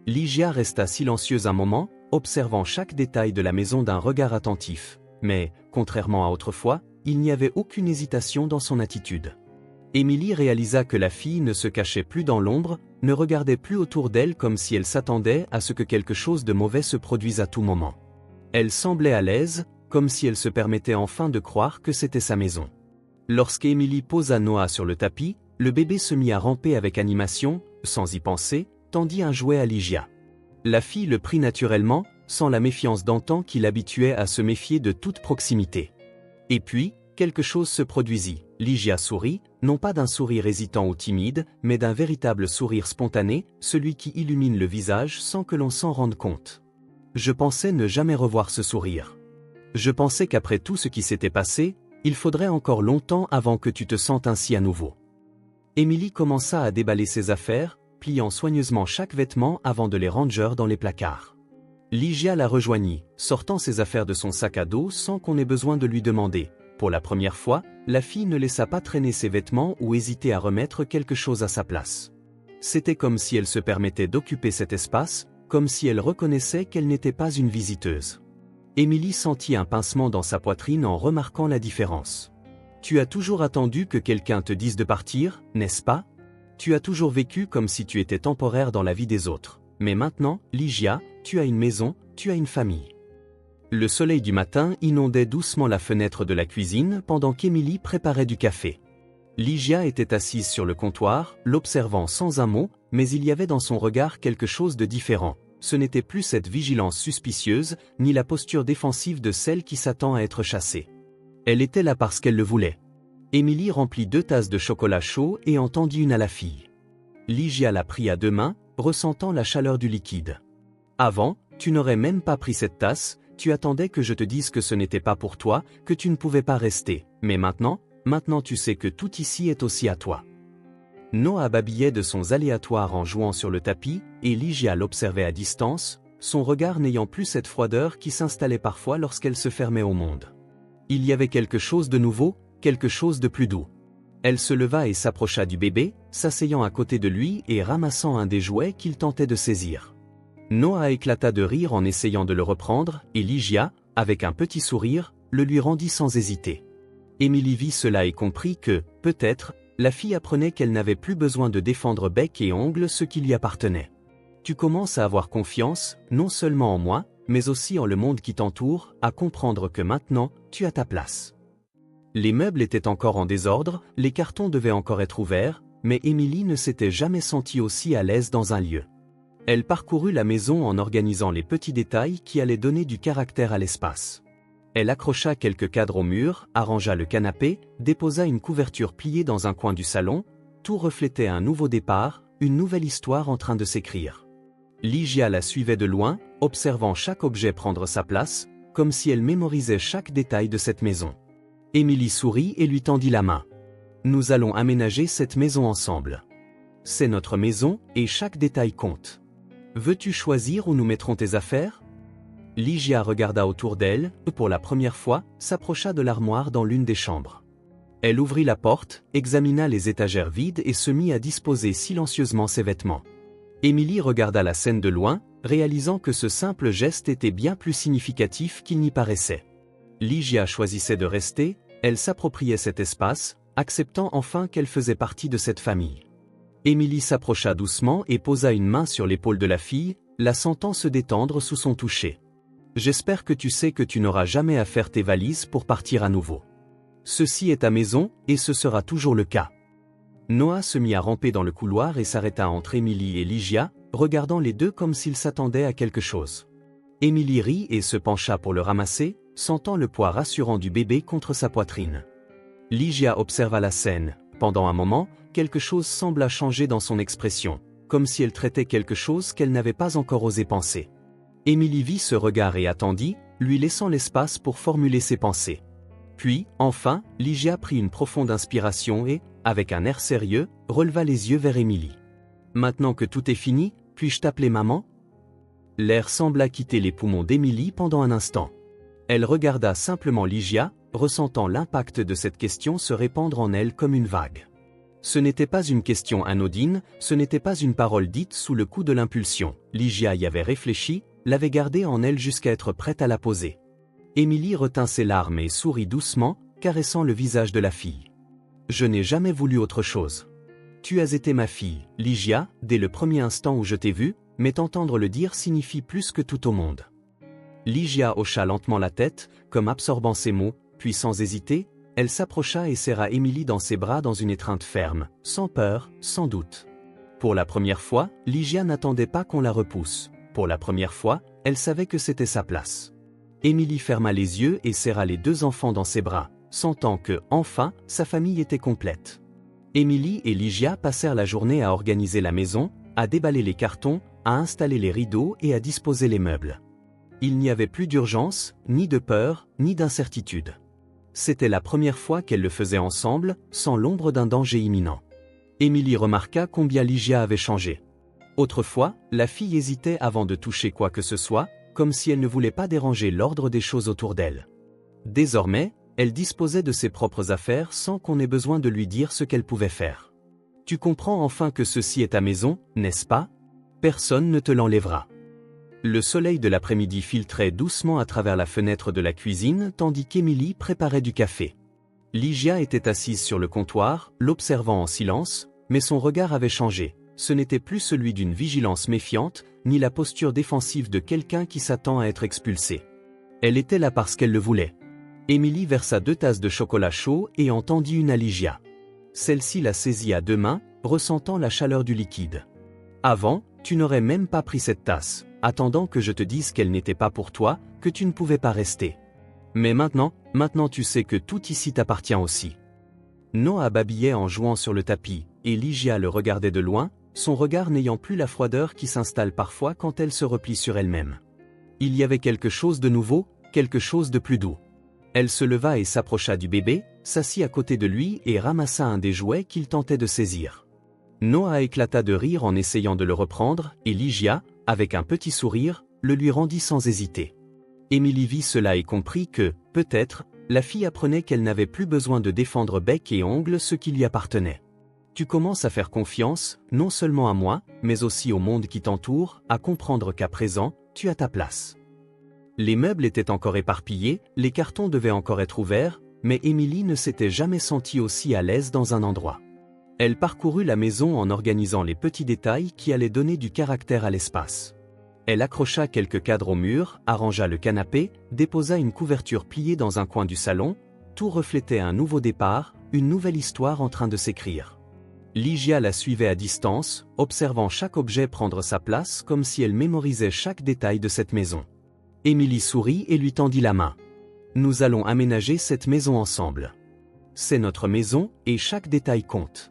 Ligia resta silencieuse un moment, observant chaque détail de la maison d'un regard attentif, mais, contrairement à autrefois, il n'y avait aucune hésitation dans son attitude. Émilie réalisa que la fille ne se cachait plus dans l'ombre, ne regardait plus autour d'elle comme si elle s'attendait à ce que quelque chose de mauvais se produise à tout moment. Elle semblait à l'aise, comme si elle se permettait enfin de croire que c'était sa maison. Lorsqu'Émilie posa Noah sur le tapis, le bébé se mit à ramper avec animation, sans y penser, tendit un jouet à Ligia. La fille le prit naturellement, sans la méfiance d'antan qui l'habituait à se méfier de toute proximité. Et puis, quelque chose se produisit. Ligia sourit, non pas d'un sourire hésitant ou timide, mais d'un véritable sourire spontané, celui qui illumine le visage sans que l'on s'en rende compte. Je pensais ne jamais revoir ce sourire. Je pensais qu'après tout ce qui s'était passé, il faudrait encore longtemps avant que tu te sentes ainsi à nouveau. Émilie commença à déballer ses affaires, pliant soigneusement chaque vêtement avant de les ranger dans les placards. Ligia la rejoignit, sortant ses affaires de son sac à dos sans qu'on ait besoin de lui demander. Pour la première fois, la fille ne laissa pas traîner ses vêtements ou hésiter à remettre quelque chose à sa place. C'était comme si elle se permettait d'occuper cet espace, comme si elle reconnaissait qu'elle n'était pas une visiteuse. Émilie sentit un pincement dans sa poitrine en remarquant la différence. « Tu as toujours attendu que quelqu'un te dise de partir, n'est-ce pas ? Tu as toujours vécu comme si tu étais temporaire dans la vie des autres. Mais maintenant, Ligia, tu as une maison, tu as une famille. » Le soleil du matin inondait doucement la fenêtre de la cuisine pendant qu'Émilie préparait du café. Ligia était assise sur le comptoir, l'observant sans un mot, mais il y avait dans son regard quelque chose de différent. Ce n'était plus cette vigilance suspicieuse, ni la posture défensive de celle qui s'attend à être chassée. Elle était là parce qu'elle le voulait. Émilie remplit 2 tasses de chocolat chaud et en tendit une à la fille. Ligia la prit à 2 mains, ressentant la chaleur du liquide. « Avant, tu n'aurais même pas pris cette tasse, tu attendais que je te dise que ce n'était pas pour toi, que tu ne pouvais pas rester. Mais maintenant tu sais que tout ici est aussi à toi. » Noah babillait de sons aléatoires en jouant sur le tapis, et Ligia l'observait à distance, son regard n'ayant plus cette froideur qui s'installait parfois lorsqu'elle se fermait au monde. Il y avait quelque chose de nouveau, quelque chose de plus doux. Elle se leva et s'approcha du bébé, s'asseyant à côté de lui et ramassant un des jouets qu'il tentait de saisir. Noah éclata de rire en essayant de le reprendre, et Ligia, avec un petit sourire, le lui rendit sans hésiter. Émilie vit cela et comprit que, peut-être, la fille apprenait qu'elle n'avait plus besoin de défendre bec et ongles ce qui lui appartenait. « Tu commences à avoir confiance, non seulement en moi, mais aussi en le monde qui t'entoure, à comprendre que maintenant, tu as ta place. » Les meubles étaient encore en désordre, les cartons devaient encore être ouverts, mais Émilie ne s'était jamais sentie aussi à l'aise dans un lieu. Elle parcourut la maison en organisant les petits détails qui allaient donner du caractère à l'espace. Elle accrocha quelques cadres au mur, arrangea le canapé, déposa une couverture pliée dans un coin du salon, tout reflétait un nouveau départ, une nouvelle histoire en train de s'écrire. Ligia la suivait de loin, observant chaque objet prendre sa place, comme si elle mémorisait chaque détail de cette maison. Émilie sourit et lui tendit la main. « Nous allons aménager cette maison ensemble. C'est notre maison, et chaque détail compte. Veux-tu choisir où nous mettrons tes affaires ?» Ligia regarda autour d'elle, pour la première fois, s'approcha de l'armoire dans l'une des chambres. Elle ouvrit la porte, examina les étagères vides et se mit à disposer silencieusement ses vêtements. Émilie regarda la scène de loin, réalisant que ce simple geste était bien plus significatif qu'il n'y paraissait. Ligia choisissait de rester, elle s'appropriait cet espace, acceptant enfin qu'elle faisait partie de cette famille. Émilie s'approcha doucement et posa une main sur l'épaule de la fille, la sentant se détendre sous son toucher. « J'espère que tu sais que tu n'auras jamais à faire tes valises pour partir à nouveau. Ceci est ta maison, et ce sera toujours le cas. » Noah se mit à ramper dans le couloir et s'arrêta entre Émilie et Ligia, regardant les deux comme s'ils s'attendaient à quelque chose. Émilie rit et se pencha pour le ramasser, sentant le poids rassurant du bébé contre sa poitrine. Ligia observa la scène. Pendant un moment, quelque chose sembla changer dans son expression, comme si elle traitait quelque chose qu'elle n'avait pas encore osé penser. Émilie vit ce regard et attendit, lui laissant l'espace pour formuler ses pensées. Puis, enfin, Ligia prit une profonde inspiration et, avec un air sérieux, releva les yeux vers Émilie. « Maintenant que tout est fini, Puis-je t'appeler maman? L'air sembla quitter les poumons d'Émilie pendant un instant. Elle regarda simplement Lygia, ressentant l'impact de cette question se répandre en elle comme une vague. Ce n'était pas une question anodine, ce n'était pas une parole dite sous le coup de l'impulsion. Lygia y avait réfléchi, l'avait gardée en elle jusqu'à être prête à la poser. Émilie retint ses larmes et sourit doucement, caressant le visage de la fille. Je n'ai jamais voulu autre chose. Tu as été ma fille, Lygia, dès le premier instant où je t'ai vue, mais t'entendre le dire signifie plus que tout au monde. Lygia hocha lentement la tête, comme absorbant ces mots, puis sans hésiter, elle s'approcha et serra Émilie dans ses bras dans une étreinte ferme, sans peur, sans doute. Pour la première fois, Lygia n'attendait pas qu'on la repousse. Pour la première fois, elle savait que c'était sa place. Émilie ferma les yeux et serra les deux enfants dans ses bras, sentant que, enfin, sa famille était complète. Émilie et Lygia passèrent la journée à organiser la maison, à déballer les cartons, à installer les rideaux et à disposer les meubles. Il n'y avait plus d'urgence, ni de peur, ni d'incertitude. C'était la première fois qu'elles le faisaient ensemble, sans l'ombre d'un danger imminent. Émilie remarqua combien Lygia avait changé. Autrefois, la fille hésitait avant de toucher quoi que ce soit, comme si elle ne voulait pas déranger l'ordre des choses autour d'elle. Désormais, elle disposait de ses propres affaires sans qu'on ait besoin de lui dire ce qu'elle pouvait faire. Tu comprends enfin que ceci est ta maison, n'est-ce pas? Personne ne te l'enlèvera. Le soleil de l'après-midi filtrait doucement à travers la fenêtre de la cuisine tandis qu'Émilie préparait du café. Lygia était assise sur le comptoir, l'observant en silence, mais son regard avait changé. Ce n'était plus celui d'une vigilance méfiante, ni la posture défensive de quelqu'un qui s'attend à être expulsé. Elle était là parce qu'elle le voulait. Émilie versa 2 tasses de chocolat chaud et en tendit une à Lygia. Celle-ci la saisit à 2 mains, ressentant la chaleur du liquide. Avant, tu n'aurais même pas pris cette tasse, attendant que je te dise qu'elle n'était pas pour toi, que tu ne pouvais pas rester. Mais maintenant tu sais que tout ici t'appartient aussi. Noah babillait en jouant sur le tapis, et Lygia le regardait de loin, son regard n'ayant plus la froideur qui s'installe parfois quand elle se replie sur elle-même. Il y avait quelque chose de nouveau, quelque chose de plus doux. Elle se leva et s'approcha du bébé, s'assit à côté de lui et ramassa un des jouets qu'il tentait de saisir. Noah éclata de rire en essayant de le reprendre, et Lygia, avec un petit sourire, le lui rendit sans hésiter. Émilie vit cela et comprit que, peut-être, la fille apprenait qu'elle n'avait plus besoin de défendre bec et ongles ce qui lui appartenait. Tu commences à faire confiance, non seulement à moi, mais aussi au monde qui t'entoure, à comprendre qu'à présent, tu as ta place. Les meubles étaient encore éparpillés, les cartons devaient encore être ouverts, mais Émilie ne s'était jamais sentie aussi à l'aise dans un endroit. Elle parcourut la maison en organisant les petits détails qui allaient donner du caractère à l'espace. Elle accrocha quelques cadres au mur, arrangea le canapé, déposa une couverture pliée dans un coin du salon, tout reflétait un nouveau départ, une nouvelle histoire en train de s'écrire. Lygia la suivait à distance, observant chaque objet prendre sa place comme si elle mémorisait chaque détail de cette maison. Émilie sourit et lui tendit la main. Nous allons aménager cette maison ensemble. C'est notre maison et chaque détail compte.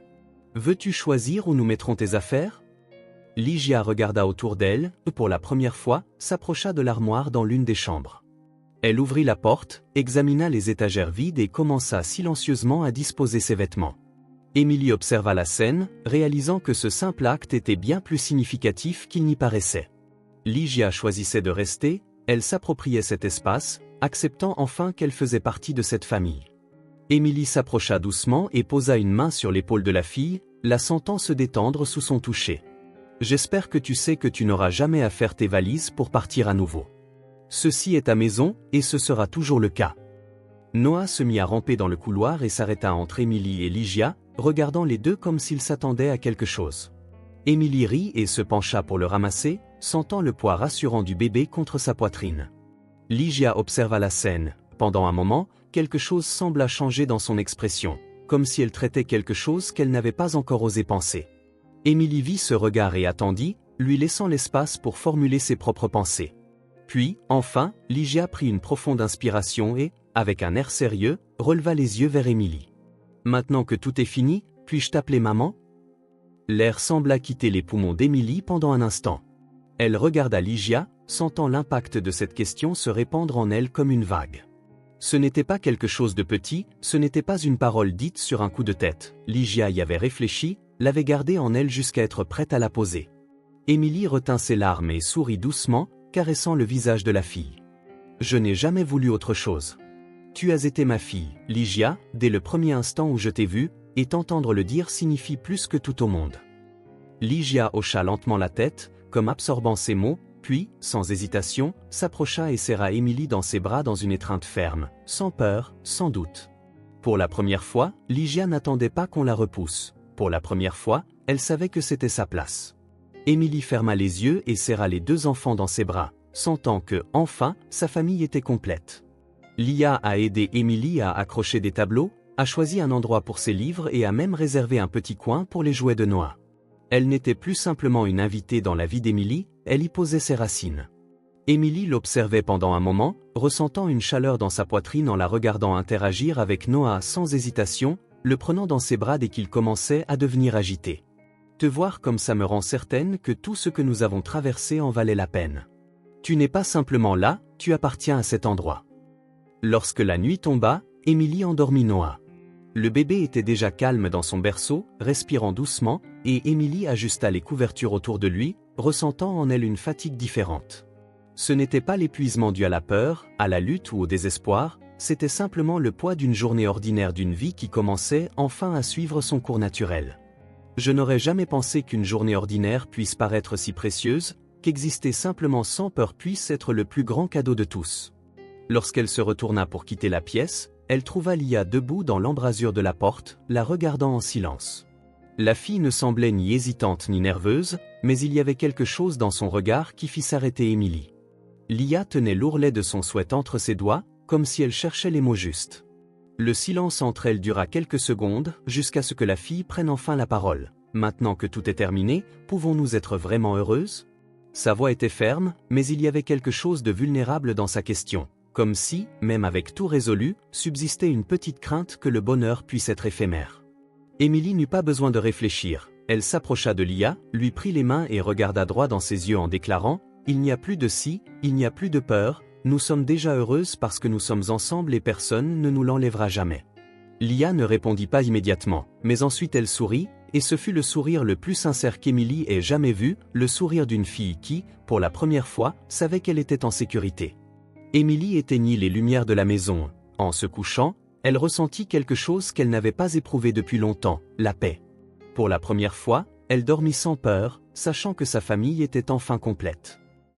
Veux-tu choisir où nous mettrons tes affaires? Lygia regarda autour d'elle, pour la première fois, s'approcha de l'armoire dans l'une des chambres. Elle ouvrit la porte, examina les étagères vides et commença silencieusement à disposer ses vêtements. Émilie observa la scène, réalisant que ce simple acte était bien plus significatif qu'il n'y paraissait. Lygia choisissait de rester, elle s'appropriait cet espace, acceptant enfin qu'elle faisait partie de cette famille. Émilie s'approcha doucement et posa une main sur l'épaule de la fille, la sentant se détendre sous son toucher. J'espère que tu sais que tu n'auras jamais à faire tes valises pour partir à nouveau. Ceci est ta maison, et ce sera toujours le cas. Noah se mit à ramper dans le couloir et s'arrêta entre Émilie et Lygia, regardant les deux comme s'ils s'attendaient à quelque chose. Émilie rit et se pencha pour le ramasser, sentant le poids rassurant du bébé contre sa poitrine. Lygia observa la scène. Pendant un moment, quelque chose sembla changer dans son expression, comme si elle traitait quelque chose qu'elle n'avait pas encore osé penser. Émilie vit ce regard et attendit, lui laissant l'espace pour formuler ses propres pensées. Puis, enfin, Lygia prit une profonde inspiration et, avec un air sérieux, releva les yeux vers Émilie. Maintenant que tout est fini, puis-je t'appeler maman? L'air sembla quitter les poumons d'Émilie pendant un instant. Elle regarda Lygia, sentant l'impact de cette question se répandre en elle comme une vague. Ce n'était pas quelque chose de petit, ce n'était pas une parole dite sur un coup de tête. Lygia y avait réfléchi, l'avait gardée en elle jusqu'à être prête à la poser. Émilie retint ses larmes et sourit doucement, caressant le visage de la fille. « Je n'ai jamais voulu autre chose. Tu as été ma fille, Ligia, dès le premier instant où je t'ai vue, et t'entendre le dire signifie plus que tout au monde. » Ligia hocha lentement la tête, comme absorbant ces mots, puis, sans hésitation, s'approcha et serra Émilie dans ses bras dans une étreinte ferme, sans peur, sans doute. Pour la première fois, Ligia n'attendait pas qu'on la repousse. Pour la première fois, elle savait que c'était sa place. Émilie ferma les yeux et serra les deux enfants dans ses bras, sentant que, enfin, sa famille était complète. Lia a aidé Émilie à accrocher des tableaux, a choisi un endroit pour ses livres et a même réservé un petit coin pour les jouets de Noah. Elle n'était plus simplement une invitée dans la vie d'Émilie, elle y posait ses racines. Émilie l'observait pendant un moment, ressentant une chaleur dans sa poitrine en la regardant interagir avec Noah sans hésitation, le prenant dans ses bras dès qu'il commençait à devenir agité. Te voir comme ça me rend certaine que tout ce que nous avons traversé en valait la peine. Tu n'es pas simplement là, tu appartiens à cet endroit. Lorsque la nuit tomba, Émilie endormit Noah. Le bébé était déjà calme dans son berceau, respirant doucement, et Émilie ajusta les couvertures autour de lui, ressentant en elle une fatigue différente. Ce n'était pas l'épuisement dû à la peur, à la lutte ou au désespoir, c'était simplement le poids d'une journée ordinaire d'une vie qui commençait enfin à suivre son cours naturel. Je n'aurais jamais pensé qu'une journée ordinaire puisse paraître si précieuse, qu'exister simplement sans peur puisse être le plus grand cadeau de tous. Lorsqu'elle se retourna pour quitter la pièce, elle trouva Lia debout dans l'embrasure de la porte, la regardant en silence. La fille ne semblait ni hésitante ni nerveuse, mais il y avait quelque chose dans son regard qui fit s'arrêter Émilie. Lia tenait l'ourlet de son sweat entre ses doigts, comme si elle cherchait les mots justes. Le silence entre elles dura quelques secondes, jusqu'à ce que la fille prenne enfin la parole. « Maintenant que tout est terminé, pouvons-nous être vraiment heureuses ?» Sa voix était ferme, mais il y avait quelque chose de vulnérable dans sa question, comme si, même avec tout résolu, subsistait une petite crainte que le bonheur puisse être éphémère. Émilie n'eut pas besoin de réfléchir, elle s'approcha de Lia, lui prit les mains et regarda droit dans ses yeux en déclarant « Il n'y a plus de si, il n'y a plus de peur, nous sommes déjà heureuses parce que nous sommes ensemble et personne ne nous l'enlèvera jamais. » Lia ne répondit pas immédiatement, mais ensuite elle sourit, et ce fut le sourire le plus sincère qu'Émilie ait jamais vu, le sourire d'une fille qui, pour la première fois, savait qu'elle était en sécurité. Émilie éteignit les lumières de la maison. En se couchant, elle ressentit quelque chose qu'elle n'avait pas éprouvé depuis longtemps, la paix. Pour la première fois, elle dormit sans peur, sachant que sa famille était enfin complète.